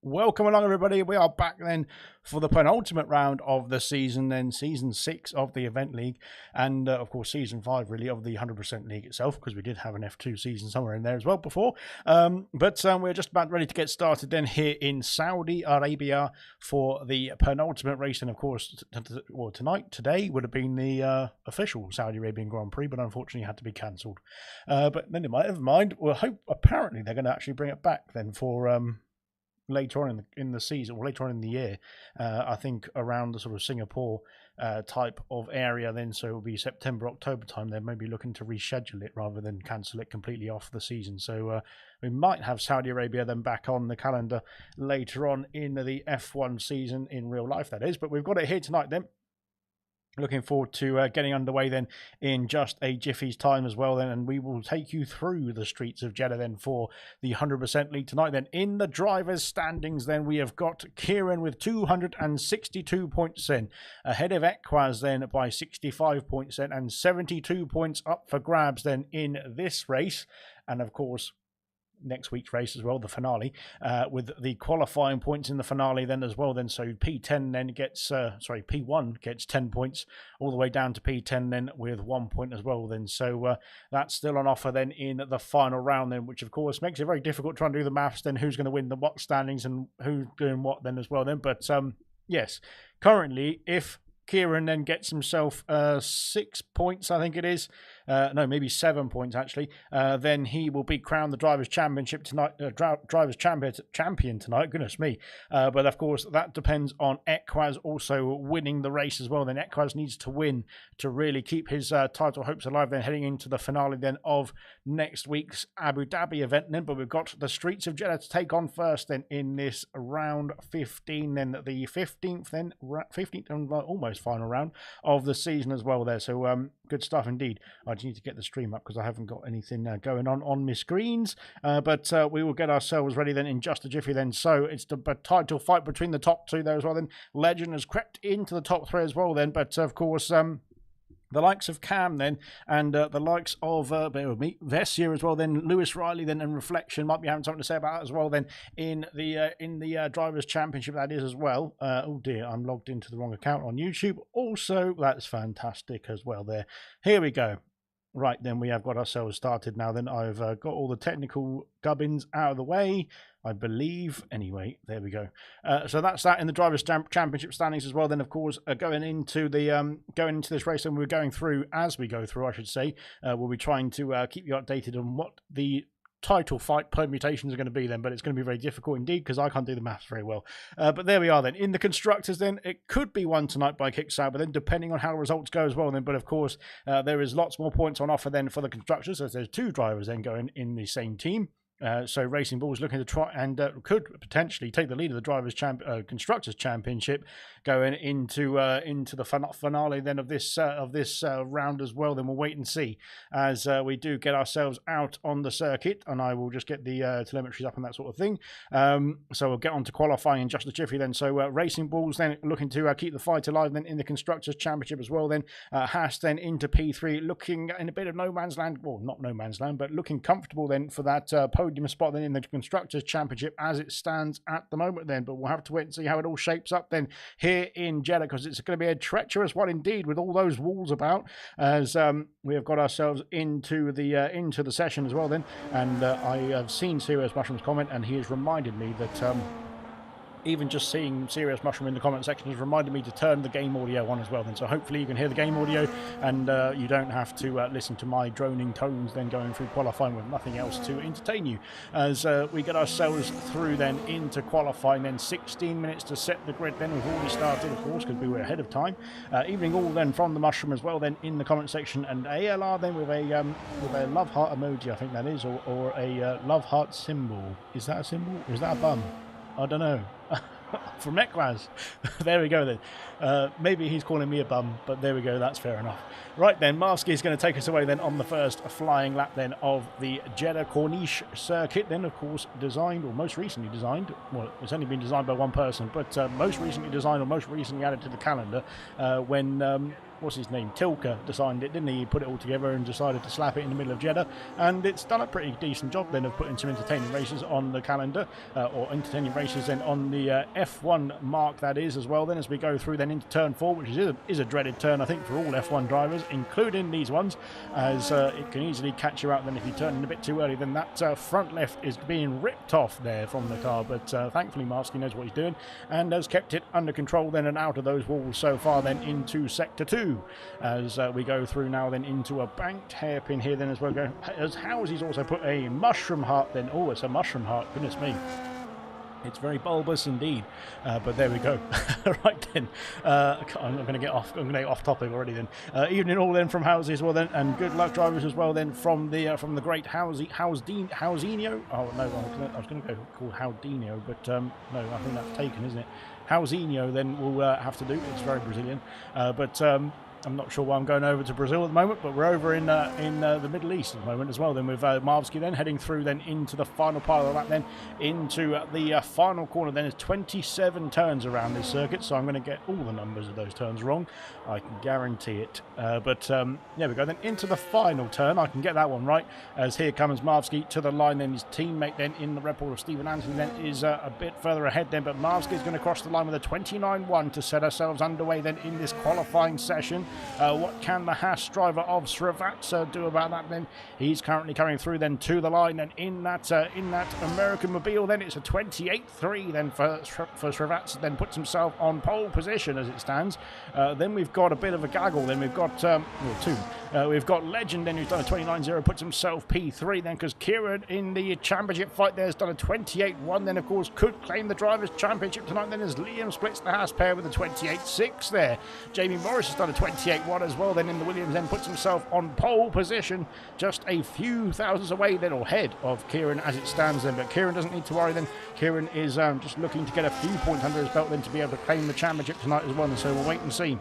Welcome along, everybody. We are back then for the penultimate round of the season, then season 6 of the Event League, and of course season 5 really of the 100% League itself, because we did have an F2 season somewhere in there as well before. But we're just about ready to get started then here in Saudi Arabia for the penultimate race. And of course, today would have been the official Saudi Arabian Grand Prix, but unfortunately had to be cancelled. But then never mind. Well, apparently they're going to actually bring it back then for later on in the season, or later on in the year, I think around the sort of Singapore type of area then, so it'll be September, October time. They're maybe looking to reschedule it rather than cancel it completely off the season. So we might have Saudi Arabia then back on the calendar later on in the F1 season, in real life that is. But we've got it here tonight then. Looking forward to getting underway then in just a jiffy's time as well then, and we will take you through the streets of Jeddah then for the 100% League tonight. Then in the drivers' standings then, we have got Kieran with 262 points then, ahead of Equaz then by 65 points then, and 72 points up for grabs then in this race. And of course, next week's race as well, the finale, with the qualifying points in the finale then as well. Then so P10 then gets P1 gets 10 points all the way down to P10 then with 1 point as well. Then so that's still on offer then in the final round then, which of course makes it very difficult trying to do the maths. Then who's going to win the what standings and who's doing what then as well. Then, but yes, currently if Kieran then gets himself 6 points, I think it is. No, maybe 7 points actually. Then he will be crowned the Drivers' Championship tonight. Drivers' Champion tonight. Goodness me! But of course, that depends on Ekwaz also winning the race as well. Then Ekwaz needs to win to really keep his title hopes alive. Then heading into the finale then of next week's Abu Dhabi event. Then, but we've got the Streets of Jeddah to take on first. Then in this round 15. Then the 15th. Then 15th and almost final round of the season as well. There. So good stuff indeed. I just need to get the stream up because I haven't got anything going on my screens. But we will get ourselves ready then in just a jiffy then. So it's the title fight between the top two there as well. Then Legend has crept into the top three as well then. But of course, the likes of Cam then, and the likes of Vessier as well. Then Lewis Riley then, and Reflection might be having something to say about that as well. Then in the Drivers' Championship that is as well. Oh dear, I'm logged into the wrong account on YouTube. Also, that's fantastic as well. There, here we go. Right, then we have got ourselves started now. Then I've got all the technical gubbins out of the way, I believe. Anyway, there we go. So that's that in the Drivers' Championship standings as well. Then, of course, going into this race, and we're going through as we go through, I should say. We'll be trying to keep you updated on what the title fight permutations are going to be then, but it's going to be very difficult indeed because I can't do the maths very well. But there we are then. In the constructors then, it could be won tonight by Kickstarter, but then depending on how results go as well then. But of course, there is lots more points on offer then for the constructors, as there's two drivers then going in the same team. So Racing Bull is looking to try and could potentially take the lead of the Drivers' Constructors Championship going into the finale then of this round as well. Then we'll wait and see as we do get ourselves out on the circuit, and I will just get the telemetries up and that sort of thing. So we'll get on to qualifying in just a jiffy then. So Racing Bulls then looking to keep the fight alive then in the Constructors Championship as well. Then Haas then into P3, looking in a bit of no man's land. Well, not no man's land, but looking comfortable then for that podium spot then in the Constructors Championship as it stands at the moment then. But we'll have to wait and see how it all shapes up then here in Jeddah, because it's going to be a treacherous one indeed with all those walls about, as we have got ourselves into the session as well then. And I have seen Serious Mushroom's comment, and he has reminded me that even just seeing Serious Mushroom in the comment section has reminded me to turn the game audio on as well then. So hopefully you can hear the game audio, and you don't have to listen to my droning tones then going through qualifying with nothing else to entertain you, as we get ourselves through then into qualifying. Then 16 minutes to set the grid then. We've already started, of course, because we were ahead of time. Evening all then from the Mushroom as well then in the comment section, and ALR then with a love heart emoji, I think that is, or a love heart symbol. Is that a symbol or is that a bum? I don't know. From Ekwaz. There we go then. Maybe he's calling me a bum, but there we go, that's fair enough. Right then, Marsky is going to take us away then on the first flying lap then of the Jeddah Corniche circuit then, of course, designed, or most recently designed, well, it's only been designed by one person, but most recently designed, or most recently added to the calendar when what's his name, Tilka designed it, didn't he? He put it all together and decided to slap it in the middle of Jeddah, and it's done a pretty decent job then of putting some entertaining races on the calendar, or entertaining races then on the F1 mark that is as well then, as we go through then into turn 4, which is a dreaded turn I think for all F1 drivers, including these ones, as it can easily catch you out then if you turn in a bit too early. Then that front left is being ripped off there from the car, but thankfully Marsky knows what he's doing and has kept it under control then and out of those walls so far then into sector 2, as we go through now then into a banked hairpin here then as well. As Housy's also put a mushroom heart then. Oh, it's a mushroom heart, goodness me. It's very bulbous indeed, but there we go. Right then, I'm going to get off topic already then. Evening all then from Housey as well then, and good luck drivers as well then from the great Housinho. Oh no, I was going to go call Howdinho, but no, I think that's taken, isn't it? Housinho then we'll have to do. It's very Brazilian, but I'm not sure why I'm going over to Brazil at the moment, but we're over in the Middle East at the moment as well. Then with Marvsky then heading through then into the final part of that, then into the final corner. Then there's 27 turns around this circuit, so I'm going to get all the numbers of those turns wrong. I can guarantee it. But there we go. Then into the final turn, I can get that one right. As here comes Marvsky to the line. Then his teammate then in the Red Bull of Stephen Anthony then is a bit further ahead then, but Marvsky is going to cross the line with a 29.1 to set ourselves underway then in this qualifying session. What can the Haas driver of Srivatsa do about that then? He's currently coming through then to the line, and in that American Mobile then it's a 28.3 then for Srivatsa, then puts himself on pole position as it stands. Then we've got a bit of a gaggle. Then we've got we've got Legend then, who's done a 29.0, puts himself P3 then, because Kieran in the championship fight there has done a 28.1 then, of course could claim the Drivers' Championship tonight then, as Liam splits the Haas pair with a 28.6 there. Jamie Morris has done a 28.1 as well then in the Williams, then puts himself on pole position, just a few thousands away then, or ahead of Kieran as it stands then. But Kieran doesn't need to worry then. Kieran is just looking to get a few points under his belt then to be able to claim the championship tonight as well, and so we'll wait and see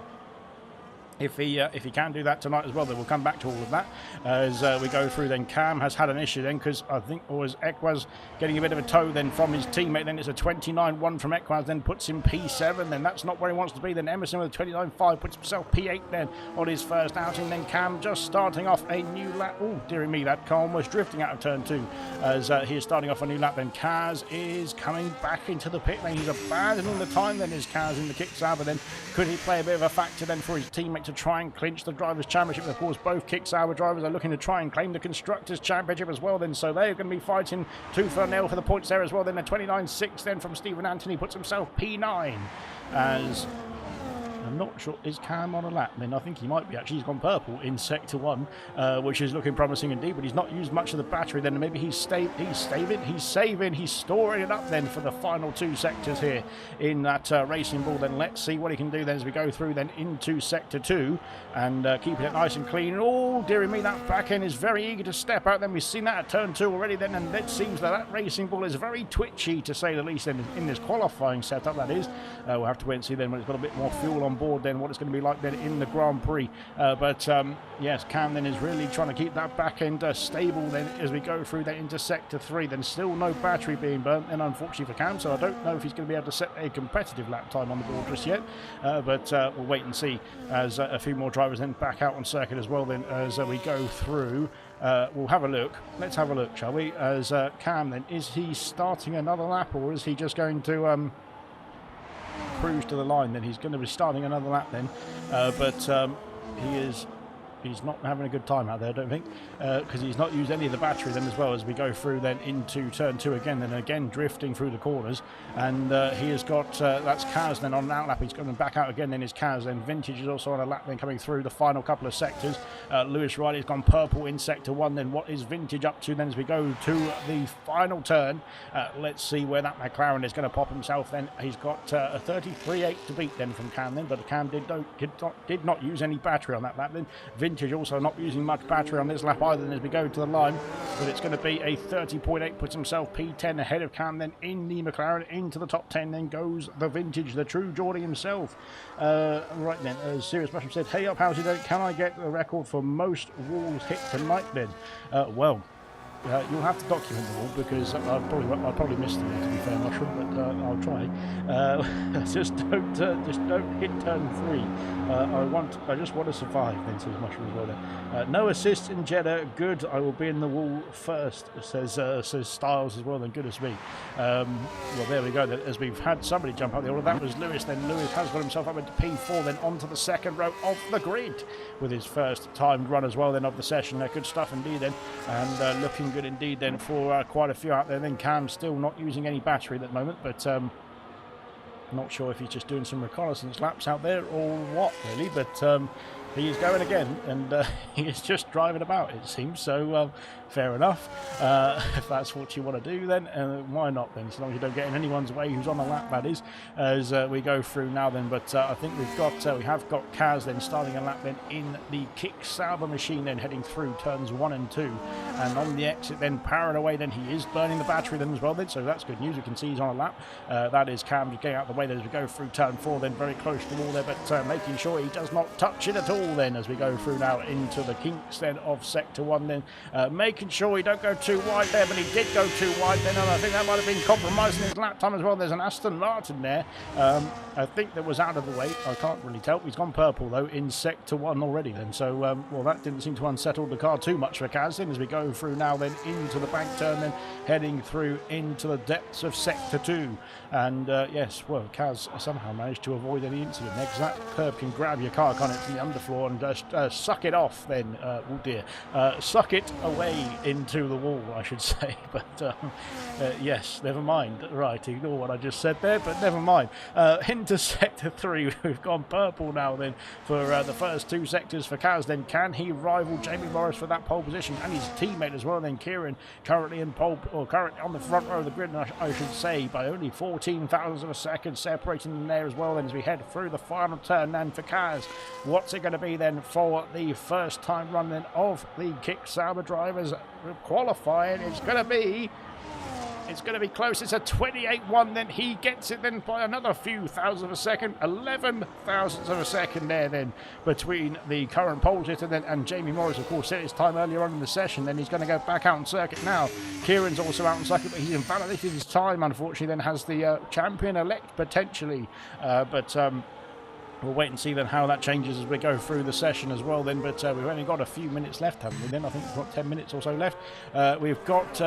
if he can do that tonight as well. Then we'll come back to all of that as we go through. Then Cam has had an issue then, because I think it was Ekwaz getting a bit of a tow then from his teammate. Then it's a 29.1 from Ekwaz, then puts him P7. Then that's not where he wants to be. Then Emerson with a 29.5 puts himself P8 then on his first outing. Then Cam just starting off a new lap. Oh, dearie me, that car almost drifting out of turn 2 as he is starting off a new lap. Then Kaz is coming back into the pit lane. He's abandoning the time then, is Kaz in the kick Sauber. Then could he play a bit of a factor then for his teammate to try and clinch the Drivers' Championship? Of course, both Kick Sauber drivers are looking to try and claim the Constructors' Championship as well then, so they're going to be fighting tooth and nail for the points there as well. Then a 29.6 then from Stephen Anthony puts himself P9 as... I'm not sure, is Cam on a lap? Then I think he might be actually. He's gone purple in Sector 1, which is looking promising indeed, but he's not used much of the battery then. Maybe he's saving, he's storing it up then for the final 2 sectors here in that Racing Bull. Then let's see what he can do then as we go through then into Sector 2 and keeping it nice and clean. Oh, dearie me, that back end is very eager to step out. Then we've seen that at turn 2 already then, and it seems that Racing Bull is very twitchy, to say the least, in this qualifying setup, that is. We'll have to wait and see then when it's got a bit more fuel on board then what it's going to be like then in the Grand Prix. Yes, Cam then is really trying to keep that back end stable then as we go through that into Sector 3. Then still no battery being burnt, and unfortunately for Cam, so I don't know if he's going to be able to set a competitive lap time on the board just yet, but we'll wait and see as a few more drivers then back out on circuit as well then as we go through. We'll have a look. Let's have a look, shall we? As Cam then, is he starting another lap, or is he just going to cruise to the line? Then he's going to be starting another lap then, he's not having a good time out there, I don't think, because he's not used any of the battery then as well as we go through then into turn 2 again, then again drifting through the corners, and he has got that's Kaz then on an outlap. He's going back out again then is Kaz. Then Vintage is also on a lap then coming through the final couple of sectors. Lewis Riley's gone purple in Sector 1. Then what is Vintage up to then as we go to the final turn? Let's see where that McLaren is going to pop himself then. He's got a 33.8 to beat then from Cam then, but Cam did not use any battery on that lap then. Vintage also not using much battery on this lap either then as we go to the line, but it's going to be a 30.8, puts himself P10 ahead of Cam then in the McLaren. Into the top 10 then goes the Vintage, the true Geordie himself. Right then, as Serious Mushroom said, hey up, how's it going? Can I get the record for most walls hit tonight then? Well, you'll have to document them all, because I'll probably miss them, to be fair, Mushroom, but I'll try. just don't hit turn 3. I just want to survive, then, says Mushroom as well there. No assists in Jeddah, good. I will be in the wall first, says Styles as well, then goodness me. Well, there we go then, as we've had somebody jump up the order. That was Lewis then. Lewis has got himself up into P4 then onto the second row of the grid with his first timed run as well then of the session. Good stuff indeed then, and looking good indeed then for quite a few out there. Then Cam's still not using any battery at the moment, but not sure if he's just doing some reconnaissance laps out there or what really, but he is going again, and he is just driving about, it seems. So fair enough. If that's what you want to do, then why not then? So long as you don't get in anyone's way who's on a lap, that is. As we go through now then, but I think we have got Kaz then starting a lap then in the Kick Sauber machine, then heading through turns 1 and 2, and on the exit then powering away. Then he is burning the battery then as well then, so that's good news. We can see he's on a lap. That is Cam just getting out of the way then as we go through turn 4, then very close to the wall there, but making sure he does not touch it at all stall then as we go through now into the kinks then of Sector 1 then, making sure he don't go too wide there, but he did go too wide then, and I think that might have been compromising his lap time as well. There's an Aston Martin there, I think that was out of the way. I can't really tell. He's gone purple though in Sector 1 already then, so well, that didn't seem to unsettle the car too much for Kaz then as we go through now then into the bank turn then, heading through into the depths of Sector 2. And yes, well, Kaz somehow managed to avoid any incident there, because that curb can grab your car, can't it, from the underfloor and just suck it off then, oh dear, suck it away into the wall, I should say. But yes, never mind. Right, ignore what I just said there, but never mind. Into Sector 3, we've gone purple now then for the first two sectors for Kaz. Then can he rival Jamie Morris for that pole position and his teammate as well? Then Kieran currently in pole, or currently on the front row of the grid, I should say, by only 14 thousandths of a second, separating them there as well. Then as we head through the final turn, then for Kaz, what's it going to be then for the first time run then of the Kick Sauber drivers qualifying? It's going to be close. It's a 28-1 then. He gets it then by another few thousandths of a second, 11 thousandths of a second there then between the current pole sitter then and Jamie Morris. Of course, set his time earlier on in the session. Then he's going to go back out on circuit now. Kieran's also out on circuit, but he's invalidated his time, unfortunately, then has the champion-elect potentially. But we'll wait and see then how that changes as we go through the session as well then. But we've only got a few minutes left, haven't we then? I think we've got 10 minutes or so left. We have got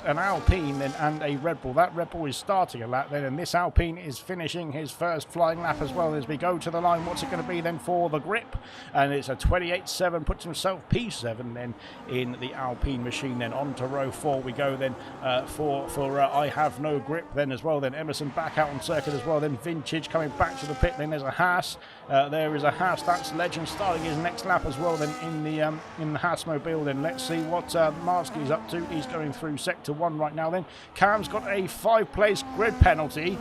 an Alpine then and a Red Bull. That Red Bull is starting a lap then, and this Alpine is finishing his first flying lap as well. As we go to the line, what's it going to be then for the grip? And it's a 28.7, puts himself P7 then in the Alpine machine. Then on to row 4 we go then for I have no grip then as well. Then Emerson back out on circuit as well. Then Vintage coming back to the pit. Then there's a Haas. There is a Haas. That's Legend starting his next lap as well then in the Haas mobile. Then let's see what Marsky is up to. He's going through Sector 1 right now then. Cam's got a 5-place grid penalty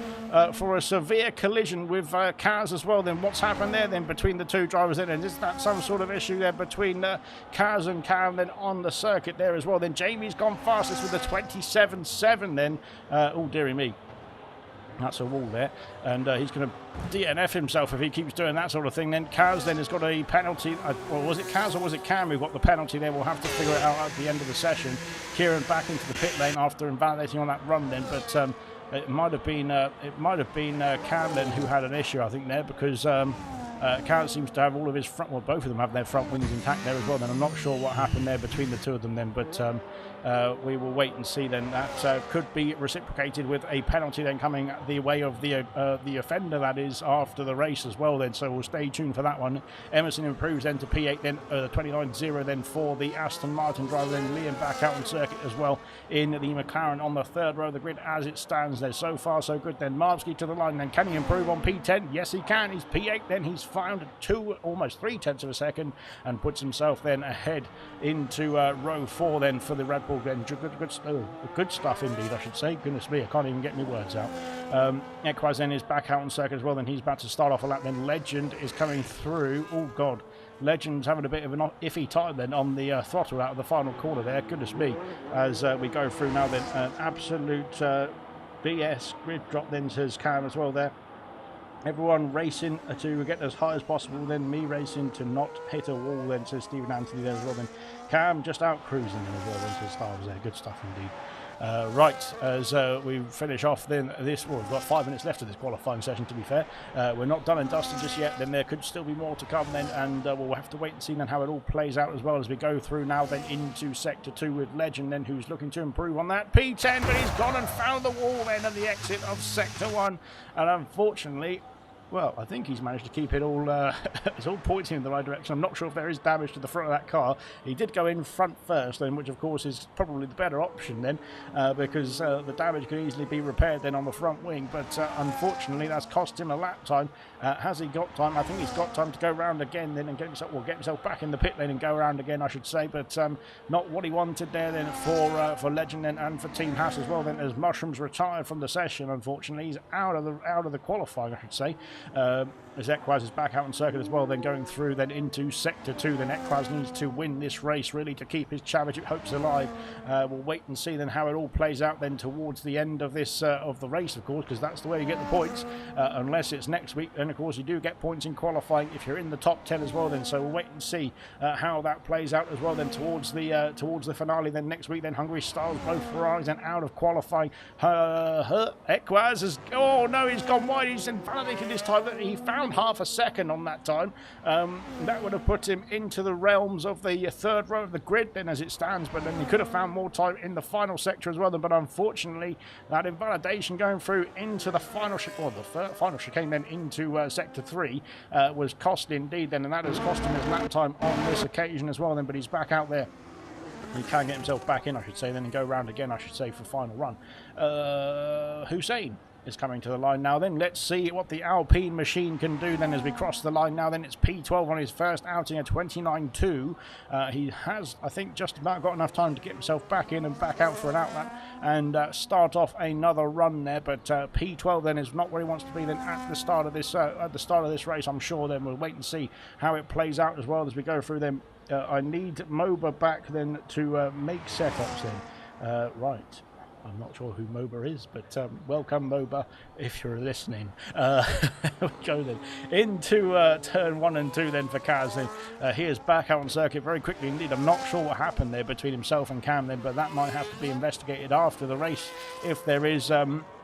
for a severe collision with Kaz as well. Then what's happened there then between the two drivers then? And is that some sort of issue there between Kaz and Cam then on the circuit there as well? Then Jamie's gone fastest with a 27.7 then. Oh dearie me. That's a wall there, and he's going to DNF himself if he keeps doing that sort of thing. Then Kaz then has got a penalty. Well, was it Kaz or was it Cam who got the penalty there? We'll have to figure it out at the end of the session. Kieran back into the pit lane after invalidating on that run then, but it might have been Cam then who had an issue, I think, there, because Cam seems to have all of his front, well, both of them have their front wings intact there as well. Then I'm not sure what happened there between the two of them then, but we will wait and see then. That could be reciprocated with a penalty then coming the way of the offender, that is, after the race as well then, so we'll stay tuned for that one. Emerson improves then to P8 then, 29.0 then for the Aston Martin driver. Then Liam back out on circuit as well in the McLaren on the third row of the grid as it stands there. So far so good then. Marsky to the line then. Can he improve on P10? Yes he can. He's P8 then. He's found almost 3/10 of a second and puts himself then ahead into row 4 then for the Red Bull. Then good stuff indeed, I should say. Goodness me, I can't even get my words out. Equaz then is back out on circuit as well. Then he's about to start off a lap. Then Legend is coming through. Oh god, Legend's having a bit of an iffy time then on the throttle out of the final corner there. Goodness me, as we go through now then, an absolute BS grid drop then, says Cam as well there. Everyone racing to get as high as possible, then me racing to not hit a wall, then says Stephen Anthony there as well. Then Cam just out cruising as well, then says Stars there. Good stuff indeed. Right, as we finish off then this, well, we've got 5 minutes left of this qualifying session, to be fair. We're not done and dusted just yet, then there could still be more to come then, and we'll have to wait and see then how it all plays out as well as we go through now then into Sector 2 with Legend then, who's looking to improve on that P10, but he's gone and found the wall then at the exit of Sector 1, and unfortunately, well, I think he's managed to keep it all, it's all pointing in the right direction. I'm not sure if there is damage to the front of that car. He did go in front first then, which of course is probably the better option then, because the damage can easily be repaired then on the front wing, but unfortunately that's cost him a lap time. Has he got time? I think he's got time to go round again then and get himself back in the pit lane and go around again, I should say, but not what he wanted there then for Legend then and for Team Haas as well then, as Mushrooms retired from the session. Unfortunately, he's out of the qualifying, I should say. As Equaz is back out on circuit as well, then going through then into Sector 2. Then Equaz needs to win this race really to keep his championship hopes alive. We'll wait and see then how it all plays out then towards the end of this of the race, of course, because that's the way you get the points. Unless it's next week, then of course you do get points in qualifying if you're in the top 10 as well. Then so we'll wait and see how that plays out as well. Then towards the finale then next week. Then Hungary Styles both Ferraris and out of qualifying. Equaz has he's gone wide. He's invalidated this time. He found half a second on that time. That would have put him into the realms of the third row of the grid then as it stands, but then he could have found more time in the final sector as well. But unfortunately, that invalidation going through into the final final chicane then into Sector 3 was cost indeed then, and that has cost him his lap time on this occasion as well then, but he's back out there. He can get himself back in, I should say, then and go round again, I should say, for final run. Hussein is coming to the line now then. Let's see what the Alpine machine can do then as we cross the line now then. It's P12 on his first outing at 29.2. He has, I think, just about got enough time to get himself back in and back out for an outlap and start off another run there. But P12 then is not where he wants to be then at the start of this race. I'm sure then we'll wait and see how it plays out as well as we go through them. I need MOBA back then to make setups then. Right. I'm not sure who MOBA is, but welcome MOBA if you're listening. We'll go then into turn 1 and 2 then for Kaz. Then he is back out on circuit very quickly indeed. I'm not sure what happened there between himself and Cam then, but that might have to be investigated after the race if there is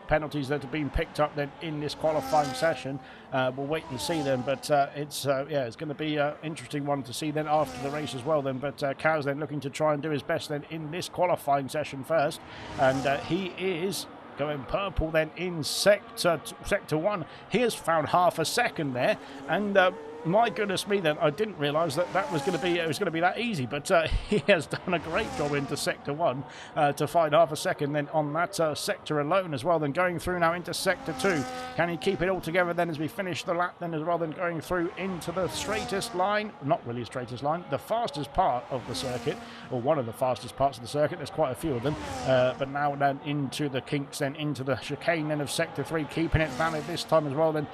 penalties that have been picked up then in this qualifying session. We'll wait and see then, but it's going to be an interesting one to see then after the race as well then. But Kaz then looking to try and do his best then in this qualifying session first, and he is going purple then in sector 1. He has found half a second there, and my goodness me, then I didn't realise that was going to be that easy. But he has done a great job into Sector 1 to find half a second then on that sector alone as well. Then going through now into Sector 2, can he keep it all together then as we finish the lap then as well? Then going through into the straightest line, not really straightest line, the fastest part of the circuit, or one of the fastest parts of the circuit. There's quite a few of them, but now then into the kinks, then into the chicane then of Sector 3, keeping it valid this time as well. Then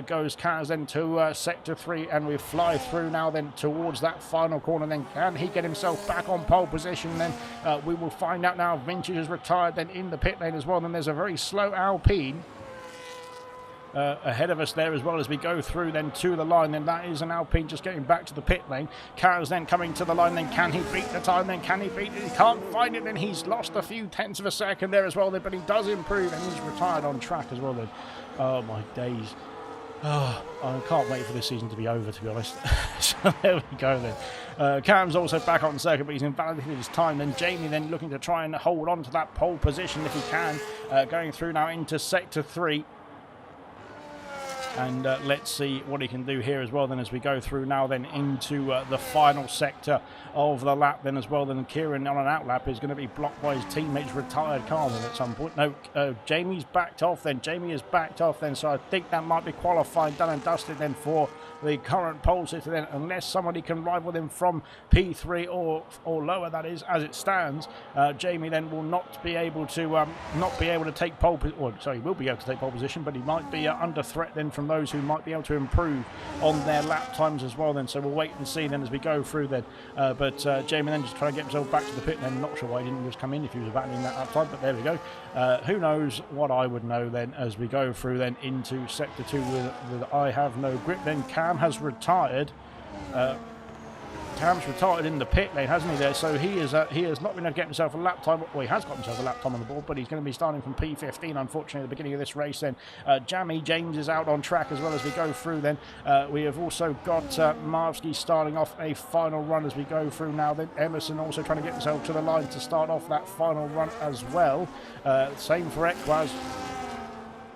goes Kaz then to Sector 3. And we fly through now then towards that final corner. Then can he get himself back on pole position? Then we will find out now. Vintage is retired then in the pit lane as well. Then there's a very slow Alpine ahead of us there as well as we go through then to the line. Then that is an Alpine just getting back to the pit lane. Carroll's then coming to the line. Then can he beat the time? Then can he beat it? He can't find it. Then he's lost a few tenths of a second there as well then, but he does improve and he's retired on track as well then. Oh my days. Oh, I can't wait for this season to be over, to be honest. So there we go then. Cam's also back on circuit, but he's invalidated his time. Then Jamie then looking to try and hold on to that pole position if he can. Going through now into Sector 3. And let's see what he can do here as well then as we go through now then into the final sector of the lap then as well. Then Kieran on an outlap is going to be blocked by his teammates retired car then at some point. No, Jamie's backed off then. Jamie is backed off then, so I think that might be qualified, done and dusted then for the current pole sitter then, unless somebody can rival him from P3 or lower, that is, as it stands. Jamie then will not be able to take pole he will be able to take pole position, but he might be under threat then from those who might be able to improve on their lap times as well then. So we'll wait and see then as we go through then. But Jamie then just trying to get himself back to the pit then. Not sure why he didn't just come in if he was battling that lap time, but there we go. Who knows what I would know then as we go through then into Sector 2 with I have no grip. Then Cam has retired. Cam's retired in the pit lane, hasn't he there? So he has not been able to get himself a lap time. Well, he has got himself a lap time on the board, but he's going to be starting from P15, unfortunately, at the beginning of this race then. Jamie James is out on track as well as we go through then. We have also got Marvsky starting off a final run as we go through now then. Emerson also trying to get himself to the line to start off that final run as well. Same for Equaz.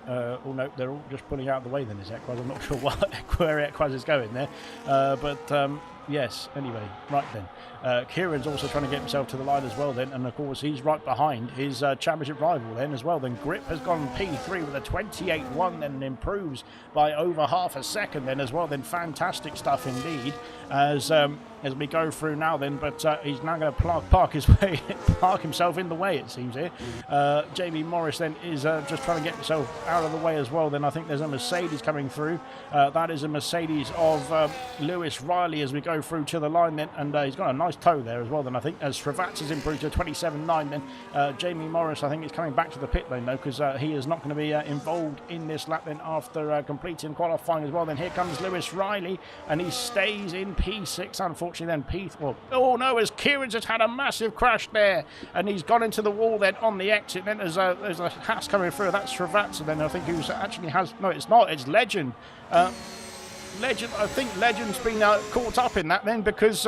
Oh no, they're all just pulling out of the way then, is Equaz. I'm not sure where Equaz is going there. But Yes, anyway, right then. Kieran's also trying to get himself to the line as well then, and of course he's right behind his championship rival then as well. Then Grip has gone P3 with a 28-1 then, and improves by over half a second then as well. Then fantastic stuff indeed as we go through now then, but he's now going to park himself in the way, it seems here. Jamie Morris then is just trying to get himself out of the way as well. Then I think there's a Mercedes coming through. That is a Mercedes of Lewis Riley as we go through to the line then, and he's got a nice toe there as well then, I think, as Sravats has improved to 27.9 then. Jamie Morris, I think, is coming back to the pit lane though, because he is not going to be involved in this lap then after completing qualifying as well. Then here comes Lewis Riley, and he stays in P6, unfortunately then. Oh no, as Kieran's just had a massive crash there, and he's gone into the wall then on the exit. Then there's a Haas coming through, that's Sravats, and then I think who's actually has, no it's not, it's Legend. Legend, I think Legend's been caught up in that then, because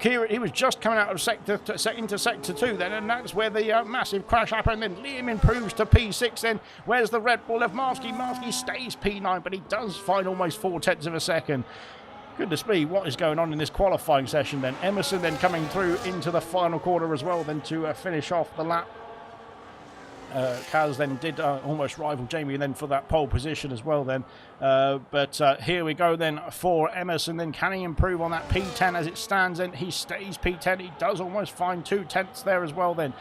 Kieran, he was just coming out of into sector 2 then, and that's where the massive crash happened. Then Liam improves to P6 then. Where's the Red Bull of Marsky? Marsky stays P9, but he does find almost 0.4 of a second. Goodness me, what is going on in this qualifying session then? Emerson then coming through into the final quarter as well then to finish off the lap. Kaz then did almost rival Jamie then for that pole position as well then. But here we go then for Emerson. Then can he improve on that P10 as it stands? Then he stays P10. He does almost find 0.2 there as well then.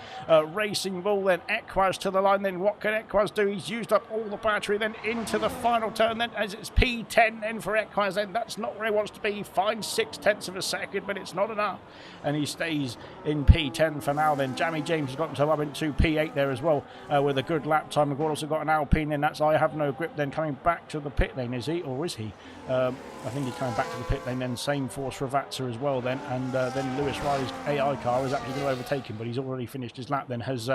Racing Bull then. Equaz to the line then. What can Equaz do? He's used up all the battery then into the final turn then, as it's P10 then for Equaz then. That's not where he wants to be. He finds 0.6 of a second, but it's not enough. And he stays in P10 for now then. Jamie James has got himself up into P8 there as well. With a good lap time. We've also got an Alpine in. That's I Have No Grip then coming back to the pit lane, is he? Or is he? I think he's coming back to the pit lane then. Same for Sravatsa as well then. And then Lewis Riley's AI car is actually going to overtake him, but he's already finished his lap then. Has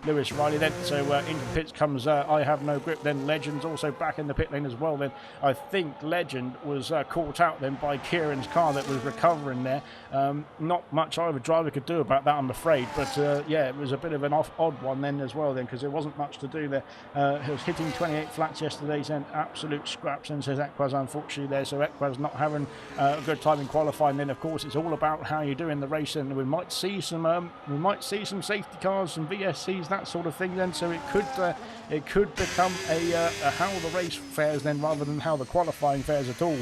Lewis Riley then. So into the pits comes I Have No Grip then. Legend's also back in the pit lane as well then. I think Legend was caught out then by Kieran's car that was recovering there. Not much either driver could do about that, I'm afraid. But yeah, it was a bit of an odd one then as well then, because there wasn't much to do there. He was hitting 28 flats yesterday, and absolute scraps, and says Equaz unfortunately there. So Equaz not having a good time in qualifying. Then of course it's all about how you do in the race, and we might see some safety cars, some VSCs, that sort of thing then. So it could become a how the race fares then, rather than how the qualifying fares at all.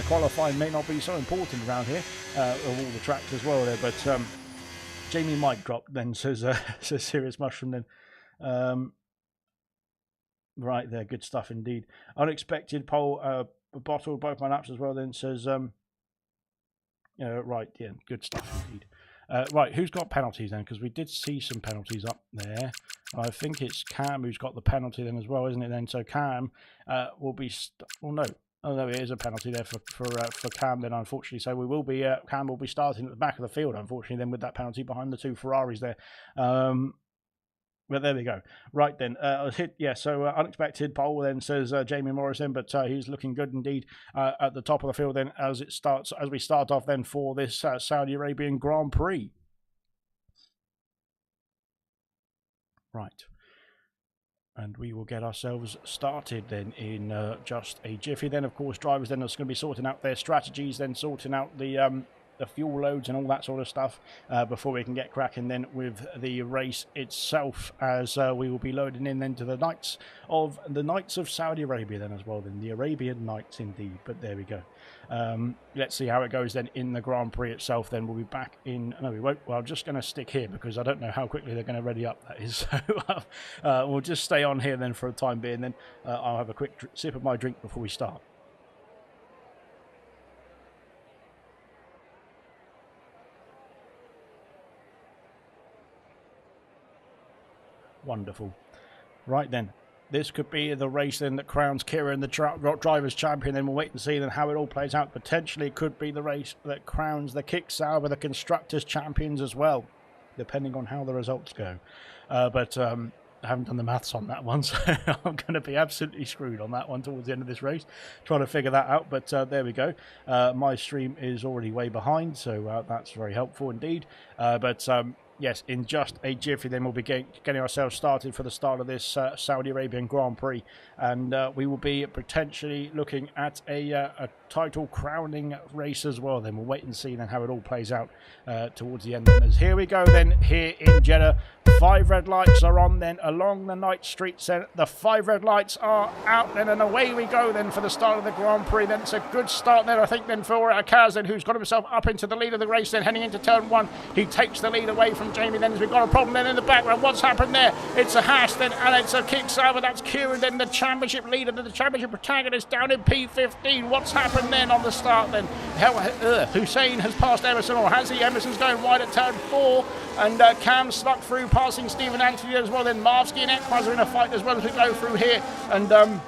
Qualifying may not be so important around here of all the tracks as well there. But Jamie might drop then, says Serious Mushroom then. Right there, good stuff indeed. Unexpected pole bottle both my laps as well then, says right, yeah, good stuff indeed. Right, who's got penalties then? Because we did see some penalties up there. I think it's Cam who's got the penalty then as well, isn't it then? So Cam will be no. Oh no, it is a penalty there for Cam then, unfortunately. So we will be Cam will be starting at the back of the field, unfortunately, then with that penalty behind the two Ferraris there. But there we go. Right then, so unexpected pole then, says Jamie Morrison, but he's looking good indeed at the top of the field then as we start off then for this Saudi Arabian Grand Prix. Right. And we will get ourselves started then in just a jiffy. Then, of course, drivers then are going to be sorting out their strategies, then sorting out the fuel loads and all that sort of stuff before we can get cracking then with the race itself, as we will be loading in then to the Knights of Saudi Arabia then as well, then the Arabian Nights indeed. But there we go. Let's see how it goes then in the Grand Prix itself. Then we'll be back in. No, we won't. Well, I'm just going to stick here because I don't know how quickly they're going to ready up. That is, so we'll just stay on here then for the time being. Then I'll have a quick sip of my drink before we start. Wonderful. Right then, this could be the race then that crowns Kieran the driver's champion. Then we'll wait and see then how it all plays out. Potentially it could be the race that crowns the Kick Sauber the constructors champions as well, depending on how the results go. But I haven't done the maths on that one, so I'm going to be absolutely screwed on that one towards the end of this race, trying to figure that out. But there we go. My stream is already way behind, so that's very helpful indeed. But Yes, in just a jiffy, then we'll be getting ourselves started for the start of this Saudi Arabian Grand Prix, and we will be potentially looking at a title crowning race as well. Then we'll wait and see then how it all plays out towards the end. As here we go then here in Jeddah. 5 red lights are on then along the night streets. The 5 red lights are out then, and away we go then for the start of the Grand Prix. Then it's a good start there, I think, then for Kaz, then, who's got himself up into the lead of the race. Then heading into turn 1, he takes the lead away from Jamie. Then as we've got a problem then in the background. What's happened there? It's a hash then, and it's a kick-over. That's Kieran then, the championship leader, the championship protagonist down in P15. What's happened then on the start then? Hussein has passed Emerson, or has he? Emerson's going wide at turn 4, and Cam snuck through, passing Stephen Anthony as well. Then Marvsky and Ekwaz are in a fight as well as we go through here, and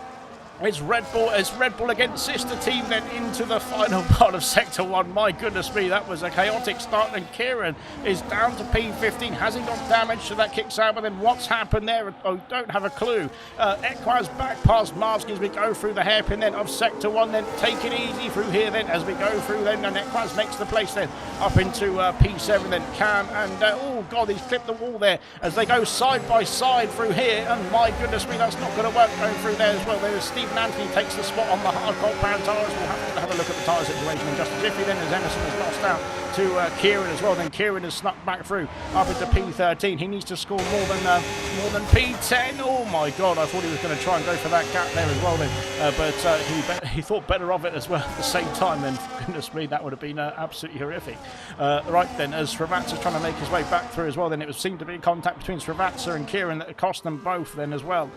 it's Red Bull against Sister Team then into the final part of Sector 1. My goodness me, that was a chaotic start, and Kieran is down to P15. Has he got damage to that kick out? But then what's happened there? Oh, don't have a clue. Ekwaz back past Marvsky as we go through the hairpin then of Sector 1. Then take it easy through here then as we go through then, and Ekwaz makes the place then up into P7 then. Cam and oh god, he's clipped the wall there as they go side by side through here, and my goodness me, that's not going to work going through there as well. There is Steve Anthony takes the spot on the hardcore pound tyres. We'll have a look at the tyre situation in just a jiffy then, as Emerson has lost out to Kieran as well. Then Kieran has snuck back through up into P13. He needs to score more than P10. Oh my god, I thought he was going to try and go for that gap there as well then, but he thought better of it as well at the same time. Then goodness me, that would have been absolutely horrific. Right then, as Srivatsa's trying to make his way back through as well, then it seemed to be contact between Srivatsa and Kieran that cost them both then as well,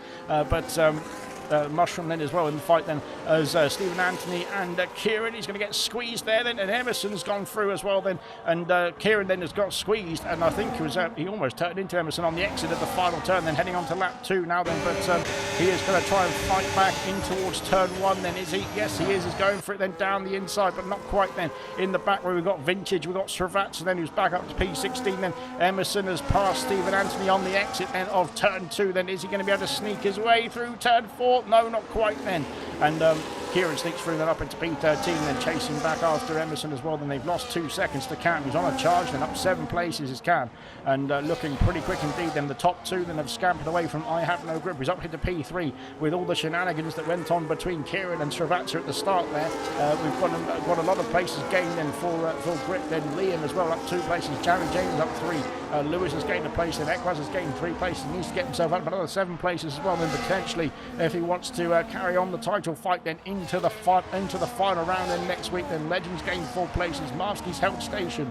Mushroom then as well in the fight then, as Stephen Anthony and Kieran, he's going to get squeezed there then, and Emerson's gone through as well then, and Kieran then has got squeezed, and I think he almost turned into Emerson on the exit at the final turn, then heading on to lap 2 now then, but he is going to try and fight back in towards turn 1 then, is he? Yes he is. He's going for it then down the inside, but not quite then. In the back where we've got Vintage, we've got Srivatsa then, who's back up to P16 then. Emerson has passed Stephen Anthony on the exit then of turn 2 then. Is he going to be able to sneak his way through turn 4? No, not quite then. And Kieran sneaks through then up into P13, then chasing back after Emerson as well. Then they've lost 2 seconds to Cam, who's on a charge, then up 7 places is Cam, and looking pretty quick indeed. Then the top 2 then have scampered away from I Have No Grip, who's up into P3 with all the shenanigans that went on between Kieran and Srivatsa at the start there. We've got a lot of places gained then for Grip. Then Liam as well up 2 places, Jared James up 3, Lewis has gained a place, then Ekwaz has gained 3 places, he needs to get himself up another 7 places as well, then potentially if he wants to carry on the title fight then into the final round then next week. Then Legends gained 4 places, Marsky's held station.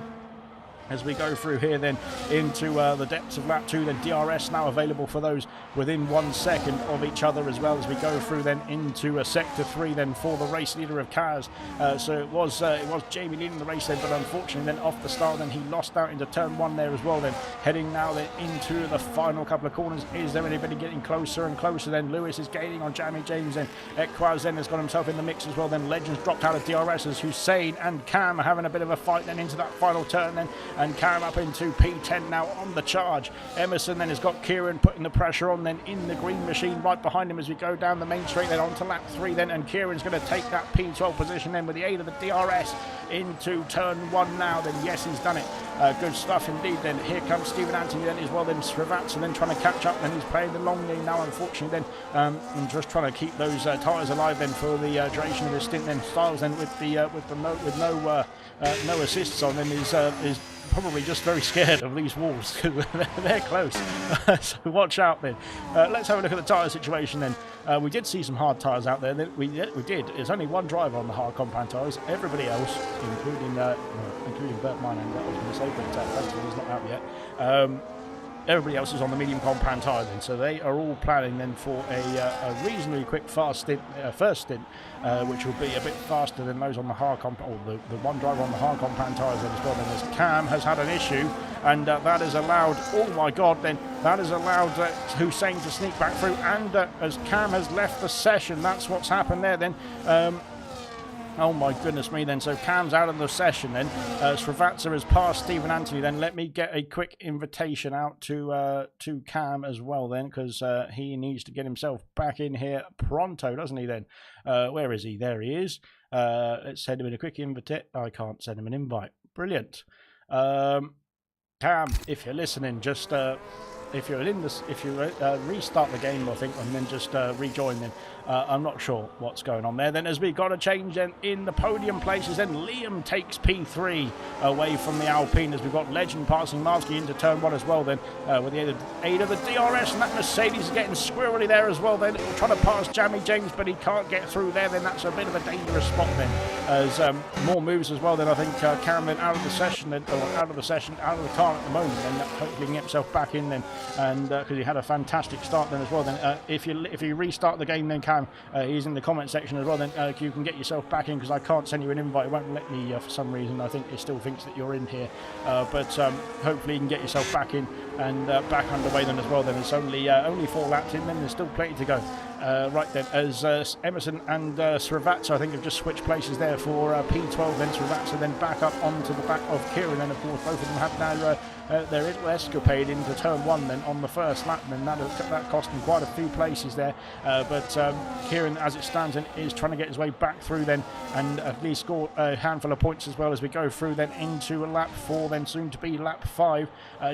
As we go through here then into the depths of lap 2, then DRS now available for those within 1 second of each other, as well as we go through then into sector 3 then for the race leader of Kaz. So it was Jamie leading the race then, but unfortunately then off the start then he lost out into turn 1 there as well. Then heading now then into the final couple of corners. Is there anybody getting closer and closer? Then Lewis is gaining on Jamie James, and Ekwaz then has got himself in the mix as well. Then Legends dropped out of DRS as Hussein and Cam are having a bit of a fight then into that final turn then, and Cam up into P10 now on the charge. Emerson then has got Kieran putting the pressure on then in the green machine right behind him as we go down the main straight then onto lap 3 then, and Kieran's going to take that P12 position then with the aid of the DRS into turn 1 now. Then yes, he's done it. Good stuff indeed. Then here comes Stephen Anthony then as well, then Srivatsa then trying to catch up, and he's playing the long game now unfortunately then, and just trying to keep those tyres alive then for the duration of his stint. Then Styles then with no assists on, then is probably just very scared of these walls because they're close. So watch out then. Let's have a look at the tyre situation then. We did see some hard tyres out there. We did. There's only 1 driver on the hard compound tyres. Everybody else, including Bert Minan, that was going to say, but thankfully he's not out yet. Everybody else is on the medium compound tyre then, so they are all planning then for a reasonably quick first stint, which will be a bit faster than those on the hard compound, or the 1 driver on the hard compound tyres then as well. Then as Cam has had an issue, and that has allowed, oh my god, then that has allowed Hussein to sneak back through, and as Cam has left the session, that's what's happened there then. Oh my goodness me then, so Cam's out of the session then. Srivatsa has passed Stephen Anthony then. Let me get a quick invitation out to Cam as well then, because he needs to get himself back in here pronto, doesn't he then? Where is he? There he is. Let's send him in a quick invite. I can't send him an invite. Brilliant. Cam, if you're listening, just if you restart the game, I think, and then just rejoin, then I'm not sure what's going on there. Then as we got a change then in the podium places, then Liam takes P3 away from the Alpine as we've got Legend passing Marsky into turn 1 as well. Then with the aid of the DRS, and that Mercedes is getting squirrely there as well. Then trying to pass Jamie James, but he can't get through there. Then that's a bit of a dangerous spot then, as more moves as well. Then I think Cam then out of the session, then out of the car at the moment. Then hopefully he can get himself back in then, and because he had a fantastic start then as well. Then if you restart the game, then Cam, he's in the comment section as well. Then you can get yourself back in, because I can't send you an invite. It won't let me for some reason. I think it still thinks that you're in here, but hopefully you can get yourself back in and back underway then as well. Then it's only 4 laps in. Then there's still plenty to go. Right then, as Emerson and Srivatsa, I think, have just switched places there for P12. Then Srivatsa then back up onto the back of Kieran. Then of course both of them have now their little escapade into turn 1 then on the first lap. Then that cost him quite a few places there. But Kieran, as it stands, then is trying to get his way back through then, and at least score a handful of points as well as we go through then into lap 4, then soon to be lap 5.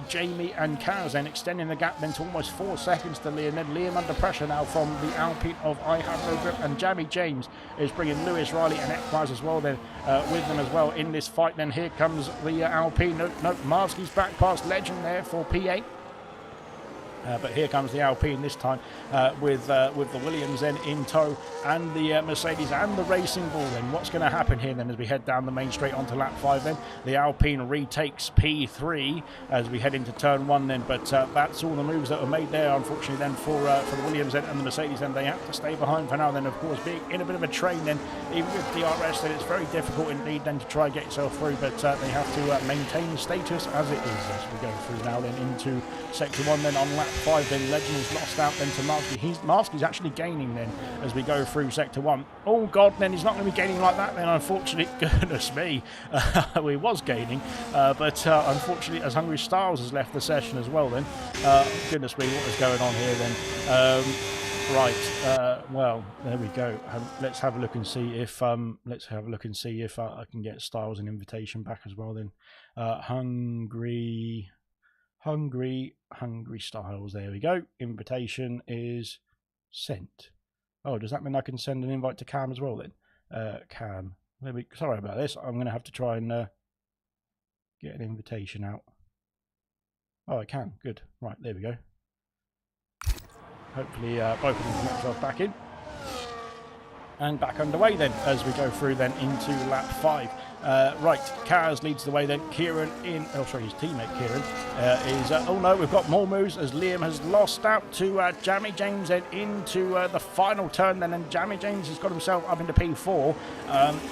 Jamie and Kaz then extending the gap then to almost 4 seconds to Liam. Then Liam under pressure now from the Alpine of I Have No Grip, and Jamie James is bringing Lewis Riley and Ekmaz as well then with them as well in this fight. Then here comes the Alpine. No, Marsky's back past Legend there for P8. But here comes the Alpine this time with the Williams then in tow, and the Mercedes and the Racing Bull. Then what's going to happen here then as we head down the main straight onto lap 5 then? The Alpine retakes P3 as we head into turn 1 then, but that's all the moves that were made there, unfortunately then for the Williams then, and the Mercedes then. They have to stay behind for now then, of course, being in a bit of a train then, even with DRS, then it's very difficult indeed then to try and get yourself through, but they have to maintain status as it is as we go through now then into sector 1 then on lap 5. Then Legend is lost out then to Marsky. Marsky's actually gaining then as we go through sector 1. Oh god, then he's not going to be gaining like that then, unfortunately. Goodness me, he was gaining, but unfortunately as Hungry Styles has left the session as well then. Goodness me, what is going on here then? Right, well, there we go. Let's have a look and see if I can get Styles an invitation back as well then. Hungry Styles, there we go. Invitation is sent. Oh, does that mean I can send an invite to Cam as well then? Cam, sorry about this. I'm going to have to try and get an invitation out. Oh, I can. Good. Right, there we go. Hopefully both of them can get themselves back in. And back underway then as we go through then into lap 5. Right, Kaz leads the way then. Kieran in, oh sorry, his teammate Kieran is, oh no, we've got more moves as Liam has lost out to Jamie James then into the final turn then, and Jamie James has got himself up into P4.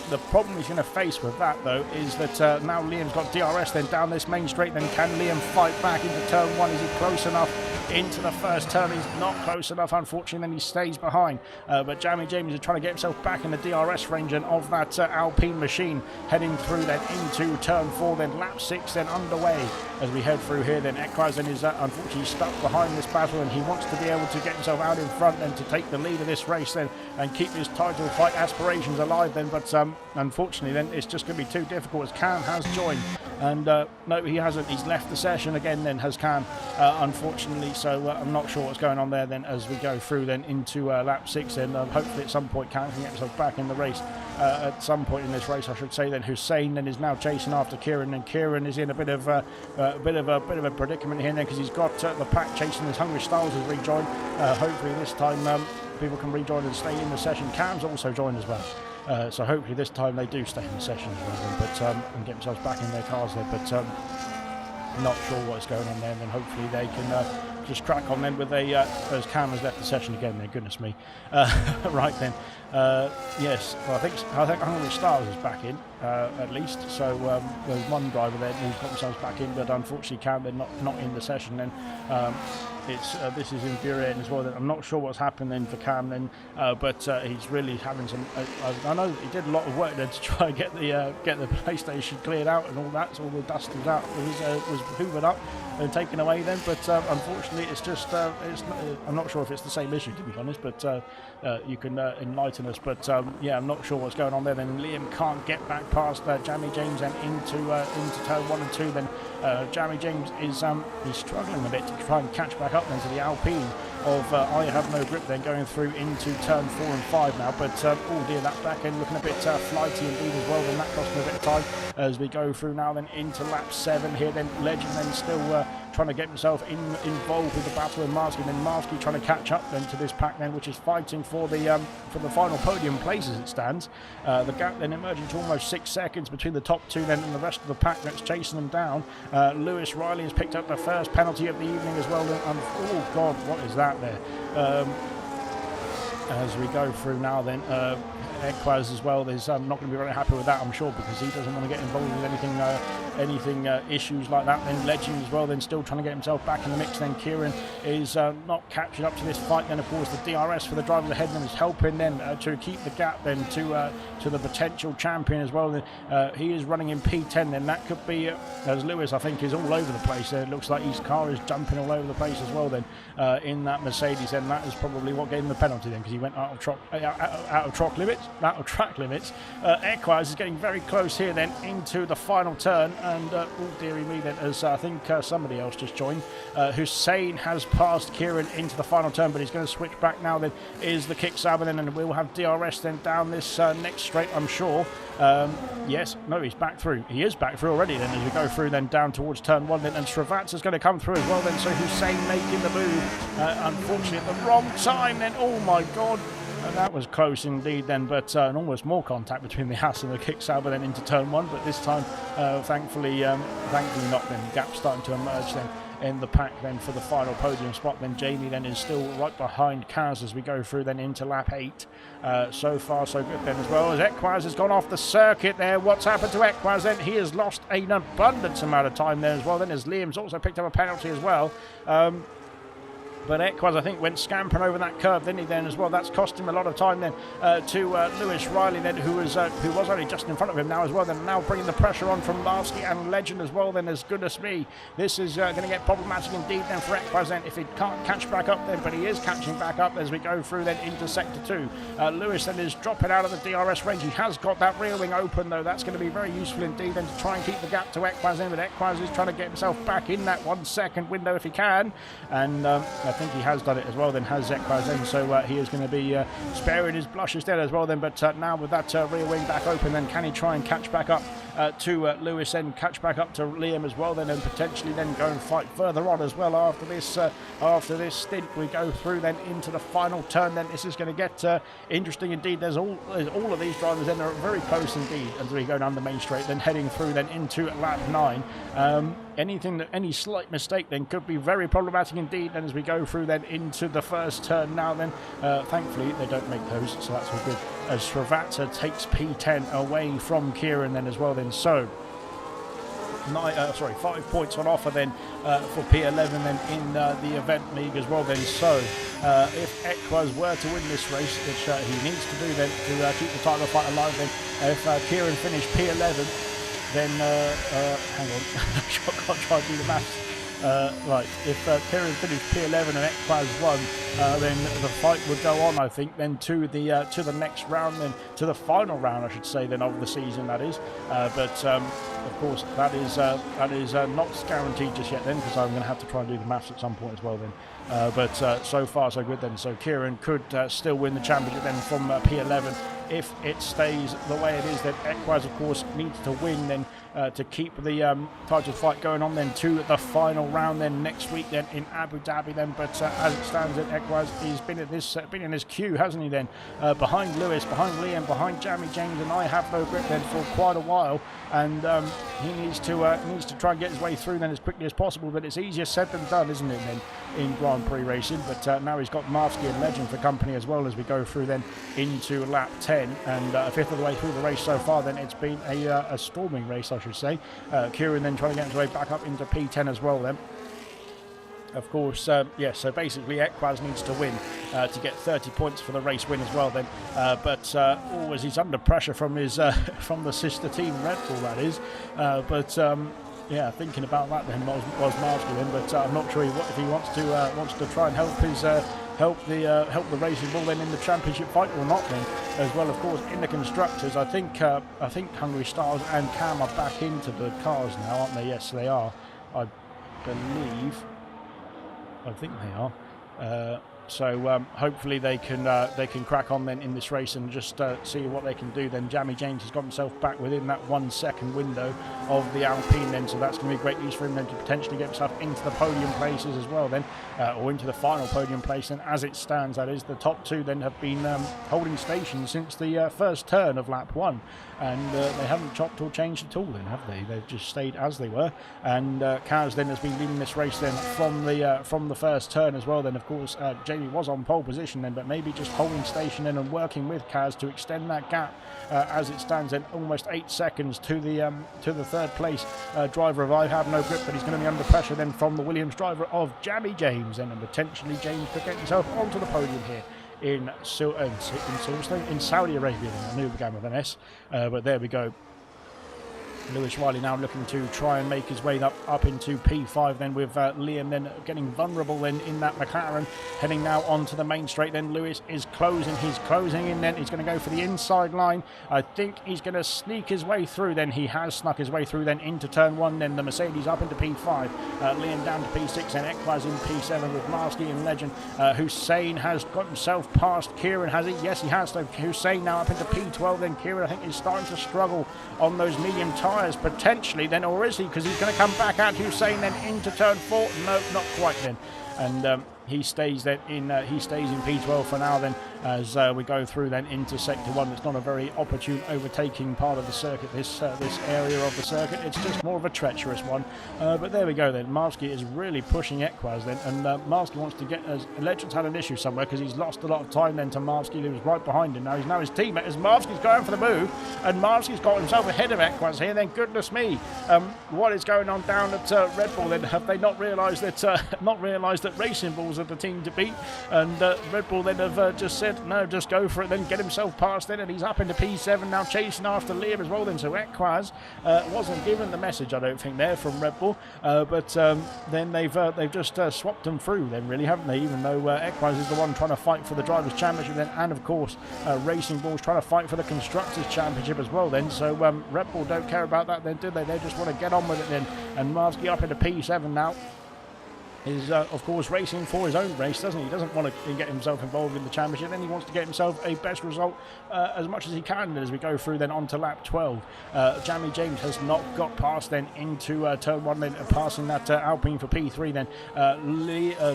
The problem he's going to face with that though is that now Liam's got DRS then down this main straight. Then can Liam fight back into turn 1? Is he close enough into the first turn? He's not close enough, unfortunately, then he stays behind. But Jamie James is trying to get himself back in the DRS range and of that Alpine machine, heading through then into turn 4, then lap 6 then underway as we head through here. Then Ekraz then is unfortunately stuck behind this battle, and he wants to be able to get himself out in front and to take the lead of this race then and keep his title fight aspirations alive then, but unfortunately then it's just going to be too difficult as Cam has joined, and no, he hasn't. He's left the session again then, has Cam, unfortunately, so I'm not sure what's going on there then as we go through then into lap 6 then. Hopefully at some point Cam can get himself back in the race at some point in this race, I should say. Then Hussein then is now chasing after Kieran, and Kieran is in a bit of a predicament here then because he's got the pack chasing as Hungry Styles has rejoined. Hopefully this time people can rejoin and stay in the session. Cam's also joined as well, so hopefully this time they do stay in the session as well then, but and get themselves back in their cars there, but not sure what's going on there. And then hopefully they can just crack on then with as Cam has left the session again there. Goodness me. Right then, yes, well, I think Hungry Stars is back in at least, so there's one driver there who's got themselves back in, but unfortunately Cam, they're not in the session then. this is infuriating as well. Then I'm not sure what's happened then for Cam then, but he's really having some. I know he did a lot of work there to try and get the PlayStation cleared out and all that, so all the dust was out, was hoovered up and taken away then. But unfortunately, it's just I'm not sure if it's the same issue, to be honest, but you can enlighten us. But yeah, I'm not sure what's going on there. Then Liam can't get back past Jamie James and into turn 1 and 2. Then Jamie James is he's struggling a bit to try and catch back up then to the Alpine of I Have No Grip, then going through into turn 4 and 5 now. But oh dear, that back end looking a bit flighty indeed as well. Then that cost him a bit of time as we go through now then into lap 7 here. Then Legend then still trying to get himself involved with the battle with Marsky. Then Marsky trying to catch up then to this pack then, which is fighting for the final podium place as it stands. The gap then emerging to almost 6 seconds between the top two then and the rest of the pack that's chasing them down. Lewis Riley has picked up the first penalty of the evening as well. And oh God, what is that there? As we go through now then, Equaz as well, there's not going to be very happy with that, I'm sure, because he doesn't want to get involved with anything issues like that. Then Legend as well, then still trying to get himself back in the mix. Then Kieran is not catching up to this fight. Then of course the DRS for the drivers ahead then is helping then to keep the gap then to the potential champion as well. He is running in P10 then. That could be as Lewis I think is all over the place there. It looks like his car is jumping all over the place as well then in that Mercedes. Then that is probably what gave him the penalty then, because he went out of track limits. Equaz is getting very close here then into the final turn, and oh dearie me then, as I think somebody else just joined. Hussein has passed Kieran into the final turn, but he's going to switch back now then, is the Kick Sauber then, and we'll have DRS then down this next straight, I'm sure. Yes, no, he's back through. He is back through already then as we go through then down towards turn 1 then, and Srivatsa is going to come through as well then, so Hussein making the move, unfortunately at the wrong time then. Oh my God. That was close indeed then, but almost more contact between the Haas and the Kick Sauber then into turn 1, but this time thankfully not. Then gap starting to emerge then in the pack then for the final podium spot. Then Jamie then is still right behind Kaz as we go through then into lap 8. So far so good then, as well as Equaz has gone off the circuit there. What's happened to Equaz then? He has lost an abundance amount of time there as well then, as Liam's also picked up a penalty as well. But Equaz, I think, went scampering over that curve, didn't he, then, as well? That's cost him a lot of time, then, to Lewis Riley, then, who was only just in front of him now, as well, then, now bringing the pressure on from Marsky and Legend, as well, then, as goodness me. This is going to get problematic indeed, then, for Equaz, then, if he can't catch back up, then, but he is catching back up as we go through, then, into Sector 2. Lewis, then, is dropping out of the DRS range. He has got that rear wing open, though. That's going to be very useful indeed, then, to try and keep the gap to Equaz, then, but Equaz is trying to get himself back in that 1 second window if he can, and I think he has done it as well then, has Equaz then, so he is going to be sparing his blushes there as well then, but now with that rear wing back open, then can he try and catch back up to Lewis, and catch back up to Liam as well then, and potentially then go and fight further on as well after this stint. We go through then into the final turn then. This is going to get interesting indeed. There's all of these drivers then are very close indeed as we go down the main straight, then heading through then into lap 9. Any slight mistake then could be very problematic indeed, and as we go through then into the first turn now then, thankfully they don't make those, so that's all good, as Srivatsa takes P10 away from Kieran then as well then. So 5 points on offer then for P11 then in the event league as well then. So if Equaz were to win this race, which he needs to do then to keep the title fight alive, then if Kieran finished P11, then hang on, I can't try to do the maths. Right, if Kieran finished P11 and Equaz won, then the fight would go on, I think, then to the next round, then to the final round, I should say, then of the season, that is. But of course, that is not guaranteed just yet, then, because I'm going to have to try and do the maths at some point as well, then. But so far so good then. So Kieran could still win the championship then from P11. If it stays the way it is, then Equaz, of course, needs to win then to keep the title fight going on then to the final round then next week then in Abu Dhabi then. But as it stands, then Equaz has been in this queue, hasn't he then? Behind Lewis, behind Liam, behind Jamie James, and I Have No Grip then for quite a while, and he needs to try and get his way through then as quickly as possible. But it's easier said than done, isn't it then, in Grand Prix racing? But now he's got Marsky and Legend for company as well as we go through then into lap 10. And a fifth of the way through the race so far, then it's been a storming race, I should say. Kieran then trying to get his way back up into P10 as well then. Of course, yeah, so basically Equaz needs to win to get 30 points for the race win as well then. But always he's under pressure from his from the sister team Red Bull, that is. Yeah, thinking about that then was Marsky then, but I'm not sure if he wants to try and help his help the Racing Bull then in the championship fight or not then as well. Of course, in the constructors, I think Hungry Stars and Cam are back into the cars now, aren't they? Yes, they are. I think they are. So hopefully they can crack on then in this race and just see what they can do. Then Jamie James has got himself back within that 1 second window of the Alpine then, so that's going to be great news for him then to potentially get himself into the podium places as well then, or into the final podium place. And as it stands, that is, the top two then have been holding station since the first turn of lap 1, and they haven't chopped or changed at all then, have they? They've just stayed as they were. And Kaz then has been leading this race then from the first turn as well then. Of course, Jamie was on pole position then, but maybe just holding station then and working with Kaz to extend that gap as it stands then, almost 8 seconds to the third place driver of I Have No Grip, but he's going to be under pressure then from the Williams driver of Jamie James then, and potentially James could get himself onto the podium here in Saudi Arabia. I knew it began with an S, but there we go. Lewis Riley now looking to try and make his way up into P5 then, with Liam then getting vulnerable then in that McLaren, heading now onto the main straight. Then Lewis is closing in then, he's going to go for the inside line. I think he's going to sneak his way through then. He has snuck his way through then into turn 1 then. The Mercedes up into P5, Liam down to P6 and Equaz in P7 with Marsky and Legend. Hussein has got himself past Kieran, has he? Yes, he has. So Hussein now up into P12 then. Kieran, I think, is starting to struggle on those medium tyres potentially then, or is he? Because he's going to come back out Hussein then into turn 4. No, not quite then. And he stays then in P12 for now then, as we go through then into sector 1. It's not a very opportune overtaking part of the circuit, this area of the circuit. It's just more of a treacherous one, but there we go then. Marsky is really pushing Equaz then, and Marsky wants to get, as Legends had an issue somewhere because he's lost a lot of time then to Marsky, who was right behind him. Now he's his teammate as Marsky's going for the move, and Marsky's got himself ahead of Equaz here then. Goodness me, what is going on down at Red Bull then? Have they not realised that Racing Bulls are the team to beat? And Red Bull then have just said, no, just go for it then, get himself past then, and he's up into P7 now, chasing after Liam as well then. So Equaz wasn't given the message, I don't think, there from Red Bull, but then they've just swapped them through then, really, haven't they? Even though Equaz is the one trying to fight for the Drivers' Championship then, and of course Racing Bull's trying to fight for the Constructors' Championship as well then. So Red Bull don't care about that then, do they? They just want to get on with it then. And Marsky up into P7 now is of course racing for his own race, doesn't he? He doesn't want to get himself involved in the championship, then he wants to get himself a best result as much as he can as we go through then onto lap 12. Jamie James has not got past then into turn 1 then, passing that Alpine for P3 then.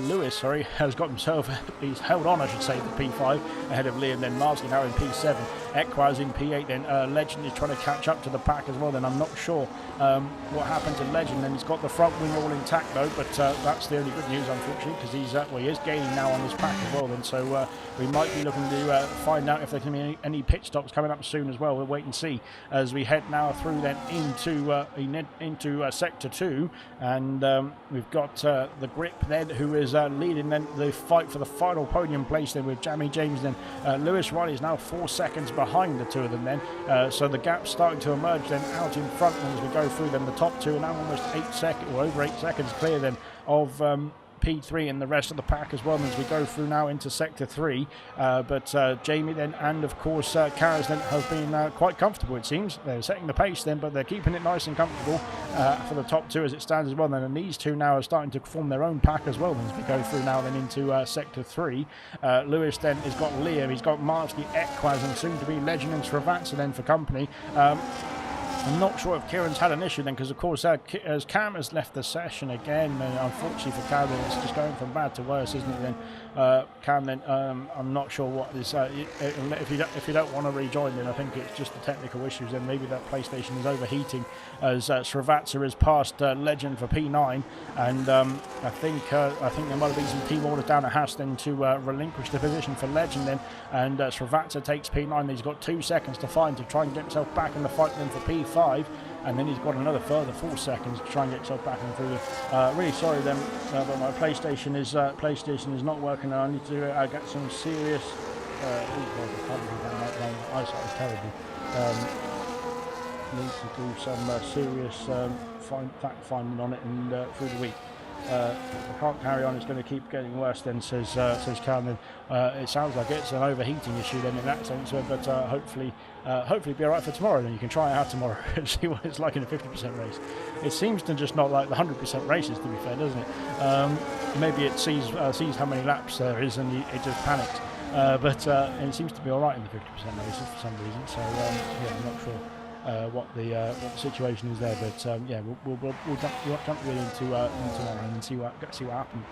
Lewis has got himself, he's held on I should say, to P5 ahead of Liam. Then Marsky now in P7, Equaz in P8 then. Legend is trying to catch up to the pack as well then. I'm not sure what happened to Legend, and he's got the front wing all intact though, but that's the only good news unfortunately, because he is gaining now on this pack as well then. So we might be looking to find out if there can be any pit stops coming up soon as well. We'll wait and see as we head now through then into sector 2, and we've got the Grip then, who is leading then the fight for the final podium place then, with Jamie James then. Lewis Riley is now 4 seconds behind the two of them then, so the gap's starting to emerge then out in front as we go through them. The top two are now almost 8 seconds, or over 8 seconds clear then of P3 and the rest of the pack as well as we go through now into sector 3. But Jamie then, and of course Karas then, have been quite comfortable, it seems. They're setting the pace then, but they're keeping it nice and comfortable for the top two as it stands as well then. And these two now are starting to form their own pack as well as we go through now then into sector 3. Lewis then has got Liam, he's got Marsky, Equaz, and soon to be Legend and Srivatsa then for company. I'm not sure if Kieran's had an issue then, because of course as Cam has left the session again, and unfortunately for Cam it's just going from bad to worse, isn't it then? Cam then, I'm not sure what is, if you don't want to rejoin then I think it's just the technical issues, then maybe that PlayStation is overheating, as Srivatsa is past Legend for P9, and I think there might have been some team orders down at Haas then to relinquish the position for Legend then, and Srivatsa takes P9. He's got 2 seconds to find to try and get himself back in the fight then for P5. and then he's got another further 4 seconds to try and get himself back in through. Really sorry then, but my PlayStation is not working. I need to get some serious. My eyesight is terrible. Need to do some serious fact finding on it and through the week. I can't carry on, it's going to keep getting worse then, says Cameron. It sounds like it's an overheating issue then in that sense, but hopefully be alright for tomorrow. Then you can try it out tomorrow and see what it's like in a 50% race. It seems to just not like the 100% races, to be fair, doesn't it? Maybe it sees how many laps there is and it just panics. But it seems to be alright in the 50% races for some reason, so yeah, I'm not sure what the situation is there, but yeah, we'll jump really into tomorrow and see what happened.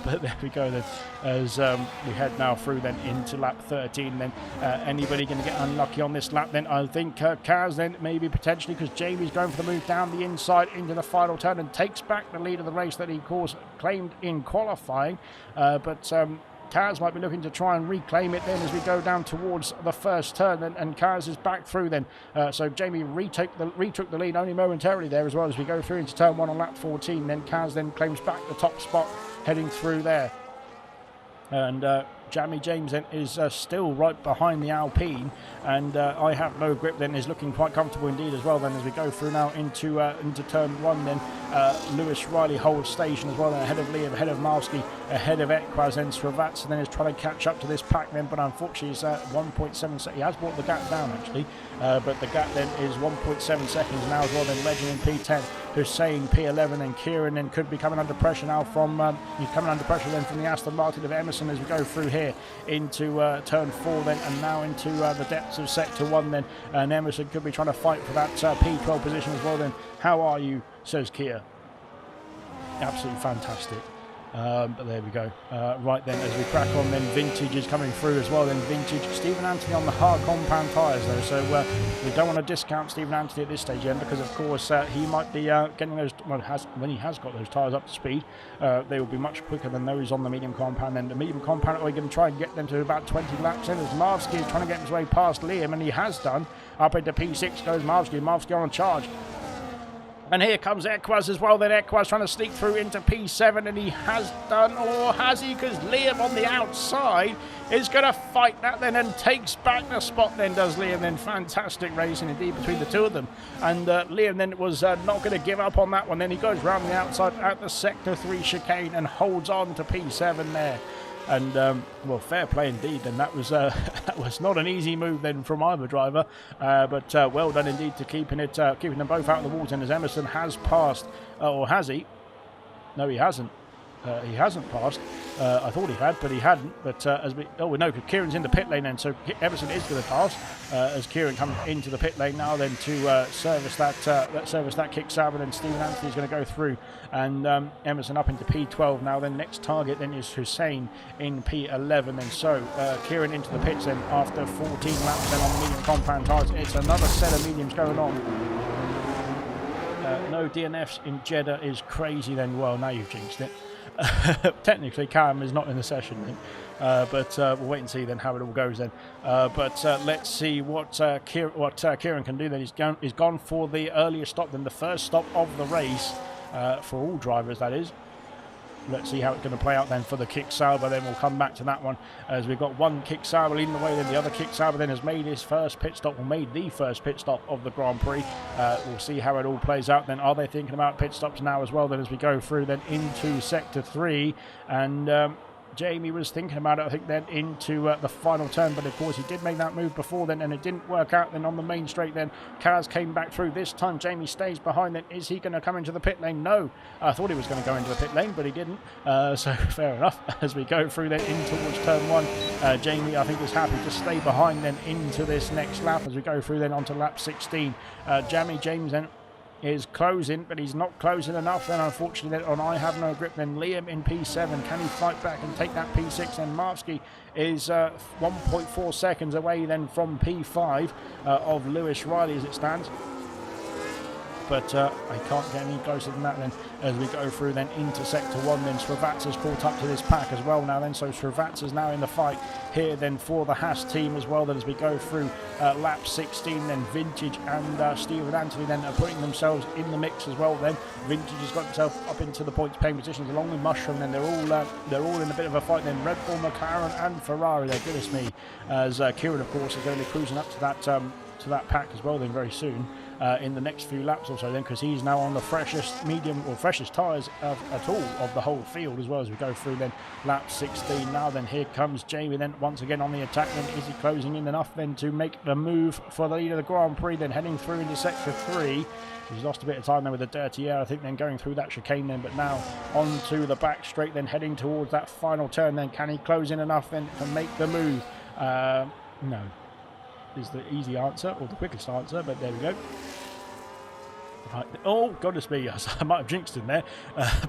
But there we go then, as we head now through then into lap 13. Then anybody going to get unlucky on this lap? Then I think Kaz then maybe potentially, because Jamie's going for the move down the inside into the final turn and takes back the lead of the race that he, of course, claimed in qualifying, but Kaz might be looking to try and reclaim it then as we go down towards the first turn, and Kaz is back through then. So Jamie retook the lead only momentarily there as well as we go through into turn 1 on lap 14. Then Kaz then claims back the top spot heading through there. And Jamie James then is still right behind the Alpine, and I have no grip then is looking quite comfortable indeed as well then as we go through now into turn 1 then. Lewis Riley holds station as well then, ahead of Liam, ahead of Malski, ahead of Ekwaz, then Sravats, and then is trying to catch up to this pack then, but unfortunately he's 1.7 seconds. He has brought the gap down actually, but the gap then is 1.7 seconds now as well then. Legend in P10, Hussein P11, and Kieran then could be coming under pressure now from he's coming under pressure then from the Aston Martin of Emerson as we go through here into turn 4 then, and now into the depths of sector 1 then, and Emerson could be trying to fight for that P12 position as well then. How are you, says Kia. Absolutely fantastic. But there we go. Right then, as we crack on, then Vintage is coming through as well. Then Vintage, Stephen Anthony on the hard compound tyres though, so we don't want to discount Stephen Anthony at this stage then, because of course he might be getting those. Well, when he has got those tyres up to speed, they will be much quicker than those on the medium compound. Then the medium compound, we're going to try and get them to about 20 laps in, as Marvsky is trying to get his way past Liam, and he has done. Up into P6 goes Marvsky on a charge. And here comes Ekwaz as well. Then Ekwaz trying to sneak through into P7, and he has done, or has he? Because Liam on the outside is going to fight that then and takes back the spot then, does Liam. Then fantastic racing indeed between the two of them. And Liam then was not going to give up on that one. Then he goes round the outside at the Sector 3 chicane and holds on to P7 there. And well, fair play indeed. And that was not an easy move then from either driver, but well done indeed to keeping them both out of the water. And as Emerson has passed, or has he? No, he hasn't. He hasn't passed. I thought he had, but he hadn't. But as we, oh no, because Kieran's in the pit lane then, so Emerson is going to pass as Kieran comes into the pit lane now. Then to service that kick salve, and Stephen Anthony is going to go through, and Emerson up into P12 now. Then next target then is Hussein in P11, and so Kieran into the pits then after 14 laps then on the medium compound tyres. It's another set of mediums going on. No DNFs in Jeddah is crazy then. Well, now you've jinxed it. Technically Cam is not in the session then, but we'll wait and see then how it all goes then. But let's see what Kieran can do then. He's gone for the earliest stop then, the first stop of the race, for all drivers that is. Let's see how it's going to play out then for the Kick Sauber. Then we'll come back to that one, as we've got one Kick Sauber leading the way. Then the other Kick Sauber then has made his first pit stop, or made the first pit stop of the Grand Prix. We'll see how it all plays out then. Are they thinking about pit stops now as well then, as we go through then into Sector 3? And Jamie was thinking about it, I think, then into the final turn, but of course he did make that move before then and it didn't work out. Then on the main straight then, Kaz came back through. This time Jamie stays behind then. Is he going to come into the pit lane? No. I thought he was going to go into the pit lane, but he didn't. So fair enough. As we go through then in towards turn 1, Jamie, I think, is happy to stay behind then into this next lap as we go through then onto lap 16. Jamie James then is closing, but he's not closing enough then, unfortunately, on I Have No Grip. Then Liam in P7, can he fight back and take that P6? And Marvsky is 1.4 seconds away then from P5 of Lewis Riley as it stands. but I can't get any closer than that then as we go through then into sector 1. Then Srivatsa's caught up to this pack as well now then, so Srivatsa's now in the fight here then for the Haas team as well. Then as we go through lap 16, then Vintage and Stephen Anthony then are putting themselves in the mix as well. Then Vintage has got himself up into the points paying positions along with Mushroom. Then they're all in a bit of a fight then. Red Bull, McLaren and Ferrari there, goodness me, as Kieran of course is going to be cruising up to that pack as well then very soon in the next few laps or so then, because he's now on the freshest tyres at all of the whole field as well as we go through then lap 16 now. Then here comes Jamie then once again on the attack. Then is he closing in enough then to make the move for the lead of the Grand Prix, then heading through into sector 3. He's lost a bit of time then with the dirty air, I think, then going through that chicane then, but now onto the back straight then heading towards that final turn. Then can he close in enough then to make the move? No is the easy answer, or the quickest answer, but there we go. Right. Oh, goodness me, yes, I might have jinxed him there,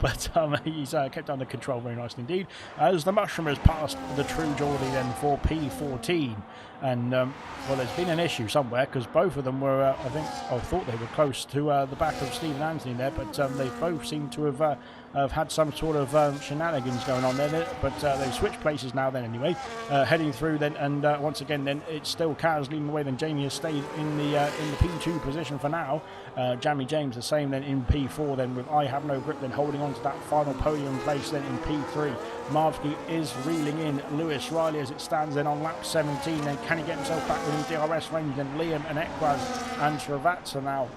but he's kept under control very nicely indeed, as the Mushroom has passed the True Geordie then for P14. And, well, there's been an issue somewhere, because both of them were, I thought they were close to the back of Stephen Anthony there, but they both seem to have had some sort of shenanigans going on there, but they've switched places now then anyway, heading through then, and once again then it's still Kaz leading the way. Then Jamie has stayed in the P2 position for now. Jamie James the same then in P4 then, with I Have No Grip then holding on to that final podium place then in P3. Marvsky is reeling in Lewis Riley as it stands then on lap 17. Then can he get himself back within DRS range? Then Liam and Ekwaz and Srivatsa now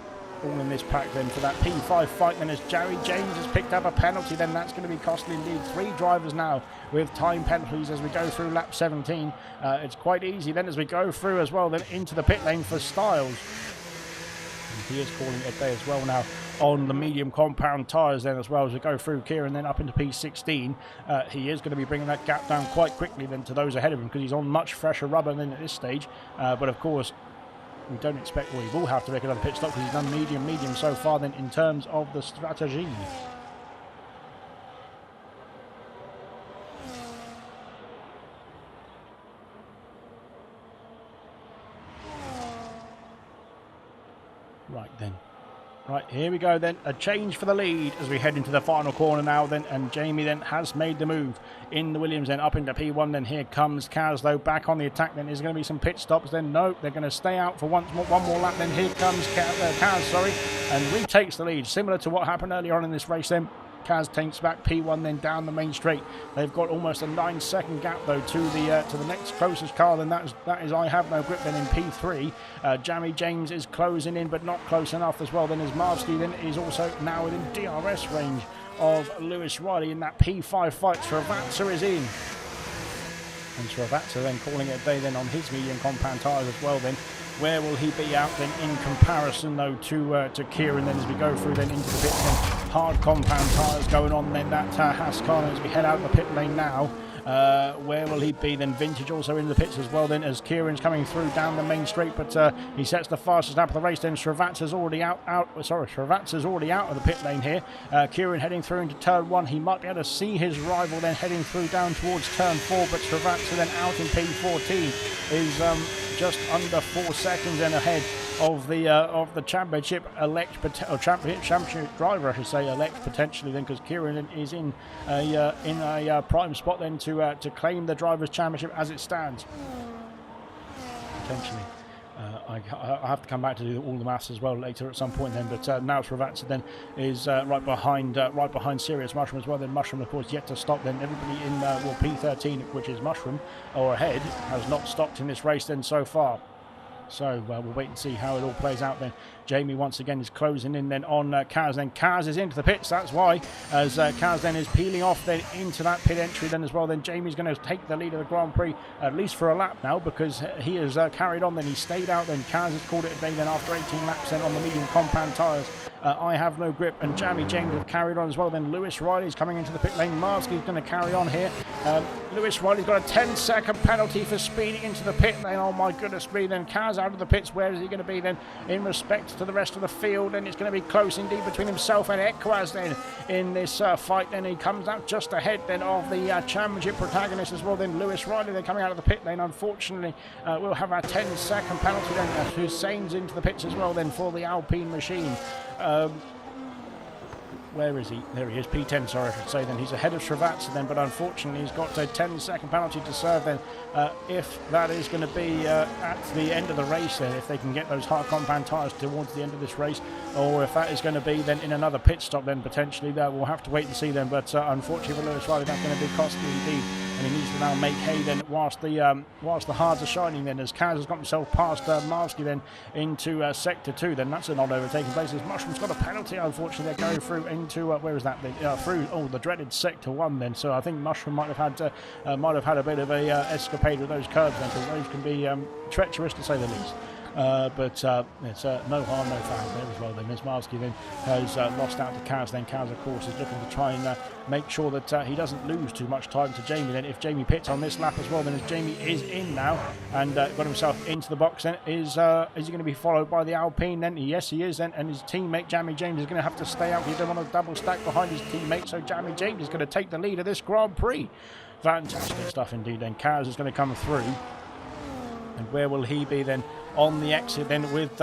all in this pack then for that P5 fight. Then as Jerry James has picked up a penalty, then that's going to be costly indeed. 3 drivers now with time penalties as we go through lap 17. It's quite easy then as we go through as well then into the pit lane for Styles. And he is calling it a day as well now on the medium compound tyres then as well as we go through Kieran then up into P16. He is going to be bringing that gap down quite quickly then to those ahead of him, because he's on much fresher rubber than at this stage, but of course we don't expect, well, he will have to make another pit stop because he's done medium so far then in terms of the strategy. Right then. Right, here we go then. A change for the lead as we head into the final corner now then, and Jamie then has made the move in the Williams then up into P1. Then here comes Kaz though back on the attack. Then there's going to be some pit stops. Then no, they're going to stay out for one more lap. Then here comes Kaz, and retakes the lead, similar to what happened earlier on in this race then. Kaz takes back P1 then down the main straight. They've got almost a 9-second gap though to the next closest car. Then that is I Have No Grip then in P3. Jamie James is closing in but not close enough as well. Then as Marvsky then is also now within DRS range of Lewis Riley in that P5 fight. Srivatsa is in. And Srivatsa then calling it a day then on his medium compound tyres as well then. Where will he be out then in comparison though to Kieran then as we go through then into the pit lane? Hard compound tyres going on then that Haas car as we head out the pit lane now. Where will he be then? Vintage also in the pits as well then as Kieran's coming through down the main straight, but he sets the fastest lap of the race. Then Srivatsa's already out of the pit lane here. Kieran heading through into turn 1. He might be able to see his rival then heading through down towards turn 4, but Srivatsa then out in P14 is just under 4 seconds then ahead of the championship championship driver, I should say, elect potentially then, because Kieran is in a prime spot then to claim the drivers' championship as it stands. Potentially. I have to come back to do all the maths as well later at some point then, but now Srivatsa then is right behind Sirius Mushroom as well. Then Mushroom of course yet to stop. Then everybody in P13, which is Mushroom or ahead, has not stopped in this race then so far. So we'll wait and see how it all plays out then. Jamie once again is closing in then on Kaz. Then Kaz is into the pits, that's why, as Kaz then is peeling off then into that pit entry then as well. Then Jamie's going to take the lead of the Grand Prix, at least for a lap now, because he has carried on. Then he stayed out. Then Kaz has called it a day then after 18 laps then on the medium compound tyres. I Have No Grip and Jamie James have carried on as well. Then Lewis Riley's coming into the pit lane. Marvsky's going to carry on here. Lewis Riley's got a 10-second penalty for speeding into the pit lane. Oh my goodness me. Then Kaz out of the pits. Where is he going to be then in respect gets to the rest of the field, and it's going to be close indeed between himself and Equaz then in this fight. Then he comes out just ahead then of the championship protagonist as well. Then Lewis Riley, they're coming out of the pit lane. Unfortunately, we'll have our 10-second penalty then. Hussein's into the pits as well then for the Alpine machine. Where is he? There he is, P10, sorry, I should say then. He's ahead of Srivatsa then, but unfortunately he's got a 10-second penalty to serve then. If that is going to be at the end of the race then, if they can get those hard compound tyres towards the end of this race, or if that is going to be then in another pit stop then potentially, we'll have to wait and see then. But unfortunately for Lewis Riley, that's going to be costly indeed. And he needs to now make hay then whilst the hards are shining then, as Kaz has got himself past Marsky then into Sector 2. Then that's an odd overtaking place as Mushroom's got a penalty. Unfortunately, they're going through into, where is that? Through, the dreaded Sector 1 then. So I think Mushroom might have had a bit of a escapade with those curves then, because those can be treacherous to say the least. But it's no harm, no foul there as well then. As Marsky then has lost out to Kaz. Then Kaz, of course, is looking to try and make sure that he doesn't lose too much time to Jamie. Then if Jamie pits on this lap as well, then as Jamie is in now and got himself into the box, then is he going to be followed by the Alpine then? Yes, he is then, and his teammate Jamie James is going to have to stay out. He doesn't want to double stack behind his teammate, so Jamie James is going to take the lead of this Grand Prix. Fantastic stuff indeed. Then Kaz is going to come through, and where will he be then? On the exit then with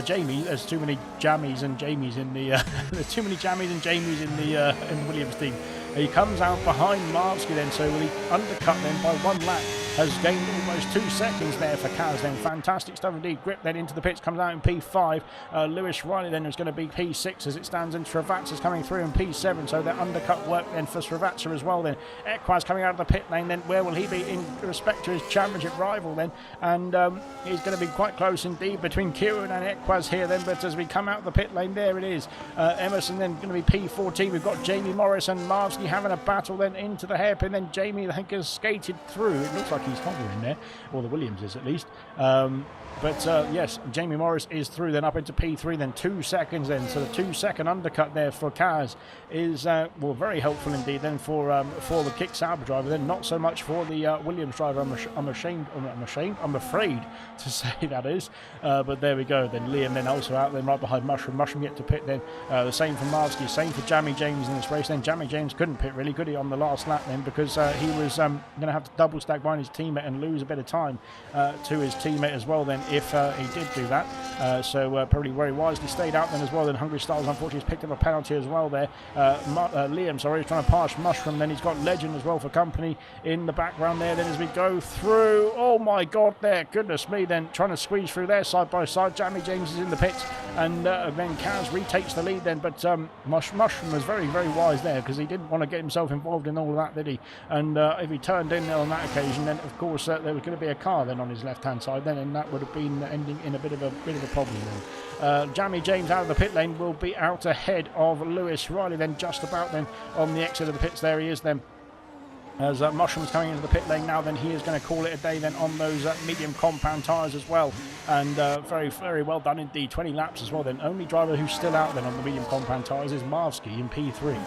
Jamie. There's too many Jammies and Jamies in the there's too many Jammies and Jamies in the Williams team. He comes out behind Marsky then, so will he undercut then by one lap? Has gained almost 2 seconds there for Kaz then. Fantastic stuff indeed. Grip then into the pits, comes out in P5. Lewis Riley then is going to be P6 as it stands, and Srivatsa's coming through in P7, so that undercut work then for Srivatsa as well then. Equaz coming out of the pit lane then. Where will he be in respect to his championship rival then? And he's going to be quite close indeed between Kieran and Equaz here then, but as we come out of the pit lane, there it is. Emerson then going to be P14. We've got Jamie Morris and Marsky having a battle then into the hairpin. Then Jamie, I think, has skated through. It looks like he's hovering there, or the Williams is at least. But yes, Jamie Morris is through then up into P3, then 2 seconds then. So the 2-second undercut there for Kaz is well, very helpful indeed then for the Kick Sauber driver. Then not so much for the Williams driver. I'm afraid to say that is. But there we go. Then Liam then also out then right behind Mushroom. Mushroom get to pit then. The same for Marsky, same for Jamie James in this race. Then Jamie James couldn't pit really, could he, on the last lap then, because he was going to have to double stack behind his teammate and lose a bit of time to his teammate as well then, if he did do that. So probably very wisely stayed out then as well. Then Hungry Styles unfortunately has picked up a penalty as well there. Liam, sorry, is trying to pass Mushroom. Then he's got Legend as well for company in the background there. Then as we go through, oh my god there, goodness me, then trying to squeeze through there side by side. Jamie James is in the pits, and then Kaz retakes the lead then, but Mushroom was very, very wise there, because he didn't want to get himself involved in all of that, did he? And if he turned in on that occasion, then of course there was going to be a car then on his left hand side then, and that would have been ending in a bit of a problem then. Jamie James out of the pit lane will be out ahead of Lewis Riley then, just about then on the exit of the pits. There he is then. As Mushroom's coming into the pit lane now, then he is going to call it a day then on those medium compound tyres as well. And very, very well done indeed. 20 laps as well then. Only driver who's still out then on the medium compound tyres is Marsky in P3.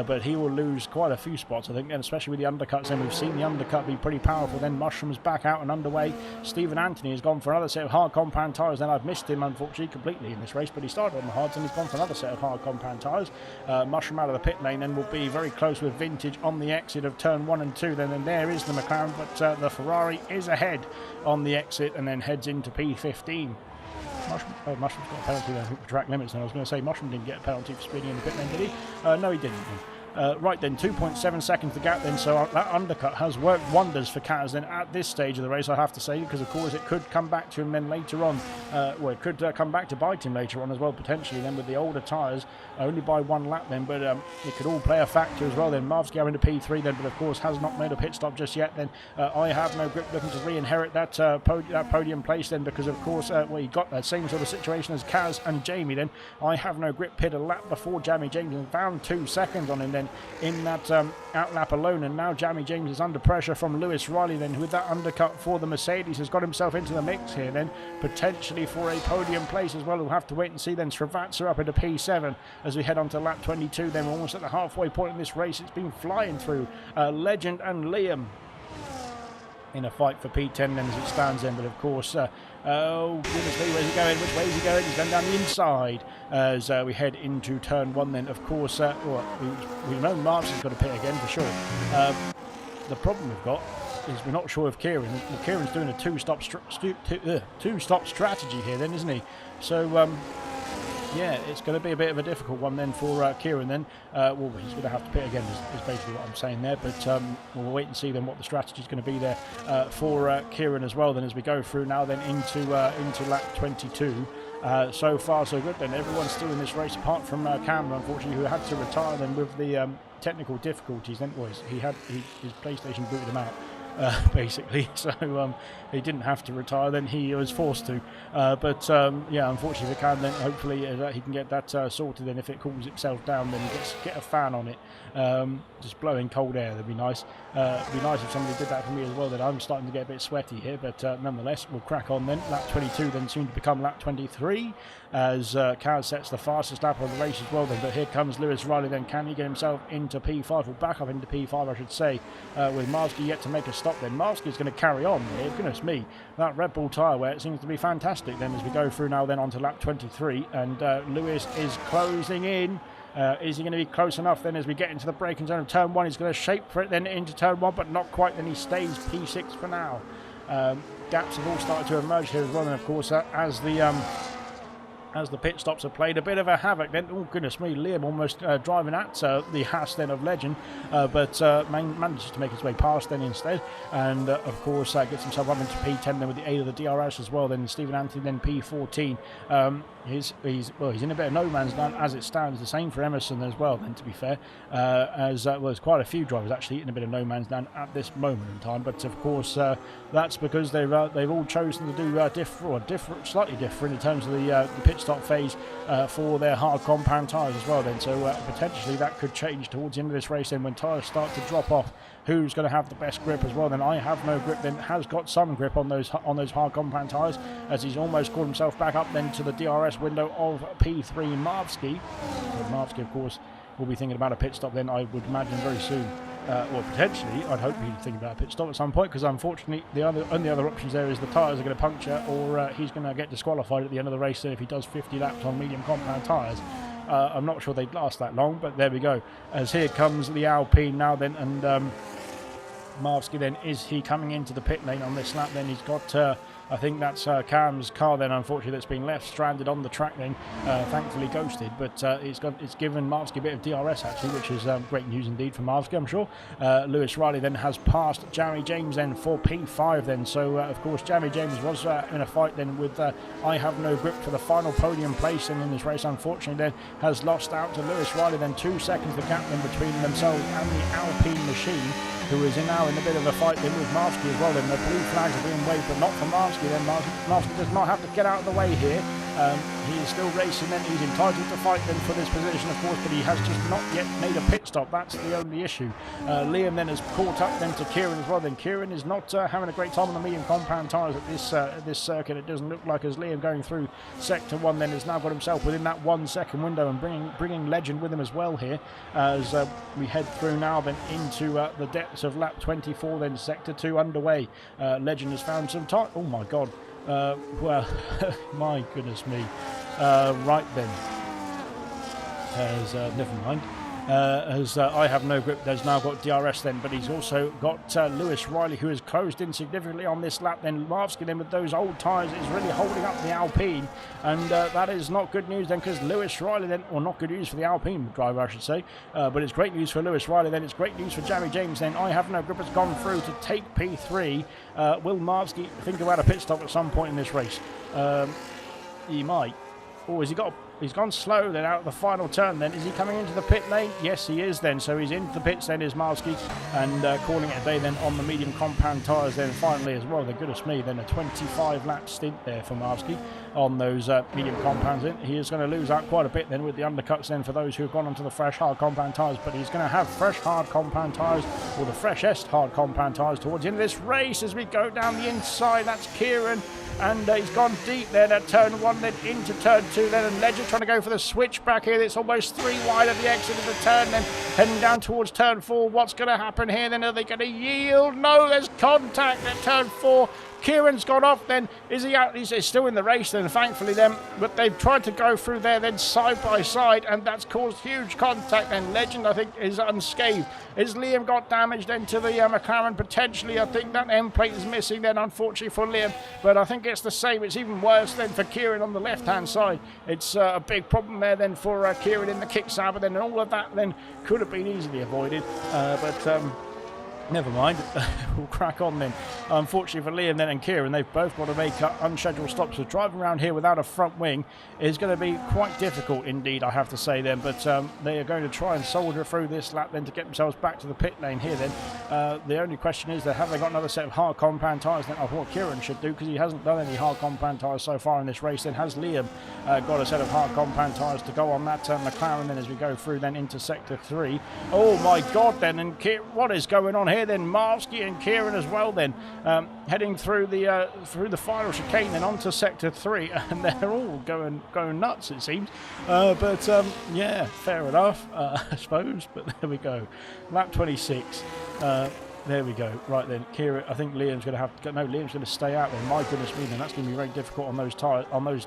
But he will lose quite a few spots, I think, and especially with the undercuts. And we've seen the undercut be pretty powerful. Then Mushroom's back out and underway. Stephen Anthony has gone for another set of hard compound tyres. Then I've missed him, unfortunately, completely in this race. But he started on the hards and he's gone for another set of hard compound tyres. Mushroom out of the pit lane and will be very close with Vintage on the exit of turn 1 and 2. Then and there is the McLaren, but the Ferrari is ahead on the exit and then heads into P15. Mushroom's got a penalty there for track limits, and I was going to say Mushroom didn't get a penalty for speeding in the pit lane, did he? No, he didn't. Right then, 2.7 seconds to gap then, so that undercut has worked wonders for Kaz then at this stage of the race, I have to say, because of course it could come back to him then later on. Well, it could come back to bite him later on as well, potentially then with the older tyres, only by 1 lap then, but it could all play a factor as well then. Marv's going to P3 then, but of course has not made a pit stop just yet then. I have no grip, looking to re-inherit that podium place then, because of course, well, he got that same sort of situation as Kaz and Jamie then. I have no grip, pit a lap before Jamie James and found 2 seconds on him then in that out lap alone, and now Jamie James is under pressure from Lewis Riley then, with that undercut for the Mercedes, has got himself into the mix here then, potentially for a podium place as well. We'll have to wait and see then. Srivatsa up into P7 as we head on to lap 22 then. We're almost at the halfway point in this race. It's been flying through. Legend and Liam in a fight for P10 then as it stands then, but of course, oh goodness me, where's he going? Which way is he going? He's going down the inside as we head into turn 1 then. Of course, we know Mark's got to pit again for sure. The problem we've got is we're not sure if Kieran's doing a two-stop strategy here then, isn't he? So, yeah, it's going to be a bit of a difficult one then for Kieran then. Well, he's going to have to pit again is basically what I'm saying there, but we'll wait and see then what the strategy is going to be there for Kieran as well then as we go through now then into lap 22. So far so good then. Everyone's still in this race apart from Cameron, unfortunately, who had to retire then with the technical difficulties then. Well, his PlayStation booted him out. Basically, so he didn't have to retire, then he was forced to, but yeah, unfortunately for Cam then hopefully he can get that sorted, then if it cools itself down then get a fan on it, just blowing cold air, that'd be nice. It'd be nice if somebody did that for me as well, then I'm starting to get a bit sweaty here, but nonetheless we'll crack on then. Lap 22 then soon to become lap 23 as Kaz sets the fastest lap of the race as well then, but here comes Lewis Riley then. Can he get himself into P5, or back up into P5 I should say, with Marsky yet to make a stop then. Marsky is going to carry on here, goodness me, that Red Bull tyre wear, it seems to be fantastic then as we go through now then onto lap 23, and Lewis is closing in. Is he going to be close enough then as we get into the braking zone of turn 1? He's going to shape for it then into turn 1, but not quite, then he stays P6 for now. Gaps have all started to emerge here as well, and of course as the pit stops have played a bit of a havoc then. Oh goodness me, Liam almost driving at the Haas then of Legend, but manages to make his way past then instead, and of course gets himself up into P10 then with the aid of the DRS as well then. Stephen Anthony then P14. He's in a bit of no man's land as it stands. The same for Emerson as well then, to be fair, as well, there's quite a few drivers actually in a bit of no man's land at this moment in time, but of course that's because they've all chosen to do slightly different in terms of the pit stop phase for their hard compound tyres as well then, so potentially that could change towards the end of this race then when tyres start to drop off. Who's going to have the best grip as well then? I Have No Grip then has got some grip on those hard compound tyres as he's almost caught himself back up then to the DRS window of P3 Marvsky. Marvsky of course will be thinking about a pit stop then, I would imagine, very soon. Or potentially, I'd hope he'd think about a pit stop at some point, because unfortunately the only other options there is the tyres are going to puncture, or he's going to get disqualified at the end of the race if he does 50 laps on medium compound tyres. I'm not sure they'd last that long, but there we go. As here comes the Alpine now then, and Marvsky then, is he coming into the pit lane on this lap then? He's got I think that's Cam's car then, unfortunately, that's been left stranded on the track then, thankfully ghosted, but it's given Marvsky a bit of DRS actually, which is great news indeed for Marvsky, I'm sure. Lewis Riley then has passed Jeremy James then for P5 then, so of course Jeremy James was in a fight then with I Have No Grip for the final podium place, and in this race unfortunately then has lost out to Lewis Riley then. 2 seconds the gap then between themselves and the Alpine machine, who is now in a bit of a fight then with Marvsky as well then. The blue flags are being waved, but not for Marvsky then. Marvsky does not have to get out of the way here. He is still racing then. He's entitled to fight then for this position of course, but he has just not yet made a pit stop. That's the only issue. Liam then has caught up then to Kieran as well then. Kieran is not having a great time on the medium compound tyres at this circuit. It doesn't look like, as Liam going through sector 1 then has now got himself within that 1 second window, and bringing Legend with him as well here as we head through now then into the depths of lap 24 then, sector 2 underway. Legend has found some time. Oh my god. Well, my goodness me. Right then. Never mind. I Have No Grip has now got DRS then, but he's also got Lewis Riley, who has closed in significantly on this lap then. Marvsky then with those old tyres is really holding up the Alpine, and that is not good news then, because Lewis Riley then, or not good news for the Alpine driver I should say, but it's great news for Lewis Riley then. It's great news for Jeremy James then. I Have No Grip has gone through to take P3. Will Marvsky think about a pit stop at some point in this race? He might. Oh, he's gone slow then out of the final turn then. Is he coming into the pit lane? Yes, he is then. So he's into the pits then, is Marvsky, and calling it a day then on the medium compound tyres then finally as well. Then goodness me, then a 25 lap stint there for Marvsky. on those medium compounds. He is going to lose out quite a bit then with the undercuts then for those who have gone onto the fresh hard compound tyres, but he's going to have fresh hard compound tyres, or the freshest hard compound tyres towards the end of this race as we go down the inside. That's Kieran, and he's gone deep there at turn 1, then into turn 2 then, and Legend trying to go for the switch back here. It's almost 3 wide at the exit of the turn, then heading down towards turn 4. What's going to happen here then? Are they going to yield? No, there's contact at turn 4. Kieran's gone off then. Is he out? He's still in the race then, thankfully then, but they've tried to go through there then side by side, and that's caused huge contact then. Legend, I think, is unscathed. Has Liam got damage then to the McLaren? Potentially, I think that end plate is missing then, unfortunately for Liam, but I think it's the same. It's even worse then for Kieran on the left hand side. It's a big problem there then for Kieran in the kickstart, but then all of that then could have been easily avoided, but never mind. We'll crack on then. Unfortunately for Liam then and Kieran, they've both got to make unscheduled stops. So driving around here without a front wing is going to be quite difficult indeed, I have to say then. But they are going to try and soldier through this lap then to get themselves back to the pit lane here then. The only question is, have they got another set of hard compound tyres then of what Kieran should do, because he hasn't done any hard compound tyres so far in this race. Then has Liam got a set of hard compound tyres to go on that McLaren then as we go through then into sector 3. Oh my god then, and what is going on here then? Marsky and Kieran as well then, heading through the final chicane then onto sector 3, and they're all going nuts it seems, but yeah, fair enough, I suppose, but there we go. Lap 26. There we go. Right then, Kieran. I think Liam's going to have to. No, Liam's going to stay out then. My goodness me, then that's going to be very difficult on those tires. On that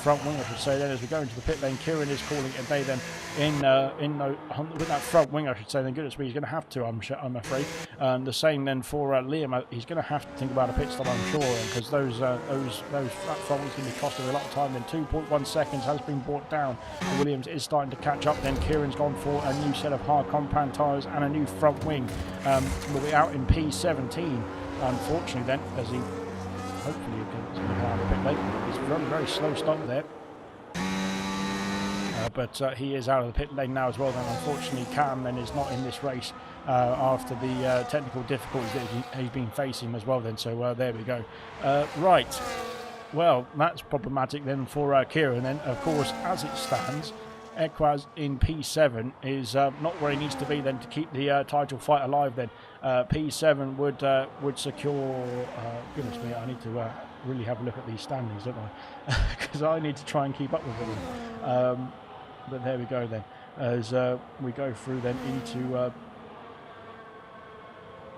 front wing, I should say. Then as we go into the pit lane, Kieran is calling it a day. Then with that front wing, I should say. Then goodness me, he's going to have to. I'm afraid. The same then for Liam. He's going to have to think about a pit stop, I'm sure, because that front wing's going to be costing a lot of time. Then 2.1 seconds has been brought down. Williams is starting to catch up. Then Kieran's gone for a new set of hard compound tyres and a new front wing. Will be out in P17, unfortunately then, as he hopefully can get out of the pit lane. It's a very, very slow stop there. But he is out of the pit lane now as well then. Unfortunately, Cam then is not in this race after the technical difficulties that he's been facing as well then. So there we go. Right. Well, that's problematic then for Kieran then. Of course, as it stands, Equaz in P7 is not where he needs to be then to keep the title fight alive then. P7 would secure... goodness me, I need to really have a look at these standings, don't I? Because I need to try and keep up with them. But there we go then. As we go through then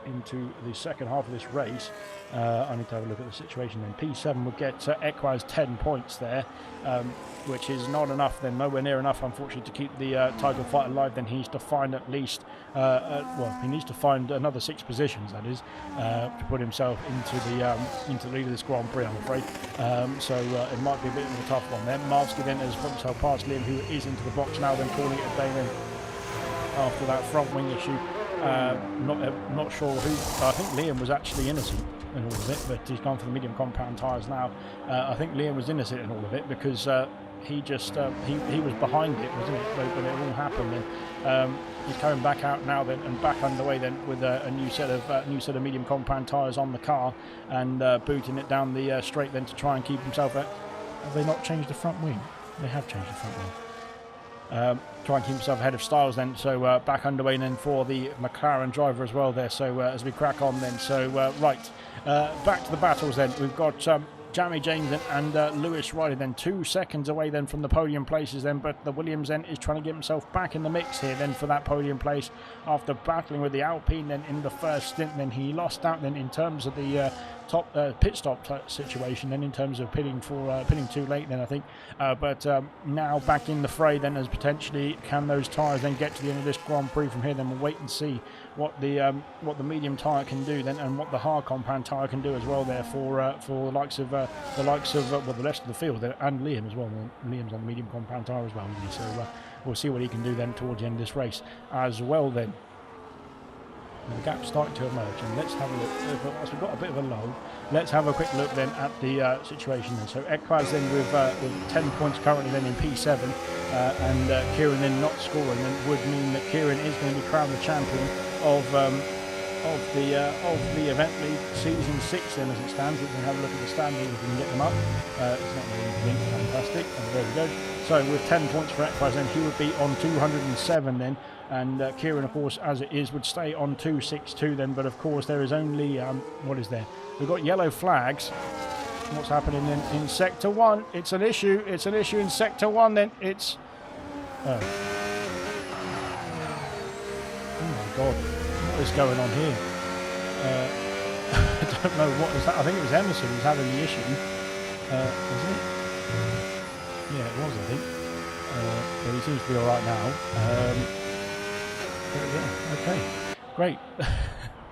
into the second half of this race. I need to have a look at the situation then. P7 would get Equaz 10 points there, which is not enough then, nowhere near enough unfortunately to keep the title fight alive. Then he needs to find at least, he needs to find another 6 positions, that is, to put himself into the lead of this Grand Prix, I'm afraid. So it might be a bit of a tough one there. Marsky then has put himself past Liam, who is into the box now, then calling it a day then after that front wing issue. Not sure who. I think Liam was actually innocent in all of it, but he's gone for the medium compound tyres now. I think Liam was innocent in all of it because he just he was behind it, wasn't it, when it all happened. And he's coming back out now then and back underway then with a new set of medium compound tyres on the car and booting it down the straight then to try and keep himself out. Have they not changed the front wing? They have changed the front wing. Try and keep himself ahead of Styles then, so back underway then for the McLaren driver as well there, so as we crack on then. So right, back to the battles then. We've got Jamie James and Lewis Riley then 2 seconds away then from the podium places then, but the Williams then is trying to get himself back in the mix here then for that podium place after battling with the Alpine then in the first stint. Then he lost out then in terms of the top pit stop situation then, in terms of pitting too late then, I think, but now back in the fray then, as potentially can those tyres then get to the end of this Grand Prix from here. Then we'll wait and see what the medium tyre can do then, and what the hard compound tyre can do as well there for the likes of the rest of the field there, and Liam as well. Liam's on the medium compound tyre as well, isn't he? So we'll see what he can do then towards the end of this race as well then. The gap's starting to emerge, and let's have a look. As we've got a bit of a lull, let's have a quick look then at the situation then. So Equaz then with 10 points currently then in P7, and Kieran then not scoring, then would mean that Kieran is going to be crowned the champion of of the event league season 6 then as it stands. We can have a look at the standings if we can get them up. It's not really fantastic. And there we go. So with 10 points for Ekpaz, then he would be on 207 then, and Kieran, of course, as it is, would stay on 262 then. But of course there is only what is there? We've got yellow flags. What's happening in Sector 1? It's an issue. It's an issue in Sector 1 then. It's... Oh my God. What is going on here? I don't know what is that. I think it was Emerson who's having the issue. Was it? Yeah, it was, I think. But he seems to be alright now. Yeah, okay. Great.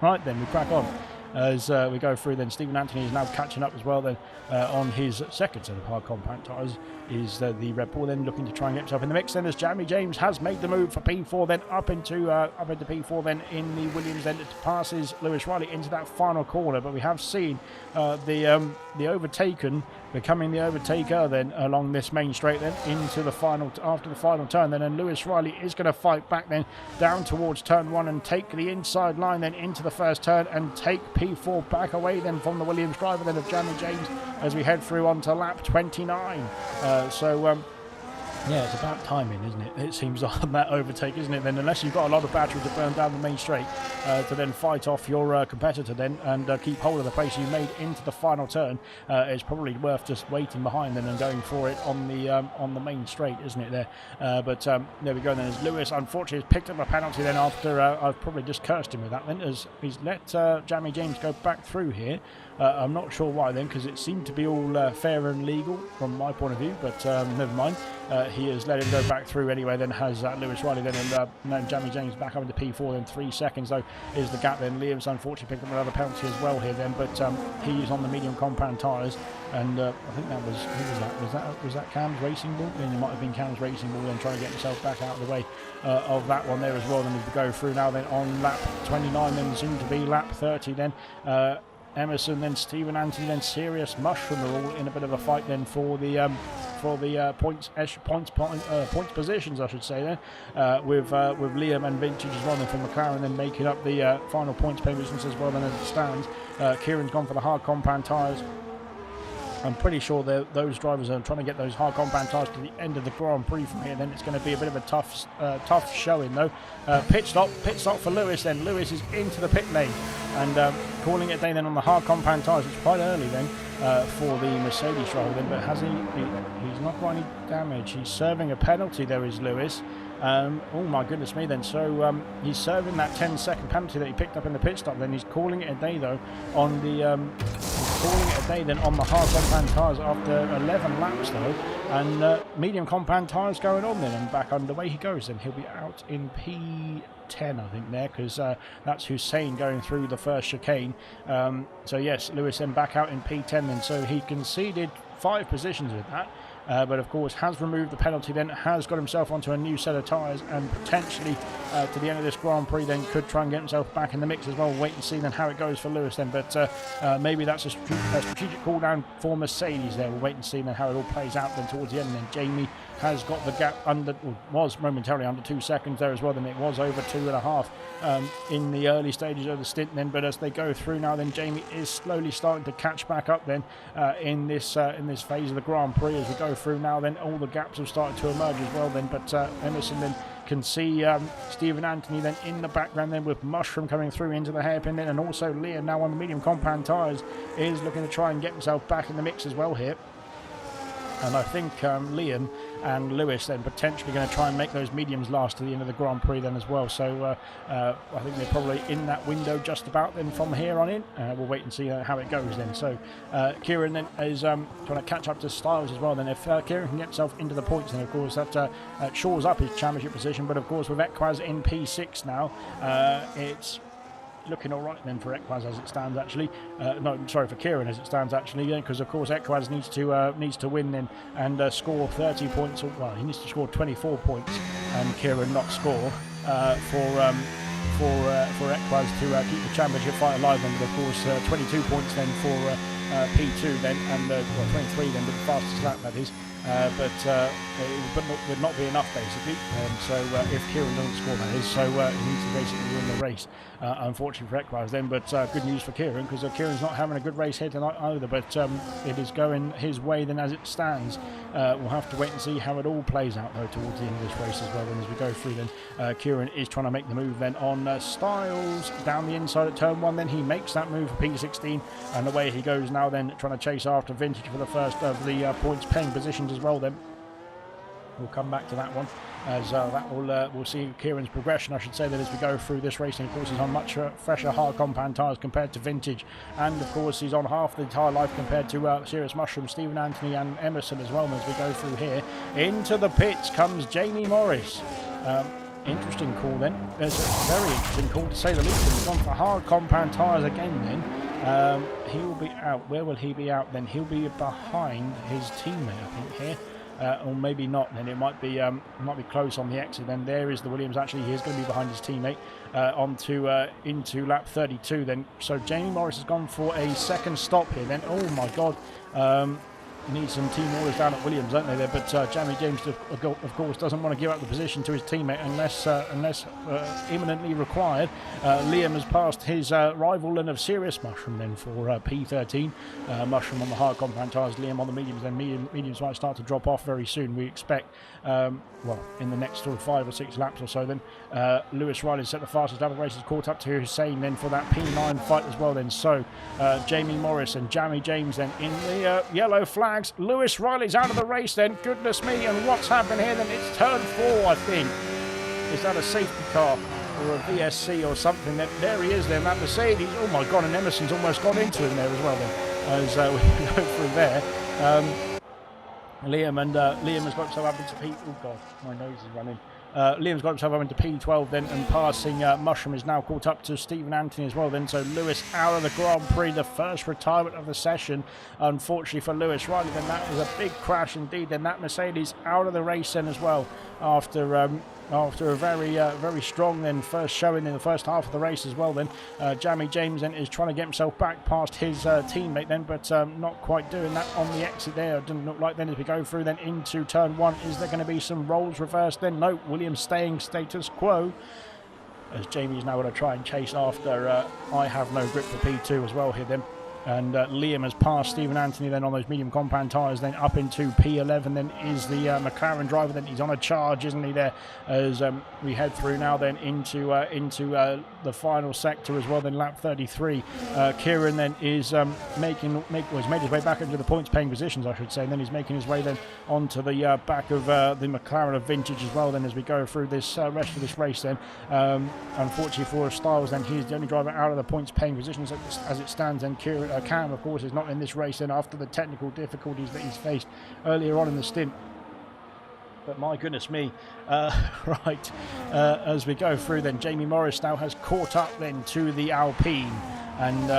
Right then, we crack on. As we go through then, Stephen Anthony is now catching up as well then on his second set of hard compact tyres. Is the Red Bull then looking to try and get himself in the mix then, as Jamie James has made the move for P4 then up into P4 then in the Williams then. It passes Lewis Riley into that final corner, but we have seen the overtaken becoming the overtaker then along this main straight then into the final, after the final turn then, and Lewis Riley is going to fight back then down towards turn 1 and take the inside line then into the first turn and take P4 back away then from the Williams driver then of Jamie James as we head through onto lap 29. Yeah, it's about timing, isn't it? It seems on that overtake, isn't it? Then unless you've got a lot of battery to burn down the main straight to then fight off your competitor then and keep hold of the pace you made into the final turn, it's probably worth just waiting behind then and going for it on the main straight, isn't it? There, there we go. Then as Lewis unfortunately has picked up a penalty then after I've probably just cursed him with that then, as he's let Jamie James go back through here. I'm not sure why then, because it seemed to be all fair and legal from my point of view, but never mind. He has let him go back through anyway, then has Lewis Riley then, and now Jamie James back up into P4 then 3 seconds though is the gap then. Liam's unfortunately picked up another penalty as well here then, but he's on the medium compound tyres, and I think that was, who was that? Was that Cam's Racing Ball? Then it might have been Cam's Racing Ball then trying to get himself back out of the way of that one there as well. Then as we go through now then on lap 29 then soon to be lap 30 then. Emerson, then Stephen Anthony, then Serious Mushroom are all in a bit of a fight then for the points positions, I should say then, with Liam and Vintage as well then from McLaren then making up the final points positions as well then as it stands. Kieran's gone for the hard compound tyres. I'm pretty sure those drivers are trying to get those hard compound tyres to the end of the Grand Prix from here. Then it's going to be a bit of a tough showing though. Pit stop for Lewis. Then Lewis is into the pit lane and calling it a day then on the hard compound tyres. It's quite early then for the Mercedes driver then, but has he's not got any damage. He's serving a penalty there, is Lewis. Oh my goodness me then, so he's serving that 10-second penalty that he picked up in the pit stop. Then he's calling it a day though on the on the hard compound tyres after 11 laps though, and medium compound tyres going on then, and back underway he goes. Then he'll be out in P10 I think there, because that's Hussein going through the first chicane. So yes, Lewis then back out in P10 then, so he conceded 5 positions with that. But of course has removed the penalty then, has got himself onto a new set of tyres, and potentially to the end of this Grand Prix then could try and get himself back in the mix as well. Wait and see then how it goes for Lewis then, but maybe that's a strategic call down for Mercedes there. We'll wait and see then how it all plays out then towards the end. Then Jamie has got the gap under, or was momentarily under 2 seconds there as well, then it was over 2.5 in the early stages of the stint then, but as they go through now then Jamie is slowly starting to catch back up then in this phase of the Grand Prix. As we go through now then, all the gaps have started to emerge as well then, but Emerson then can see Stephen Anthony then in the background then, with Mushroom coming through into the hairpin then, and also Liam now on the medium compound tyres is looking to try and get himself back in the mix as well here. And I think Liam and Lewis then potentially going to try and make those mediums last to the end of the Grand Prix then as well. So I think they're probably in that window just about then from here on in. We'll wait and see how it goes then. So Kieran then is trying to catch up to Styles as well. Then if Kieran can get himself into the points, then of course that shores up his championship position. But of course with Ekpaz in P6 now, it's looking all right then for Ekpaz as it stands actually. No, sorry, for Kieran as it stands actually, because of course Ekpaz needs to win then and score 30 points. Well, he needs to score 24 points and Kieran not score for Ekpaz to keep the championship fight alive. And of course 22 points then P2 then, and 23 then with the fastest lap, that is. But it would not be enough basically. So if Kieran doesn't score, that is, so he needs to basically win the race. Unfortunately for Equinox then, but good news for Kieran, because Kieran's not having a good race here tonight either. But it is going his way then as it stands. We'll have to wait and see how it all plays out though towards the end of this race as well. And as we go through then, Kieran is trying to make the move then on Styles down the inside at turn 1. Then he makes that move for P16, and away he goes now then, trying to chase after Vintage for the first of the points paying positions as well. Then we'll come back to that one, as that will we'll see Kieran's progression, I should say, that as we go through this racing. Of course, he's on much fresher hard compound tyres compared to Vintage, and of course he's on half the tyre life compared to Serious Mushroom, Stephen Anthony and Emerson as well. And as we go through here, into the pits comes Jamie Morris. Interesting call then. There's a very interesting call to say the least. He's gone for hard compound tyres again then. He will be out. Where will he be out then? He'll be behind his teammate, I think, here. Or maybe not, then it might be close on the exit. Then there is the Williams. Actually, he is going to be behind his teammate into lap 32 then. So Jamie Morris has gone for a second stop here then. Oh my god. Need some team orders down at Williams, don't they there? But Jamie James, of course, doesn't want to give up the position to his teammate unless imminently required. Liam has passed his rival and of Serious Mushroom then for P13. Mushroom on the hard compound tyres, Liam on the mediums. Then mediums might start to drop off very soon, we expect. Well, in the next sort of 5 or 6 laps or so then. Lewis Riley set the fastest lap of the race, is caught up to Hussein then for that P9 fight as well then. So Jamie Morris and Jamie James then in the yellow flags. Lewis Riley's out of the race then. Goodness me, and what's happened here then? It's turn 4, I think. Is that a safety car or a VSC or something? There he is then, that Mercedes. Oh my god, and Emerson's almost got into him there as well then, as we go through there. Liam has got himself up into P. Oh god, my nose is running. Liam's got himself up into P12 then, and passing Mushroom is now caught up to Stephen Anthony as well then. So Lewis out of the Grand Prix, the first retirement of the session, unfortunately for Lewis Riley. Then that was a big crash indeed. Then that Mercedes out of the race then as well, after a very strong then first showing in the first half of the race as well. Then Jamie James then is trying to get himself back past his teammate then, but not quite doing that on the exit there. It doesn't look like then as we go through then into turn 1. Is there going to be some roles reversed then? No, Williams staying status quo, as Jamie is now going to try and chase after I Have No Grip for P2 as well here then. And Liam has passed Stephen Anthony then on those medium compound tyres, then up into P11 then is the McLaren driver. Then he's on a charge, isn't he, there, as we head through now then into the final sector as well, then lap 33. Kieran then is he's made his way back into the points paying positions, I should say, and then he's making his way then onto the back of the McLaren of Vintage as well then, as we go through this rest of this race then. Unfortunately for Styles then, he's the only driver out of the points paying positions as it stands. And Cam, of course, is not in this race then after the technical difficulties that he's faced earlier on in the stint. But my goodness me, right, as we go through then, Jamie Morris now has caught up then to the Alpine, and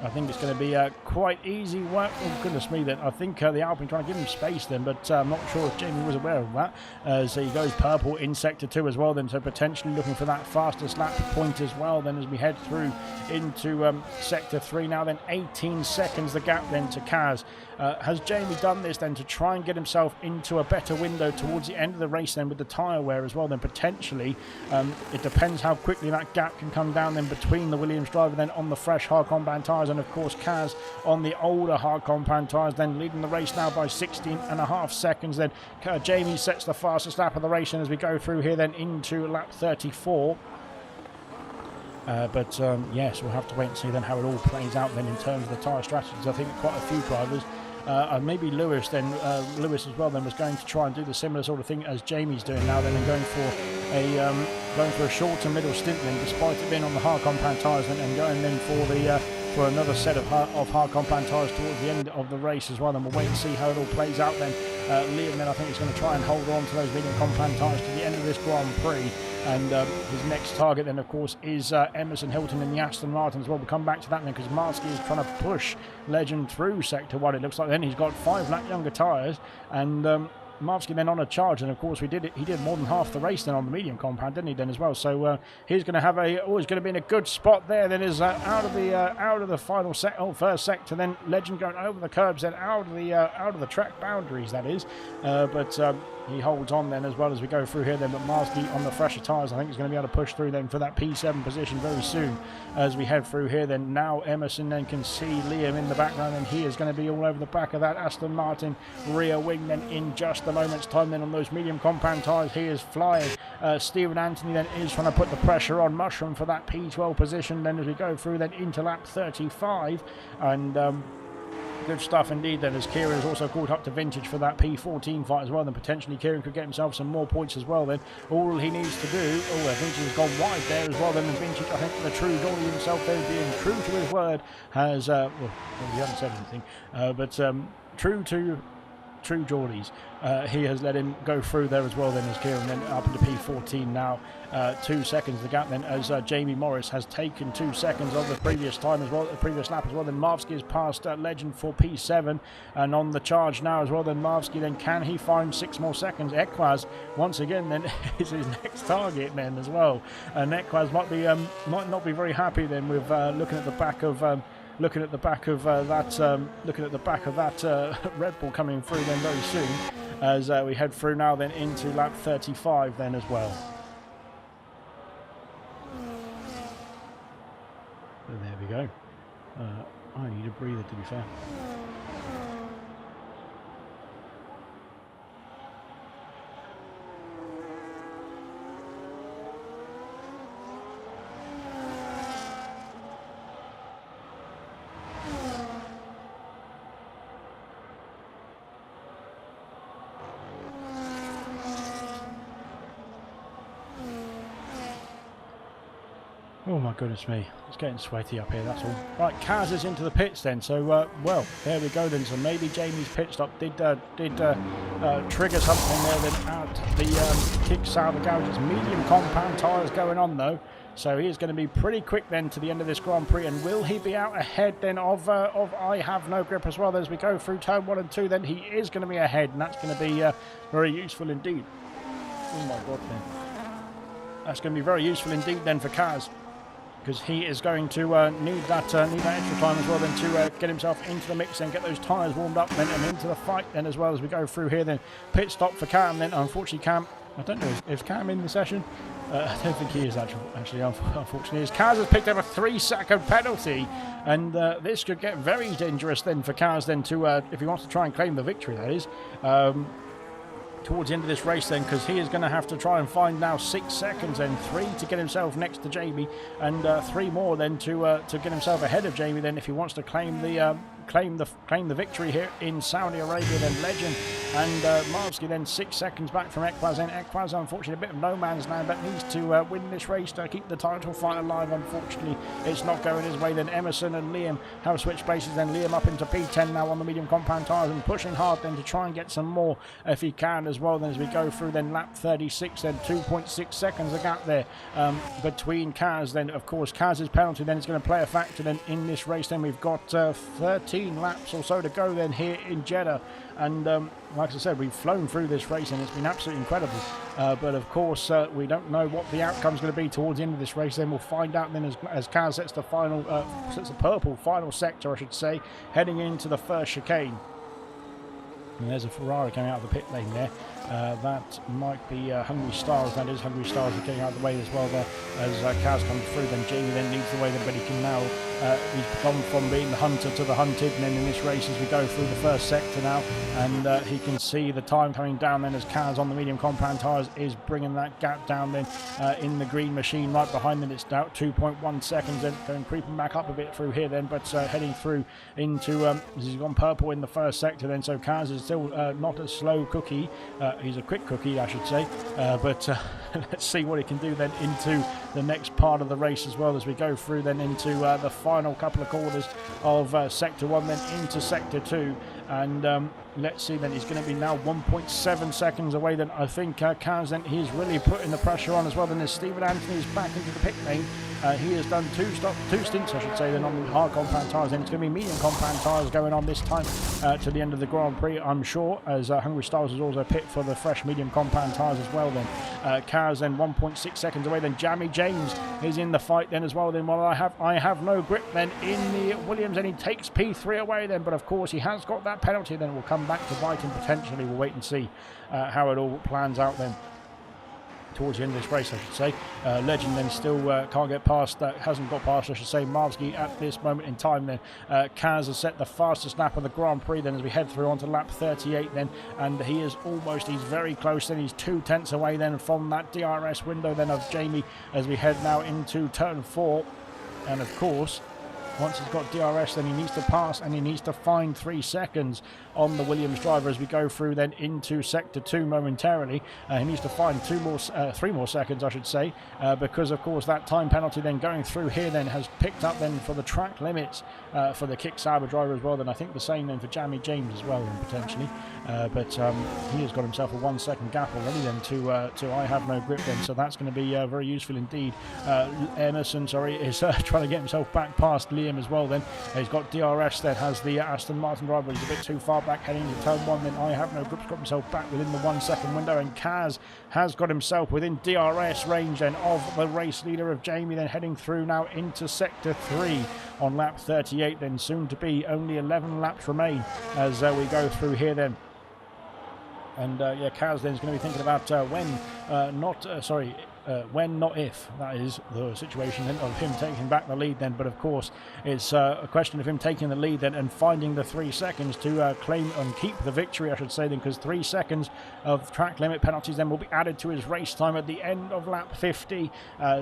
I think it's going to be quite easy work. Oh goodness me, then I think the Alpine trying to give him space then, but I'm not sure if Jamie was aware of that. So he goes purple in sector 2 as well then, so potentially looking for that fastest lap point as well then, as we head through into sector 3 now then. 18 seconds the gap then to Kaz. Has Jamie done this then to try and get himself into a better window towards the end of the race then with the tyre wear as well? Then potentially it depends how quickly that gap can come down then between the Williams driver then on the fresh hard compound tyres, and of course Kaz on the older hard compound tyres, then leading the race now by 16.5 seconds. Then Jamie sets the fastest lap of the race, and as we go through here then into lap 34. But yes, we'll have to wait and see then how it all plays out then in terms of the tyre strategies. I think quite a few drivers, maybe Lewis then, Lewis as well then, was going to try and do the similar sort of thing as Jamie's doing now then, and going for a shorter middle stint then, despite it being on the hard compound tyres, and going then for another set of hard compound tyres towards the end of the race as well. And we'll wait and see how it all plays out then. Liam then I think is going to try and hold on to those medium compound tyres to the end of this Grand Prix. And his next target then, of course, is Emerson Hilton in the Aston Martin as well. We'll come back to that then, because Marsky is trying to push Legend through Sector 1. It looks like then he's got 5 lap younger tyres, and Marvsky then on a charge, and of course he did more than half the race then on the medium compound, didn't he then as well? So he's going to have he's going to be in a good spot there. Then is out of the final first sector. Then Legend going over the curbs, then out of the track boundaries. That is, but he holds on then as well as we go through here then. But Marvsky on the fresher tyres, I think, is going to be able to push through then for that P7 position very soon as we head through here. Then now Emerson then can see Liam in the background, and he is going to be all over the back of that Aston Martin rear wing then in just a moment's time. Then on those medium compound tyres, he is flying. Stephen Anthony then is trying to put the pressure on Mushroom for that P12 position then as we go through then into lap 35, and good stuff indeed then, as Kieran is also caught up to Vintage for that P14 fight as well. Then potentially Kieran could get himself some more points as well then. All he needs to do, Vintage has gone wide there as well then, and Vintage, I think the true Geordie himself there, being true to his word, has, well, he hasn't said anything, but true to true Geordies, he has let him go through there as well then, as Kieran then up into P14 now. 2 seconds the gap then, as Jamie Morris has taken 2 seconds of the previous time as well, the previous lap as well. Then Marvsky is past Legend for P7, and on the charge now as well. Then Marvsky, then can he find 6 more seconds? Ekwaz once again then is his next target then as well, and Ekwaz might not be very happy then with looking at the back of that Red Bull coming through then very soon, as we head through now then into lap 35 then as well. So there we go. I need a breather, to be fair. Oh my goodness me, it's getting sweaty up here, that's all. Right, Kaz is into the pits then, so, well, there we go then. So maybe Jamie's pit stop did trigger something there then at the kicks out of the garages. Medium compound tyres going on though, so he is going to be pretty quick then to the end of this Grand Prix. And will he be out ahead then of I Have No Grip as well? As we go through turn 1 and 2 then, he is going to be ahead, and that's going to be very useful indeed. Oh my god then. That's going to be very useful indeed then for Kaz, because he is going to need that extra time as well then to get himself into the mix and get those tyres warmed up then, and into the fight then as well as we go through here then. Pit stop for Cam then. Unfortunately Cam, I don't know if Cam in the session. I don't think he is actually unfortunately, as Kaz has picked up a 3-second penalty, and this could get very dangerous then for Kaz then to if he wants to try and claim the victory, that is. Towards the end of this race then, because he is going to have to try and find now 6 seconds and 3 to get himself next to Jamie, and 3 more then to get himself ahead of Jamie then, if he wants to claim the victory here in Saudi Arabia. Then Legend and Marvsky then 6 seconds back from Ekwaz. And Ekwaz, unfortunately, a bit of no man's land, but needs to win this race to keep the title fight alive. Unfortunately, it's not going his way. Then Emerson and Liam have switched places. Then Liam up into P10 now on the medium compound tyres, and pushing hard then to try and get some more if he can as well. Then as we go through then lap 36, then 2.6 seconds a gap there between Kaz. Then of course Kaz's penalty then is going to play a factor then in this race. Then we've got 13 laps or so to go then here in Jeddah, and like I said, we've flown through this race and it's been absolutely incredible, but of course we don't know what the outcome's going to be towards the end of this race. Then we'll find out then as Kaz sets the purple final sector, I should say, heading into the first chicane. And there's a Ferrari coming out of the pit lane there. That might be Hungry Stars. That is Hungry Stars are getting out of the way as well there as Kaz comes through. Then Jamie then leads the way, but he can now he's gone from being the hunter to the hunted. And then in this race as we go through the first sector now, and he can see the time coming down then as Kaz on the medium compound tyres is bringing that gap down then in the green machine right behind them. It's now 2.1 seconds then, going creeping back up a bit through here then, but heading through into he's gone purple in the first sector then, so Kaz is still not a slow cookie. He's a quick cookie, I should say, but let's see what he can do then into the next part of the race as well as we go through then into the final couple of quarters of sector 1 then into sector 2, and let's see then, he's going to be now 1.7 seconds away then. I think Kaz then, he's really putting the pressure on as well. Then as Stephen Anthony is back into the pit lane, He has done two stints, I should say, then on the hard compound tyres. Then it's going to be medium compound tyres going on this time to the end of the Grand Prix, I'm sure, as Hungry Styles is also pit for the fresh medium compound tyres as well. Then Kaz then 1.6 seconds away. Then Jamie James is in the fight then as well. Then while I have no grip then in the Williams, and he takes P3 away then, but of course he has got that penalty. Then it will come back to bite him potentially. We'll wait and see how it all plans out then towards the end of this race, I should say. Legend then still can't get past, hasn't got past, I should say, Marsky at this moment in time then. Kaz has set the fastest lap of the Grand Prix then as we head through onto lap 38 then, and he's very close then. He's 2/10 away then from that DRS window then of Jamie as we head now into turn 4. And of course, once he's got DRS, then he needs to pass and he needs to find 3 seconds on the Williams driver as we go through then into sector 2 momentarily. He needs to find 3 more seconds, I should say, because of course that time penalty then going through here then has picked up then for the track limits for the Kick Sauber driver as well. Then I think the same then for Jamie James as well then potentially. But he has got himself a 1 second gap already then to I have no grip then, so that's going to be very useful indeed. Emerson, is trying to get himself back past Liam as well then. He's got DRS then, has the Aston Martin driver. He's a bit too far back heading into turn 1 then. I have no grip's got himself back within the 1 second window, and Kaz has got himself within DRS range then of the race leader of Jamie, then heading through now into sector 3 on lap 38 then, soon to be only 11 laps remain as we go through here then. And Kaz then is going to be thinking about when, not if. That is the situation then of him taking back the lead then. But of course, it's a question of him taking the lead then and finding the 3 seconds to claim and keep the victory, I should say then, because 3 seconds of track limit penalties then will be added to his race time at the end of lap 50.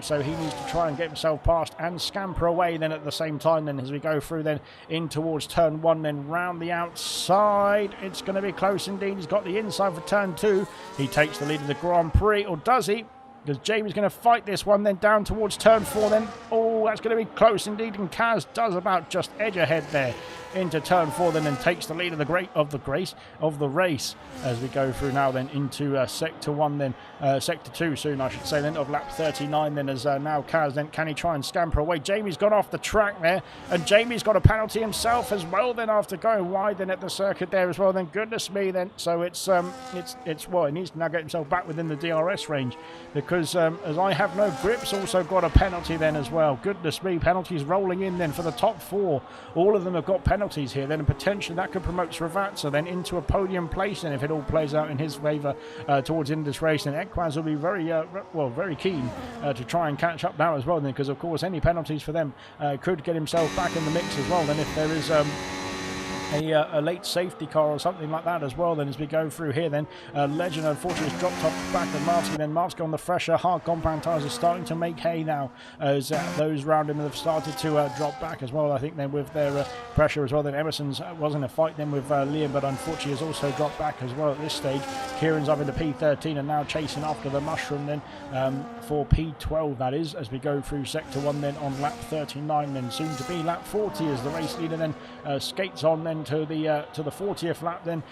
So he needs to try and get himself past and scamper away then at the same time then as we go through then in towards turn 1 then round the outside. It's going to be close indeed. He's got the inside for turn 2. He takes the lead of the Grand Prix, or does he? Because Jamie's going to fight this one then down towards turn 4 then. Oh, that's going to be close indeed, and Kaz does about just edge ahead there into turn 4 then, and takes the lead of the race as we go through now then into sector 1 then, sector 2 soon I should say then, of lap 39 then, as now Kaz then, can he try and scamper away? Jamie's gone off the track there, and Jamie's got a penalty himself as well then after going wide then at the circuit there as well then. Goodness me then, so it's well, he needs to now get himself back within the DRS range, because as I have no grips also got a penalty then as well. Goodness me, penalties rolling in then for the top 4. All of them have got penalties here then, and potentially that could promote Srivatsa then into a podium place, and if it all plays out in his favour towards the end of this race, then Equaz will be very keen to try and catch up now as well then, because of course any penalties for them could get himself back in the mix as well then, if there is a late safety car or something like that as well then as we go through here then. Legend unfortunately has dropped off the back of Marsky then. Marsky on the fresher hard compound tyres is starting to make hay now as those around him have started to drop back as well, I think then, with their pressure as well. Then Emerson's was in a fight then with Liam, but unfortunately has also dropped back as well at this stage. Kieran's up into P13 and now chasing after the Mushroom then for P12, that is, as we go through sector 1 then on lap 39 then, soon to be lap 40 as the race leader then skates on then to the 40th lap then.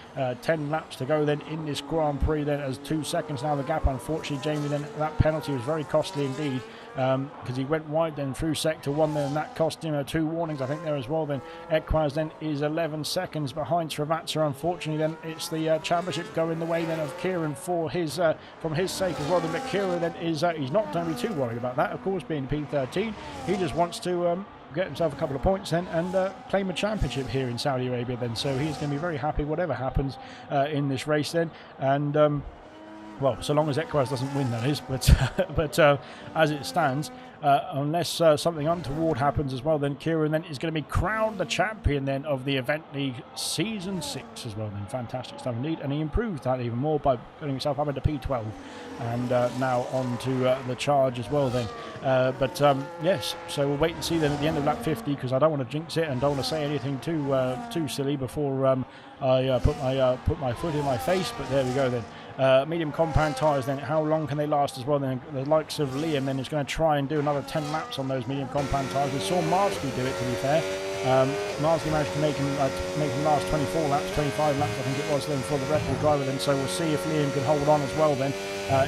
10 laps to go then in this Grand Prix then, as 2 seconds now the gap. Unfortunately Jamie then, that penalty was very costly indeed, because he went wide then through sector 1 then, and that cost him 2 warnings I think there as well then. Equaz then is 11 seconds behind Srivatsa. Unfortunately then it's the championship going the way then of Kieran for his from his sake as well then. But Kieran then is he's not going to be too worried about that, of course, being P13. He just wants to get himself a couple of points then and claim a championship here in Saudi Arabia then, so he's going to be very happy whatever happens in this race then. And well, so long as Equaz doesn't win, that is, but as it stands, unless something untoward happens as well, then Kieran then is going to be crowned the champion then of the Event League Season 6 as well then. Fantastic stuff indeed, and he improved that even more by putting himself up into P12 and now on to the charge as well then. But yes, so we'll wait and see then at the end of lap 50, because I don't want to jinx it and don't want to say anything too silly before I put my foot in my face, but there we go then. Medium compound tyres then, how long can they last as well then? The likes of Liam then is going to try and do another 10 laps on those medium compound tyres. We saw Marsky do it, to be fair, Marsley managed to make him last 24 laps, 25 laps I think it was then for the record driver then, so we'll see if Liam can hold on as well then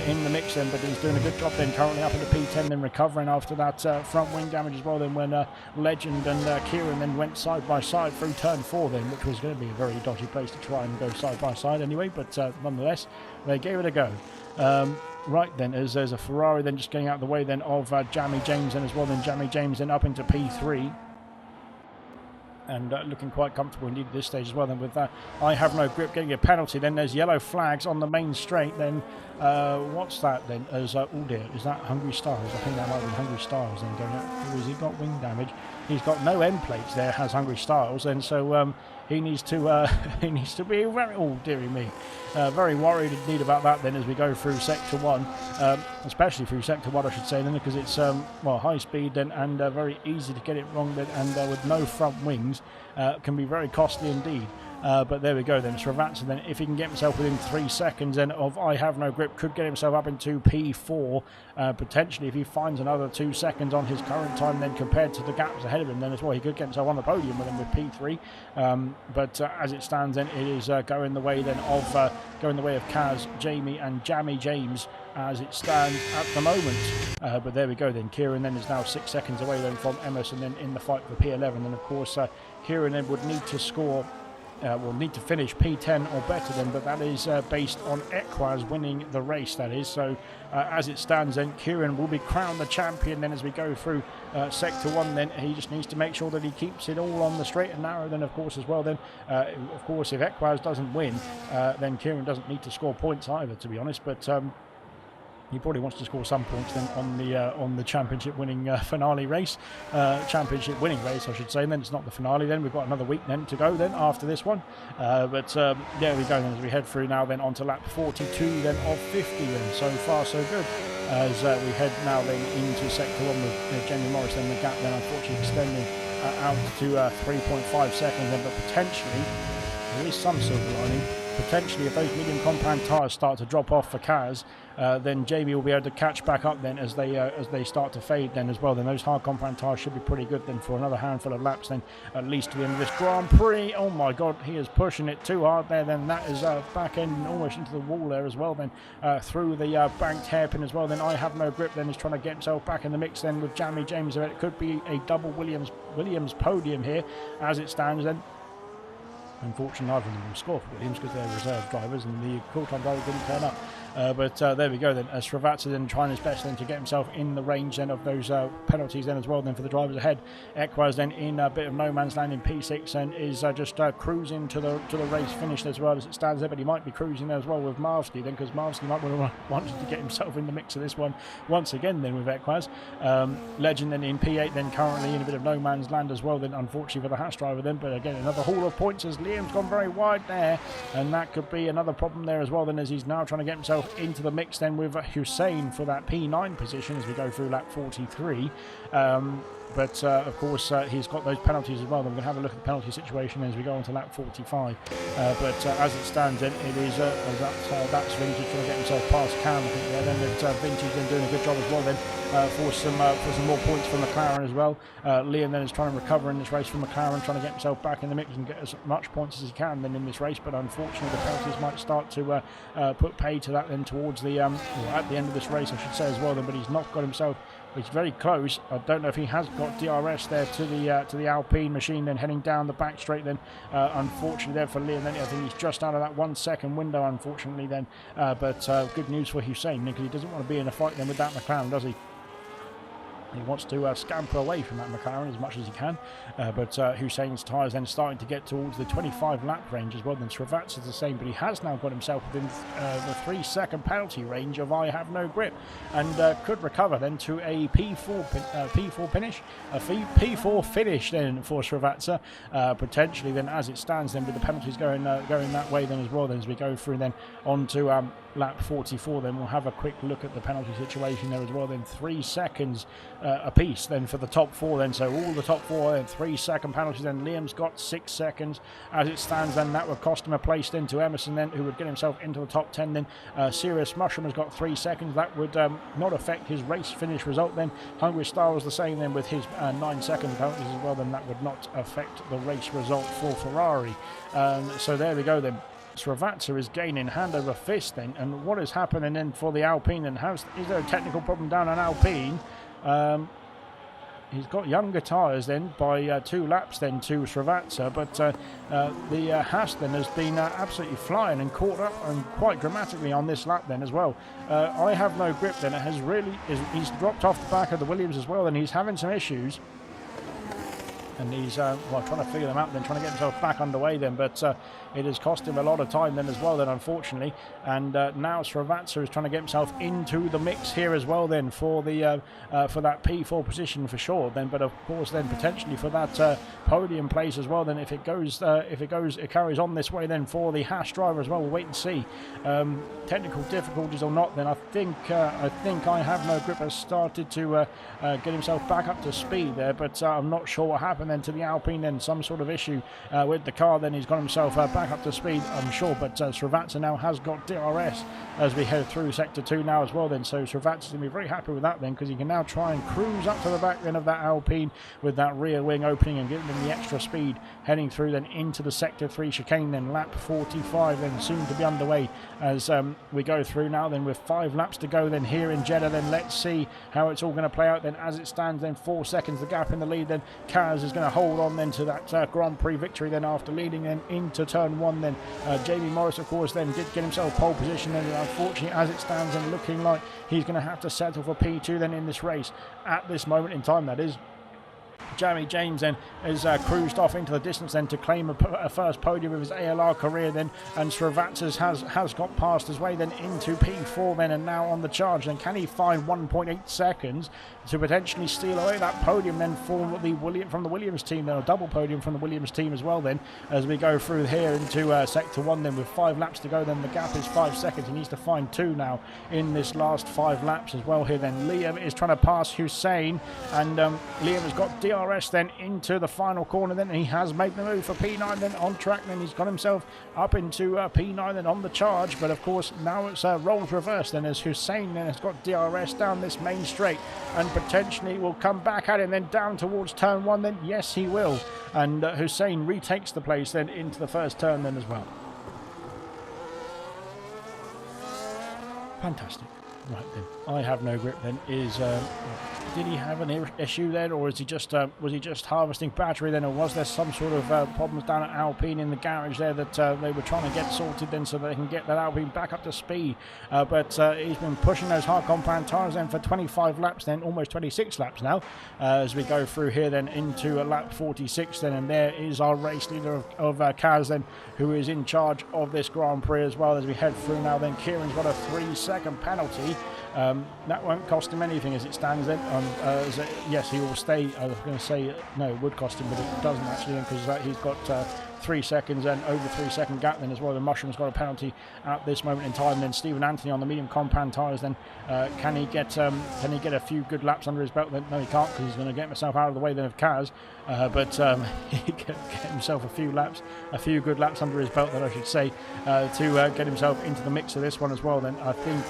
in the mix then, but he's doing a good job then, currently up into P10 then, recovering after that front wing damage as well then, when Legend and Kieran then went side by side through turn 4 then, which was going to be a very dodgy place to try and go side by side anyway, but nonetheless they gave it a go. Right then, as there's a Ferrari then just getting out of the way then of Jamie James then as well, then Jamie James then up into P3 and looking quite comfortable indeed at this stage as well. Then with that, I have no grip, getting a penalty. Then there's yellow flags on the main straight. Then what's that then? As oh dear, is that Hungry Stars? I think that might be Hungry Stars then going out. Oh, has he got wing damage? He's got no end plates there, has Hungry Stars, and so he needs to be very, oh dearie me, very worried indeed about that then as we go through sector 1, especially through sector 1 I should say then, because it's well, high speed then and very easy to get it wrong then, and with no front wings can be very costly indeed. But there we go then, Srivatsa then, if he can get himself within 3 seconds then of I have no grip, could get himself up into P4, potentially if he finds another 2 seconds on his current time then compared to the gaps ahead of him then as well, he could get himself on the podium with him with P3, but as it stands then, it is going the way then of Kaz, Jamie and Jamie James as it stands at the moment. But there we go then, Kieran then is now 6 seconds away then from Emerson then in the fight for P11, and of course Kieran then would need to score will need to finish P10 or better then, but that is based on Equaz winning the race, that is. So as it stands then, Kieran will be crowned the champion then as we go through sector 1 then. He just needs to make sure that he keeps it all on the straight and narrow then, of course, as well then. Of course, if Equaz doesn't win, then Kieran doesn't need to score points either, to be honest, but he probably wants to score some points then on the championship winning finale race, championship winning race I should say, and then it's not the finale then, we've got another week then to go then after this one, but there we go then as we head through now then onto lap 42 then of 50 then, so far so good, as we head now then into sector 1 with Jamie Morris, then the gap then unfortunately extending out to 3.5 seconds then, but potentially there is some silver lining. Potentially, if those medium compound tyres start to drop off for Kaz, then Jamie will be able to catch back up then as they start to fade then as well. Then those hard compound tyres should be pretty good then for another handful of laps then, at least to the end of this Grand Prix. Oh my God, he is pushing it too hard there. Then that is back end almost into the wall there as well. Then through the banked hairpin as well. Then I have no grip. Then is trying to get himself back in the mix then with Jamie James. It could be a double Williams podium here as it stands then. Unfortunately, neither of them will score for Williams because they're reserve drivers and the full-time driver didn't turn up. But there we go then. Srivatsa then trying his best then to get himself in the range then of those penalties then as well then for the drivers ahead. Equaz then in a bit of no man's land in P6 and is just cruising to the race finish as well as it stands there, but he might be cruising there as well with Marsky then, because Marsky might want to get himself in the mix of this one once again then with Equaz. Legend then in P8 then currently in a bit of no man's land as well then, unfortunately for the Haas driver then, but again another haul of points as Liam's gone very wide there, and that could be another problem there as well then, as he's now trying to get himself into the mix then with Hussein for that P9 position as we go through lap 43. But of course he's got those penalties as well. Then we're going to have a look at the penalty situation as we go on to lap 45. But as it stands then, it is that's Vintage trying to get himself past Cam. I think there then Vintage then doing a good job as well then for some more points from McLaren as well. Liam then is trying to recover in this race from McLaren, trying to get himself back in the mix and get as much points as he can then in this race. But unfortunately the penalties might start to put pay to that then towards the at the end of this race I should say as well then. But he's not got himself. He's very close. I don't know if he has got DRS there to the Alpine machine then heading down the back straight then. Unfortunately there for Liam then, I think he's just out of that 1 second window unfortunately then. But good news for Hussein because he doesn't want to be in a fight then with that McLaren, does he? He wants to scamper away from that McLaren as much as he can, but Hussein's tyres then starting to get towards the 25 lap range as well. Then Srivatsa is the same, but he has now got himself within the 3 second penalty range of I have no grip, and could recover then to a P4 finish, a P4 finish then for Srivatsa, potentially then as it stands then with the penalties going that way then as well. Then as we go through then onto lap 44 then we'll have a quick look at the penalty situation there as well then. 3 seconds apiece then for the top 4 then. So all the top 4 and 3-second penalties. Then Liam's got 6 seconds as it stands. Then that would cost him a place then to Emerson then, who would get himself into the top 10 then. Serious Mushroom has got 3 seconds. That would not affect his race finish result then. Hungry Star was the same then with his 9-second penalties as well. Then that would not affect the race result for Ferrari. So there we go then. Srivatsa is gaining hand over fist then, and what is happening then for the Alpine? And is there a technical problem down on Alpine? He's got younger tyres then by 2 laps then to Srivatsa, but the Haas then has been absolutely flying and caught up and quite dramatically on this lap then as well. I have no grip then. It has really he's dropped off the back of the Williams as well, and he's having some issues. And he's trying to figure them out then, trying to get himself back underway then, but it has cost him a lot of time then as well then, unfortunately. And now Srivatsa is trying to get himself into the mix here as well then for the for that P4 position for sure then, but of course then potentially for that podium place as well then, if it carries on this way then for the Haas driver as well. We'll wait and see. Technical difficulties or not then, I think I Have No Grip has started to get himself back up to speed there, but I'm not sure what happened then to the Alpine then. Some sort of issue with the car then. He's got himself back up to speed, I'm sure, but Srivatsa now has got DRS as we head through sector 2 now as well then. So Srivatsa's going to be very happy with that then, because he can now try and cruise up to the back then of that Alpine with that rear wing opening and giving him the extra speed heading through then into the sector 3 chicane then. Lap 45 then soon to be underway as we go through now then with 5 laps to go then here in Jeddah. Then let's see how it's all going to play out then. As it stands then, 4 seconds the gap in the lead then. Kaz is going to hold on then to that Grand Prix victory then after leading then into turn 1 then. Jamie Morris of course then did get himself pole position then, and unfortunately as it stands and looking like he's going to have to settle for P2 then in this race at this moment in time, that is. Jamie James then has cruised off into the distance then to claim a first podium of his ALR career then, and Srivatsa has got past his way then into P4 then, and now on the charge then. Can he find 1.8 seconds to potentially steal away that podium then from the Williams team then, a double podium from the Williams team as well then, as we go through here into sector 1 then with 5 laps to go then. The gap is 5 seconds. He needs to find 2 now in this last 5 laps as well here then. Liam is trying to pass Hussein, and Liam has got DRS then into the final corner then, and he has made the move for P9 then on track then. He's got himself up into P9 then on the charge, but of course now it's roles reversed then, as Hussein then has got DRS down this main straight and potentially will come back at him then down towards turn 1 then. Yes, he will, and Hussein retakes the place then into the first turn then as well. Fantastic. Right then, I Have No Grip then is did he have an issue then, or is he just was he just harvesting battery then, or was there some sort of problems down at Alpine in the garage there that they were trying to get sorted then so they can get that Alpine back up to speed? But he's been pushing those hard compound tyres then for 25 laps then, almost 26 laps now, as we go through here then into lap 46 then, and there is our race leader of Kaz then, who is in charge of this Grand Prix as well as we head through now then. Kieran's got a 3-second penalty. That won't cost him anything as it stands then. Yes, he will stay. I was going to say no, it would cost him, but it doesn't actually, because he's got 3 seconds and over 3-second gap then as well. The Mushroom's got a penalty at this moment in time. Then Stephen Anthony on the medium compound tyres then. Can he get a few good laps under his belt then? No, he can't, because he's going to get himself out of the way then of Kaz. But he can get himself a few good laps under his belt then, I should say, to get himself into the mix of this one as well. Then I think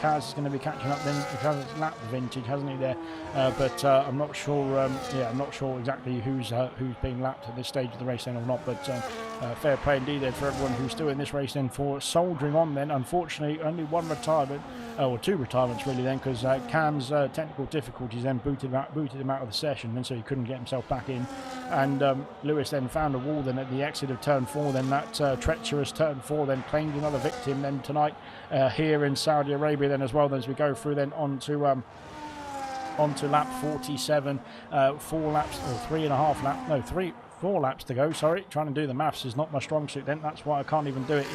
Kaz is going to be catching up then, because it's lap vintage, hasn't he there? But I'm not sure. I'm not sure exactly who's being lapped at this stage of the race then or not. But fair play indeed then for everyone who's still in this race then for soldiering on then. Unfortunately, only 1 retirement, or 2 retirements really then, because Cam's technical difficulties then booted him out of the session, and so he couldn't get himself back in. And Lewis then found a wall then at the exit of turn 4 then. That treacherous turn 4 then claimed another victim then tonight here in Saudi Arabia then as well, then, as we go through then onto lap 47. 4 laps, or 3.5 laps, no, 4 laps to go, sorry. Trying to do the maths is not my strong suit then. That's why I can't even do it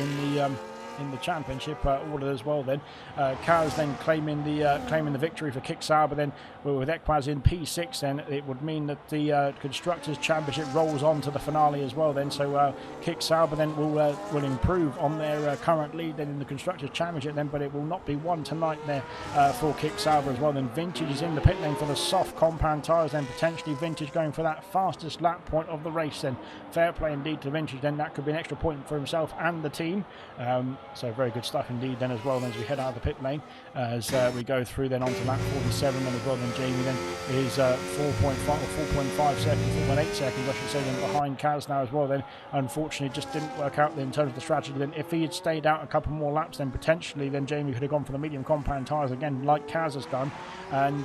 in the championship order as well. Then Kaz then claiming the victory for Kick Sauber. Then with Equaz in P6, then it would mean that the Constructors Championship rolls on to the finale as well. Then so Kick Sauber then will improve on their current lead then in the Constructors Championship. Then, but it will not be won tonight there for Kick Sauber as well. Then Vintage is in the pit lane for the soft compound tyres. Then potentially Vintage going for that fastest lap point of the race. Then fair play indeed to Vintage. Then that could be an extra point for himself and the team. So very good stuff indeed then as well. Then as we head out of the pit lane, as we go through then onto lap 47 then as well. Then Jamie then is 4.5 seconds, 4.8 seconds I should say, then behind Kaz now as well. Then unfortunately it just didn't work out then in terms of the strategy. Then if he had stayed out a couple more laps, then potentially then Jamie could have gone for the medium compound tyres again like Kaz has done, and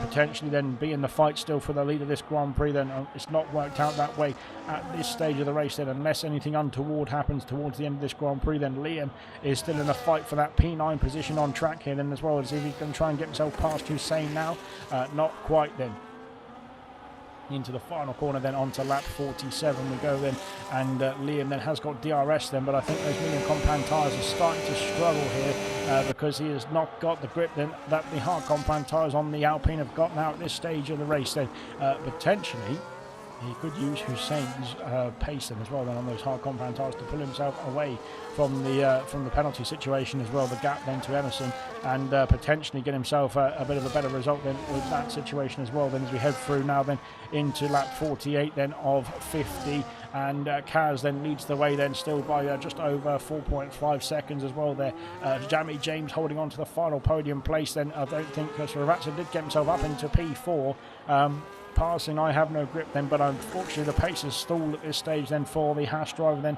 potentially then be in the fight still for the lead of this Grand Prix. Then it's not worked out that way at this stage of the race then, unless anything untoward happens towards the end of this Grand Prix. Then Liam is still in a fight for that P9 position on track here then as well, as if he's going to try and get himself past Hussein now. Not quite then. Into the final corner then onto lap 47 we go then, and Liam then has got DRS then, but I think those medium compound tyres are starting to struggle here because he has not got the grip then that the hard compound tyres on the Alpine have got now at this stage of the race. Then potentially he could use Hussein's pace then as well then on those hard compound tyres to pull himself away from the penalty situation as well, the gap then to Emerson, and potentially get himself a bit of a better result then with that situation as well. Then as we head through now then into lap 48 then of 50, and Kaz then leads the way then still by just over 4.5 seconds as well there. Jamie James holding on to the final podium place then. I don't think Srivatsa did get himself up into P4. Passing I Have No Grip then, but unfortunately the pace is stalled at this stage then for the Haas driver. Then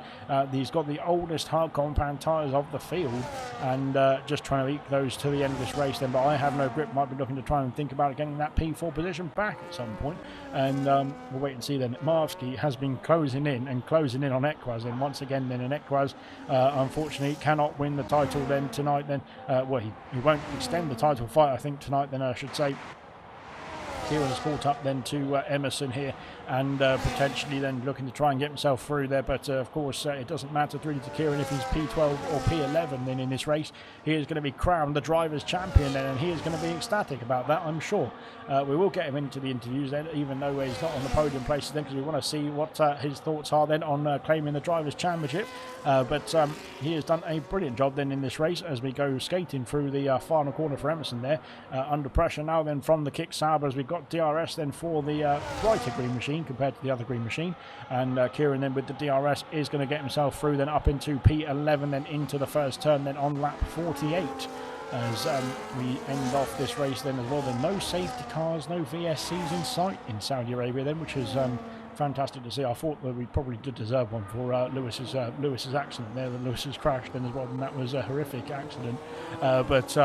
he's got the oldest hard compound tyres of the field, and just trying to eke those to the end of this race then. But I Have No Grip might be looking to try and think about getting that P4 position back at some point, and we'll wait and see then. Marvsky has been closing in on Equaz, and once again then, and Equaz unfortunately cannot win the title then tonight then. Well, he won't extend the title fight I think tonight then, I should say. Kieran has caught up then to Emerson here, and potentially then looking to try and get himself through there, but of course it doesn't matter really to Kieran if he's P12 or P11 then in this race. He is going to be crowned the drivers' champion then, and he is going to be ecstatic about that, I'm sure. We will get him into the interviews then, even though he's not on the podium places then, because we want to see what his thoughts are then on claiming the drivers' championship. But he has done a brilliant job then in this race as we go skating through the final corner for Emerson there. Under pressure now then from the Kick Sauber, as we've got DRS then for the brighter green machine compared to the other green machine, and Kieran then with the DRS is going to get himself through then up into P11 then into the first turn then on lap 48 as we end off this race then as well. Then no safety cars, no VSCs in sight in Saudi Arabia then, which is fantastic to see. I thought that we probably did deserve one for Lewis's accident there. The Lewis's crashed then as well, and that was a horrific accident. But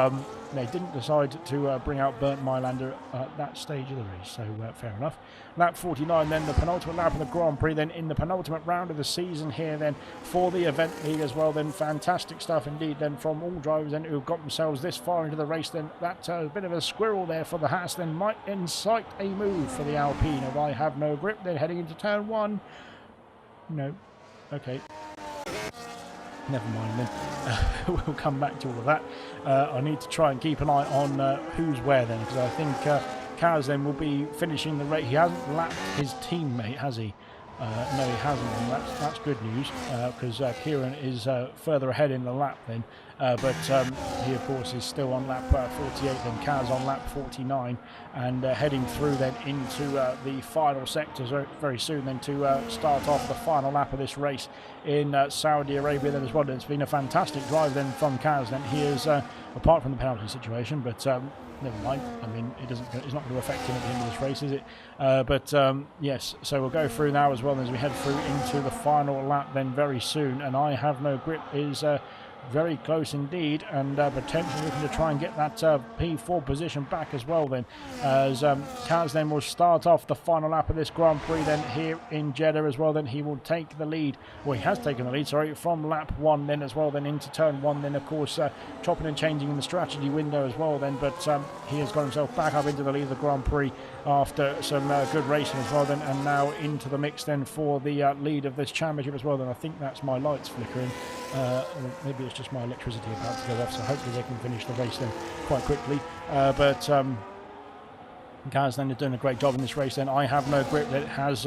they didn't decide to bring out Bernd Mailander at that stage of the race, so fair enough. Lap 49 then, the penultimate lap of the Grand Prix then in the penultimate round of the season here then for the event league as well. Then fantastic stuff indeed then from all drivers then who've got themselves this far into the race. Then that bit of a squirrel there for the Haas then might incite a move for the Alpine of I Have No Grip then heading into turn one. No, okay, never mind then. We'll come back to all of that. I need to try and keep an eye on who's where then, because I think Kaz then will be finishing the race. He hasn't lapped his teammate, has he? No, he hasn't, and that's good news, because Kieran is further ahead in the lap then, but he of course is still on lap 48, then Kaz on lap 49, and heading through then into the final sectors very soon then to start off the final lap of this race in Saudi Arabia then as well. It's been a fantastic drive then from Kaz then. He is, apart from the penalty situation, but never mind. I mean, it's not going to affect him at the end of this race, is it? But yes, so we'll go through now as well as we head through into the final lap then very soon. And I Have No Grip is very close indeed, and potentially looking to try and get that P4 position back as well then, as Kaz then will start off the final lap of this Grand Prix then here in Jeddah as well. Then he will take the lead, well, he has taken the lead, sorry, from lap 1 then as well, then into turn 1 then, of course chopping and changing in the strategy window as well then, but he has got himself back up into the lead of the Grand Prix after some good racing as well then, and now into the mix then for the lead of this championship as well then. I think that's my lights flickering. Maybe it's just my electricity about to go off, so hopefully they can finish the race then quite quickly. Kaz then is doing a great job in this race then. I Have No Grip that has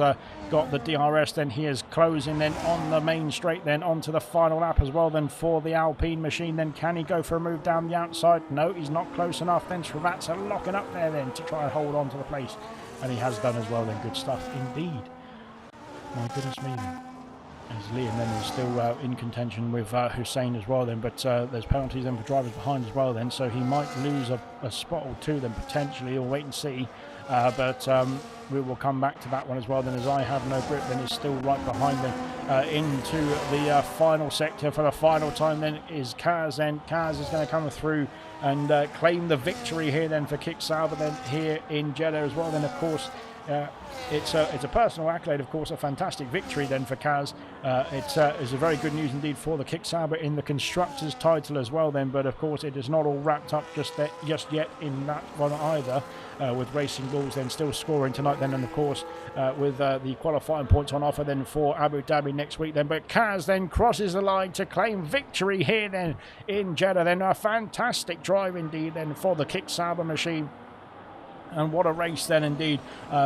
got the DRS then. He is closing then on the main straight then onto the final lap as well then for the Alpine machine then. Can he go for a move down the outside? No, he's not close enough then. Srivatsa locking up there then to try and hold on to the place, and he has done as well then. Good stuff indeed. My goodness me then. As Liam then is still in contention with Hussein as well then, but there's penalties then for drivers behind as well then, so he might lose a spot or two then potentially. We'll wait and see, but we will come back to that one as well then, as I Have No Grip then is still right behind them into the final sector for the final time then is Kaz, and Kaz is going to come through and claim the victory here then for Kick Sauber then here in Jeddah as well then. Of course, it's a personal accolade, of course, a fantastic victory then for Kaz. It's a very good news indeed for the Kick Sauber in the Constructors title as well then, but of course it is not all wrapped up just yet in that one either, with Racing Bulls then still scoring tonight then, and of course with the qualifying points on offer then for Abu Dhabi next week then. But Kaz then crosses the line to claim victory here then in Jeddah then. A fantastic drive indeed then for the Kick Sauber machine. And what a race then indeed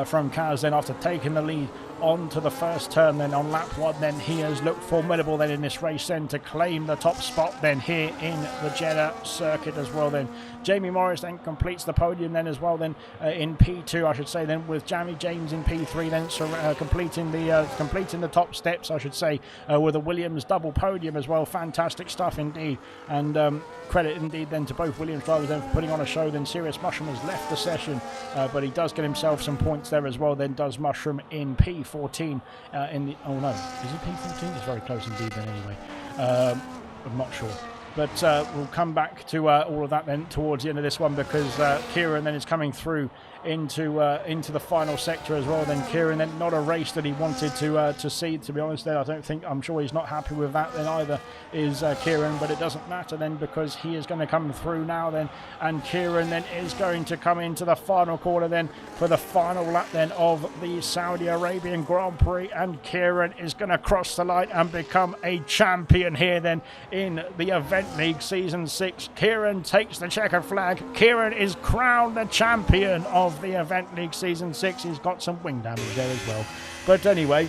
from Kaz then, after taking the lead onto the first turn then on lap 1 then. He has looked formidable then in this race then to claim the top spot then here in the Jeddah circuit as well then. Jamie Morris then completes the podium then as well then in P2 I should say then, with Jamie James in P3 then, so completing the top steps I should say, with a Williams double podium as well. Fantastic stuff indeed, and credit indeed then to both Williams drivers then for putting on a show then. Serious Mushroom has left the session, but he does get himself some points there as well then, does Mushroom in P14 in the, oh no, is it P14? It's very close indeed then anyway. I'm not sure. But we'll come back to all of that then towards the end of this one, because Kieran then is coming through into the final sector as well then. Kieran then, not a race that he wanted to see, to be honest there. I'm sure he's not happy with that then either, is Kieran, but it doesn't matter then, because he is going to come through now then, and Kieran then is going to come into the final corner then for the final lap then of the Saudi Arabian Grand Prix, and Kieran is going to cross the line and become a champion here then in the Event League Season 6. Kieran takes the checkered flag. Kieran is crowned the champion of the Event League Season 6. He's got some wing damage there as well. But anyway,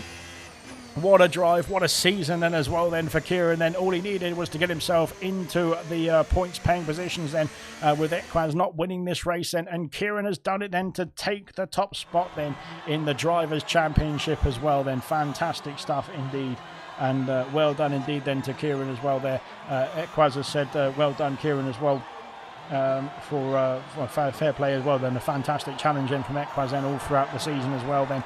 what a drive, what a season then as well then for Kieran then. All he needed was to get himself into the points paying positions then, with Equaz not winning this race then, and Kieran has done it then to take the top spot then in the Drivers' Championship as well then. Fantastic stuff indeed. And well done indeed then to Kieran as well there. Equaz has said well done Kieran as well, for fair play as well then. A fantastic challenge then from Equaz then all throughout the season as well then,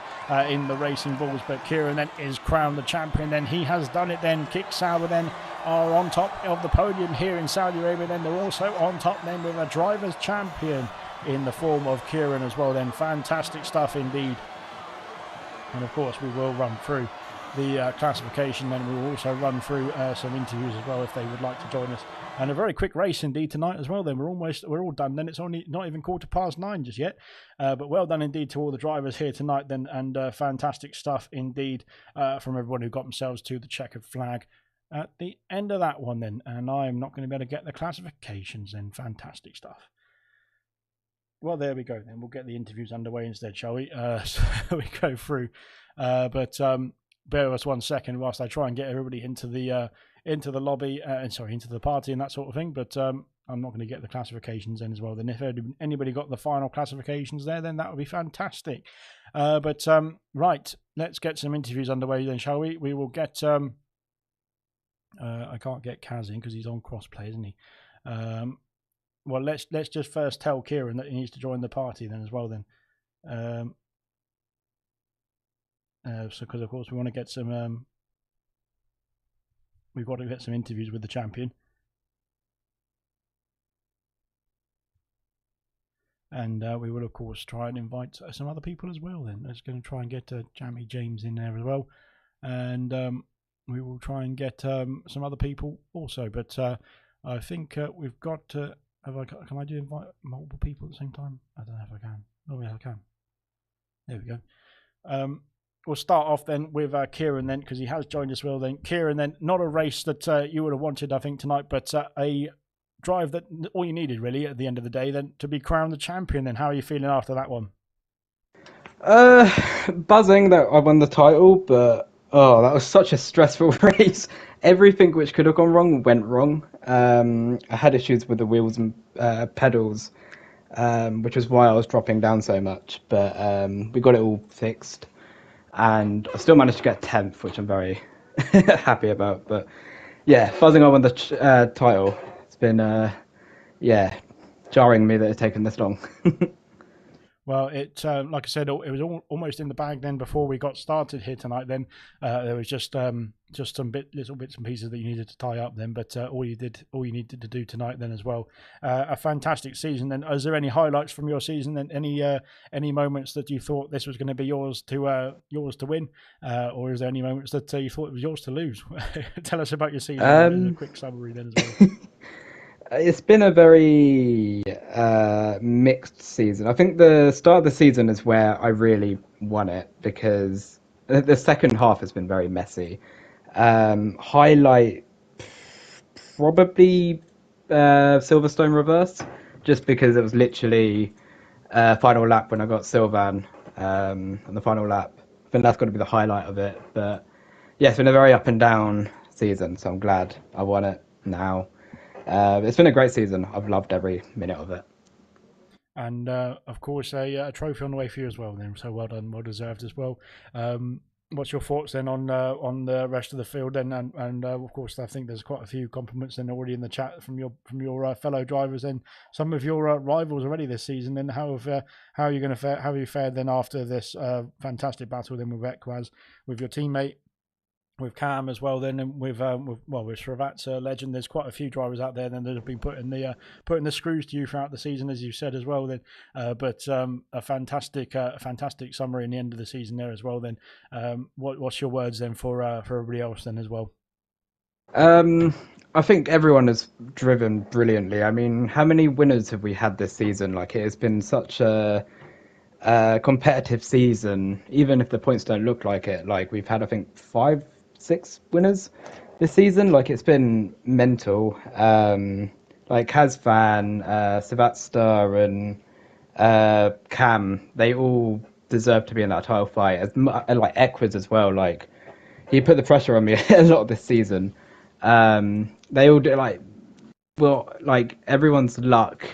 in the Racing Bulls. But Kieran then is crowned the champion then. He has done it then. Kick Sauber then are on top of the podium here in Saudi Arabia then. They're also on top then with a Drivers' Champion in the form of Kieran as well then. Fantastic stuff indeed. And of course we will run through the classification, then we will also run through some interviews as well if they would like to join us. And a very quick race indeed tonight as well then. We're all done then. It's only not even 9:15 just yet, but well done indeed to all the drivers here tonight then, and fantastic stuff indeed from everyone who got themselves to the checkered flag at the end of that one then. And I'm not going to be able to get the classifications then. Fantastic stuff. Well, there we go then. We'll get the interviews underway instead, shall we? So we go through, but bear with us 1 second whilst I try and get everybody into the lobby, into the party and that sort of thing. But I'm not going to get the classifications in as well. Then if anybody got the final classifications there, then that would be fantastic. But right, let's get some interviews underway then, shall we? We will get. I can't get Kaz in because he's on crossplay, isn't he? Well, let's just first tell Kieran that he needs to join the party then as well. Then. So because of course we want to get some we've got to get some interviews with the champion, and we will of course try and invite some other people as well then. Let's going to try and get Jamie James in there as well, and we will try and get some other people also. But I think we've got can I do invite multiple people at the same time? I don't know if I can. Oh yeah, I can. There we go. we'll start off then with Kieran then, because he has joined us well then. Kieran then, not a race that you would have wanted, I think, tonight, but a drive that all you needed really at the end of the day then to be crowned the champion. Then how are you feeling after that one? Buzzing that I won the title, but that was such a stressful race. Everything which could have gone wrong went wrong. I had issues with the wheels and pedals, which was why I was dropping down so much. But we got it all fixed, and I still managed to get 10th, which I'm very happy about. But yeah, buzzing I won the title. It's been jarring me that it's taken this long. Well, it like I said, it was almost in the bag then before we got started here tonight. Then there was just some little bits and pieces that you needed to tie up then, but all you needed to do tonight then as well. A fantastic season. Then, is there any highlights from your season? And any moments that you thought this was going to be yours to win, or is there any moments that you thought it was yours to lose? Tell us about your season in a quick summary then as well. It's been a very mixed season. I think the start of the season is where I really won it because the second half has been very messy. Highlight probably Silverstone reverse, just because it was literally final lap when I got Sylvan on the final lap. I think that's got to be the highlight of it. But yeah, it's been a very up and down season, so I'm glad I won it now. It's been a great season. I've loved every minute of it. And of course, a trophy on the way for you as well. Then, so well done, well deserved as well. What's your thoughts then on the rest of the field? Then, and of course, I think there's quite a few compliments then already in the chat from your fellow drivers and some of your rivals already this season. And how are you going to fare? How have you fared then after this fantastic battle then with Equaz, with your teammate? With Cam as well, then, and with Sravat's legend, there's quite a few drivers out there then that have been putting the screws to you throughout the season, as you said as well. Then, but a fantastic summary in the end of the season there as well. Then, what's your words then for everybody else then as well? I think everyone has driven brilliantly. I mean, how many winners have we had this season? Like, it has been such a competitive season, even if the points don't look like it. Like, we've had, I think, 5-6 winners this season. Like, it's been mental. Like Kazvan, Savatstar, and Cam, they all deserve to be in that title fight. And like Equids as well. Like, he put the pressure on me a lot this season. They all do like everyone's luck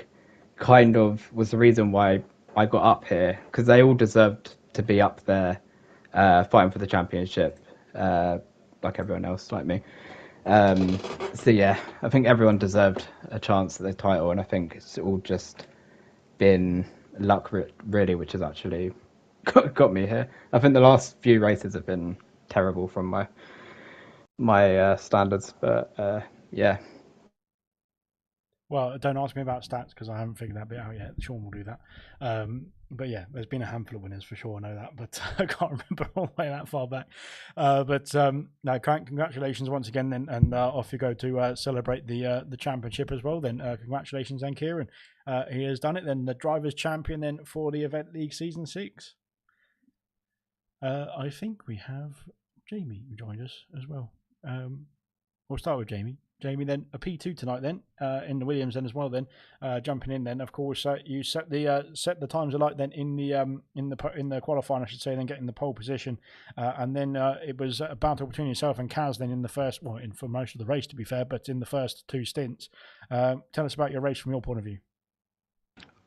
kind of was the reason why I got up here, because they all deserved to be up there fighting for the championship, like everyone else, like me. So yeah, I think everyone deserved a chance at the title, and I think it's all just been luck, really, which has actually got me here. I think the last few races have been terrible from my standards, but yeah. Well, don't ask me about stats because I haven't figured that bit out yet. Sean will do that. But yeah, there's been a handful of winners for sure. I know that, but I can't remember all the way that far back. But no, congratulations once again. Then, and off you go to celebrate the championship as well. Then, congratulations, then Kieran. He has done it. Then the drivers' champion then for the Event League Season 6. I think we have Jamie who joined us as well. We'll start with Jamie. Jamie, then a P2 tonight, then in the Williams, then as well. Then jumping in, then of course you set the times alight then in the qualifying, I should say, then getting the pole position, and then it was a battle between yourself and Kaz then in the first, for most of the race to be fair, but in the first two stints. Tell us about your race from your point of view.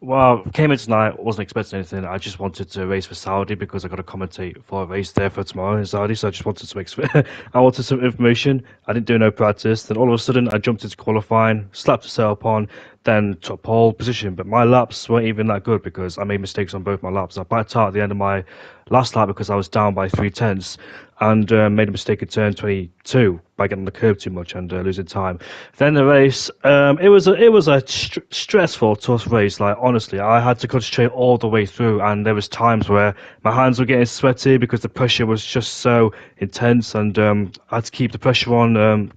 Well, came in tonight, wasn't expecting anything. I just wanted to race for Saudi because I got to commentate for a race there for tomorrow in Saudi. So I just wanted I wanted some information. I didn't do no practice. Then all of a sudden, I jumped into qualifying, slapped a setup on, then took pole position. But my laps weren't even that good because I made mistakes on both my laps. I backed out at the end of my last lap because I was down by 3/10 and made a mistake in turn 22 by getting the curb too much and losing time. Then the race, it was a stressful, tough race. Like, honestly, I had to concentrate all the way through, and there was times where my hands were getting sweaty because the pressure was just so intense, and I had to keep the pressure on.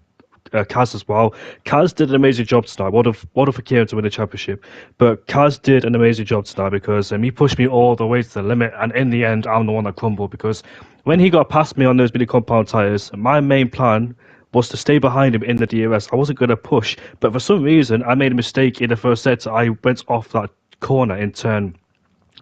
Kaz as well. Kaz did an amazing job tonight. What if for Kieran to win the championship? But Kaz did an amazing job tonight because he pushed me all the way to the limit, and in the end, I'm the one that crumbled because when he got past me on those mini compound tires, my main plan was to stay behind him in the DRS. I wasn't going to push, but for some reason, I made a mistake in the first set. I went off that corner in turn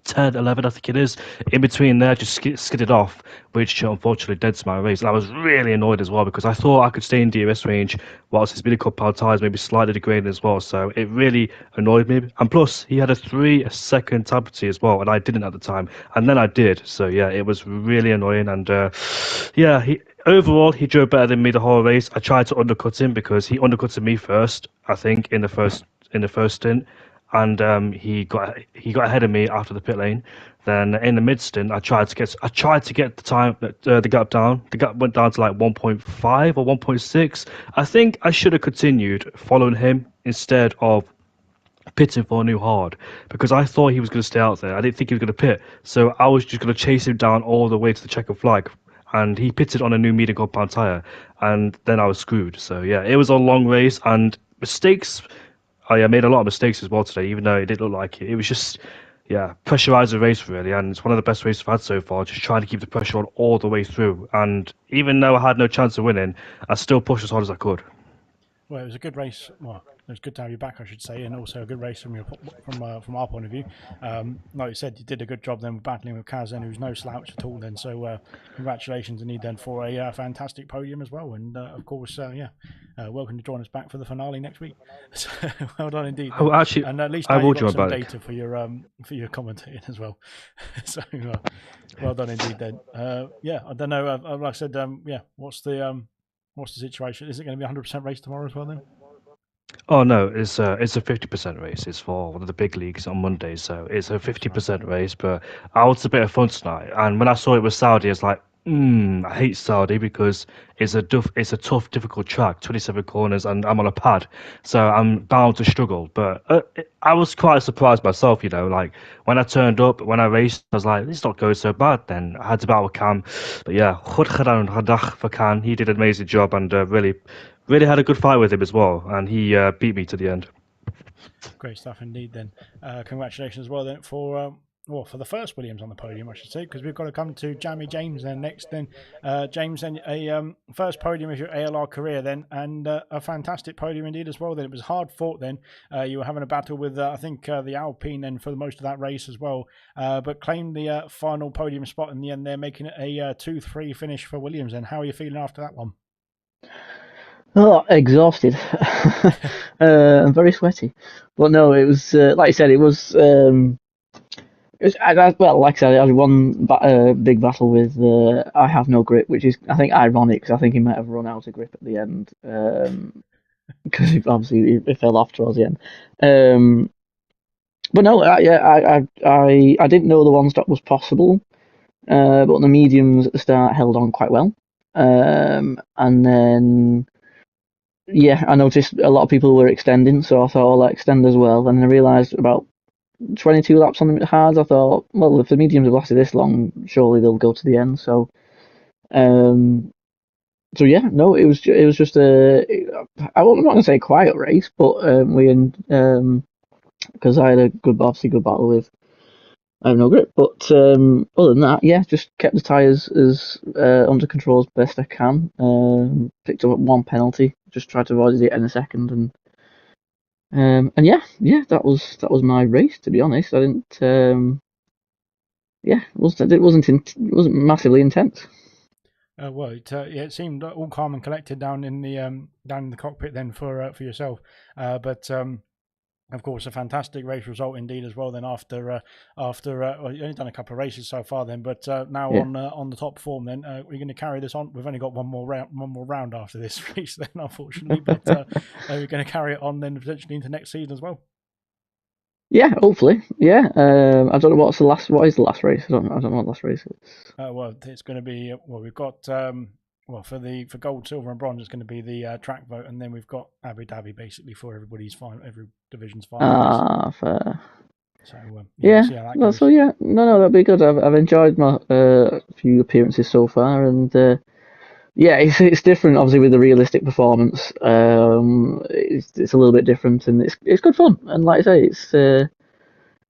10, 11, I think it is. In between there, just skidded off, which unfortunately dents my race. And I was really annoyed as well because I thought I could stay in DRS range whilst his mini compound tyres maybe slightly degraded as well. So it really annoyed me. And plus, he had a 3-second time penalty as well, and I didn't at the time. And then I did. So yeah, it was really annoying. And yeah, overall, he drove better than me the whole race. I tried to undercut him because he undercutted me first, I think, in the first stint, and he got ahead of me after the pit lane. Then in the mid stint, I tried to get the gap down. The gap went down to like 1.5 or 1.6. I think I should have continued following him instead of pitting for a new hard because I thought he was going to stay out there. I didn't think he was going to pit, so I was just going to chase him down all the way to the checkered flag. And he pitted on a new medium compound tire, and then I was screwed. So yeah, it was a long race and mistakes. I made a lot of mistakes as well today, even though it didn't look like it. It was just, yeah, pressurised the race really, and it's one of the best races I've had so far. Just trying to keep the pressure on all the way through, and even though I had no chance of winning, I still pushed as hard as I could. Well, it was a good race. Well, it was good to have you back, I should say, and also a good race from our point of view. Like you said, you did a good job then battling with Kaz, who's no slouch at all. Then, so congratulations, Anid, then for a fantastic podium as well. And of course, welcome to join us back for the finale next week. So, well done indeed. Oh, actually, and at least I now will you've got join some back. data for your commentating as well. So well done indeed. Then, yeah, I don't know. Like I said, yeah, what's the situation? Is it going to be 100% race tomorrow as well then? Oh no, it's a 50% race. It's for one of the big leagues on Monday, so it's a 50% race. But I was a bit of fun tonight, and when I saw it was Saudi, it's like, I hate Saudi because it's a tough, difficult track, 27 corners, and I'm on a pad, so I'm bound to struggle. But I was quite surprised myself, like when I turned up, when I raced, I was like, this is not going so bad. Then I had to battle with Cam, but yeah, Khud Khadan Hadach for Khan, he did an amazing job and really had a good fight with him as well, and he beat me to the end. Great stuff indeed. Then, congratulations as well then for the first Williams on the podium, I should say, because we've got to come to Jamie James then next. Then, James, then a first podium of your ALR career then, and a fantastic podium indeed as well. Then it was hard fought. Then you were having a battle with I think the Alpine then for most of that race as well, but claimed the final podium spot in the end. There, making it a 2-3 finish for Williams. And how are you feeling after that one? Oh, exhausted. I'm very sweaty. But no, it was like you said. It was. Well, like I said, I had one big battle with I have no grip, which is I think ironic because I think he might have run out of grip at the end because obviously he fell off towards the end. But no, I didn't know the one stop was possible, but the mediums at the start held on quite well, and then. Yeah, I noticed a lot of people were extending, so I thought I'll extend as well. And I realised about 22 laps on the hards, I thought, well, if the mediums have lasted this long, surely they'll go to the end. So yeah, no, it was just I'm not going to say a quiet race, but because I had a obviously good battle with I have no grip. But other than that, yeah, just kept the tyres as under control as best I can. Picked up one penalty, just tried to avoid it in a second, and yeah, that was my race. To be honest, I didn't. It wasn't massively intense. Well, it seemed all calm and collected down in the cockpit then for yourself, but. Of course, a fantastic race result indeed as well. Then after well, you've only done a couple of races so far, then, but now on the top form. Then we're going to carry this on. We've only got one more round after this race, then unfortunately, but we're going to carry it on then potentially into next season as well. Yeah, hopefully. Yeah, I don't know what is the last race. I don't know what the last race is. Well, it's going to be we've got. For gold, silver, and bronze, it's going to be the track vote, and then we've got Abu Dhabi basically for every division's final. Fair. So yeah, no, that'd be good. I've enjoyed my few appearances so far, and yeah, it's different. Obviously, with the realistic performance, it's a little bit different, and it's good fun. And like I say,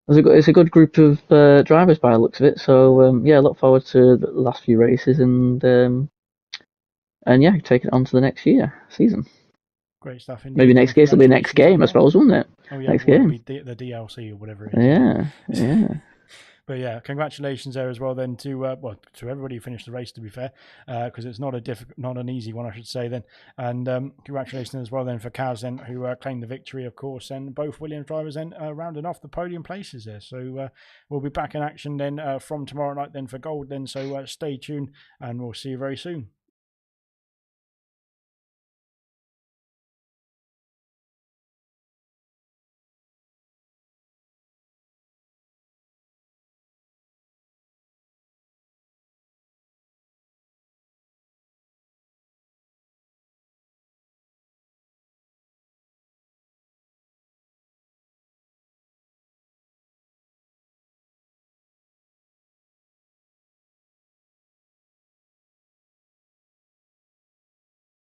It's a good group of drivers by the looks of it. So yeah, look forward to the last few races and yeah, take it on to the next season. Great stuff indeed. Maybe next game it'll be next game, I suppose, won't it? Oh yeah, next well, game. It'll be the DLC or whatever it is. Yeah. But yeah, congratulations there as well then to everybody who finished the race, to be fair, because it's not an easy one, I should say then. And congratulations as well then for Kaz then, who claimed the victory, of course, and both Williams drivers then rounding off the podium places there. So we'll be back in action then from tomorrow night then for gold then. So stay tuned and we'll see you very soon.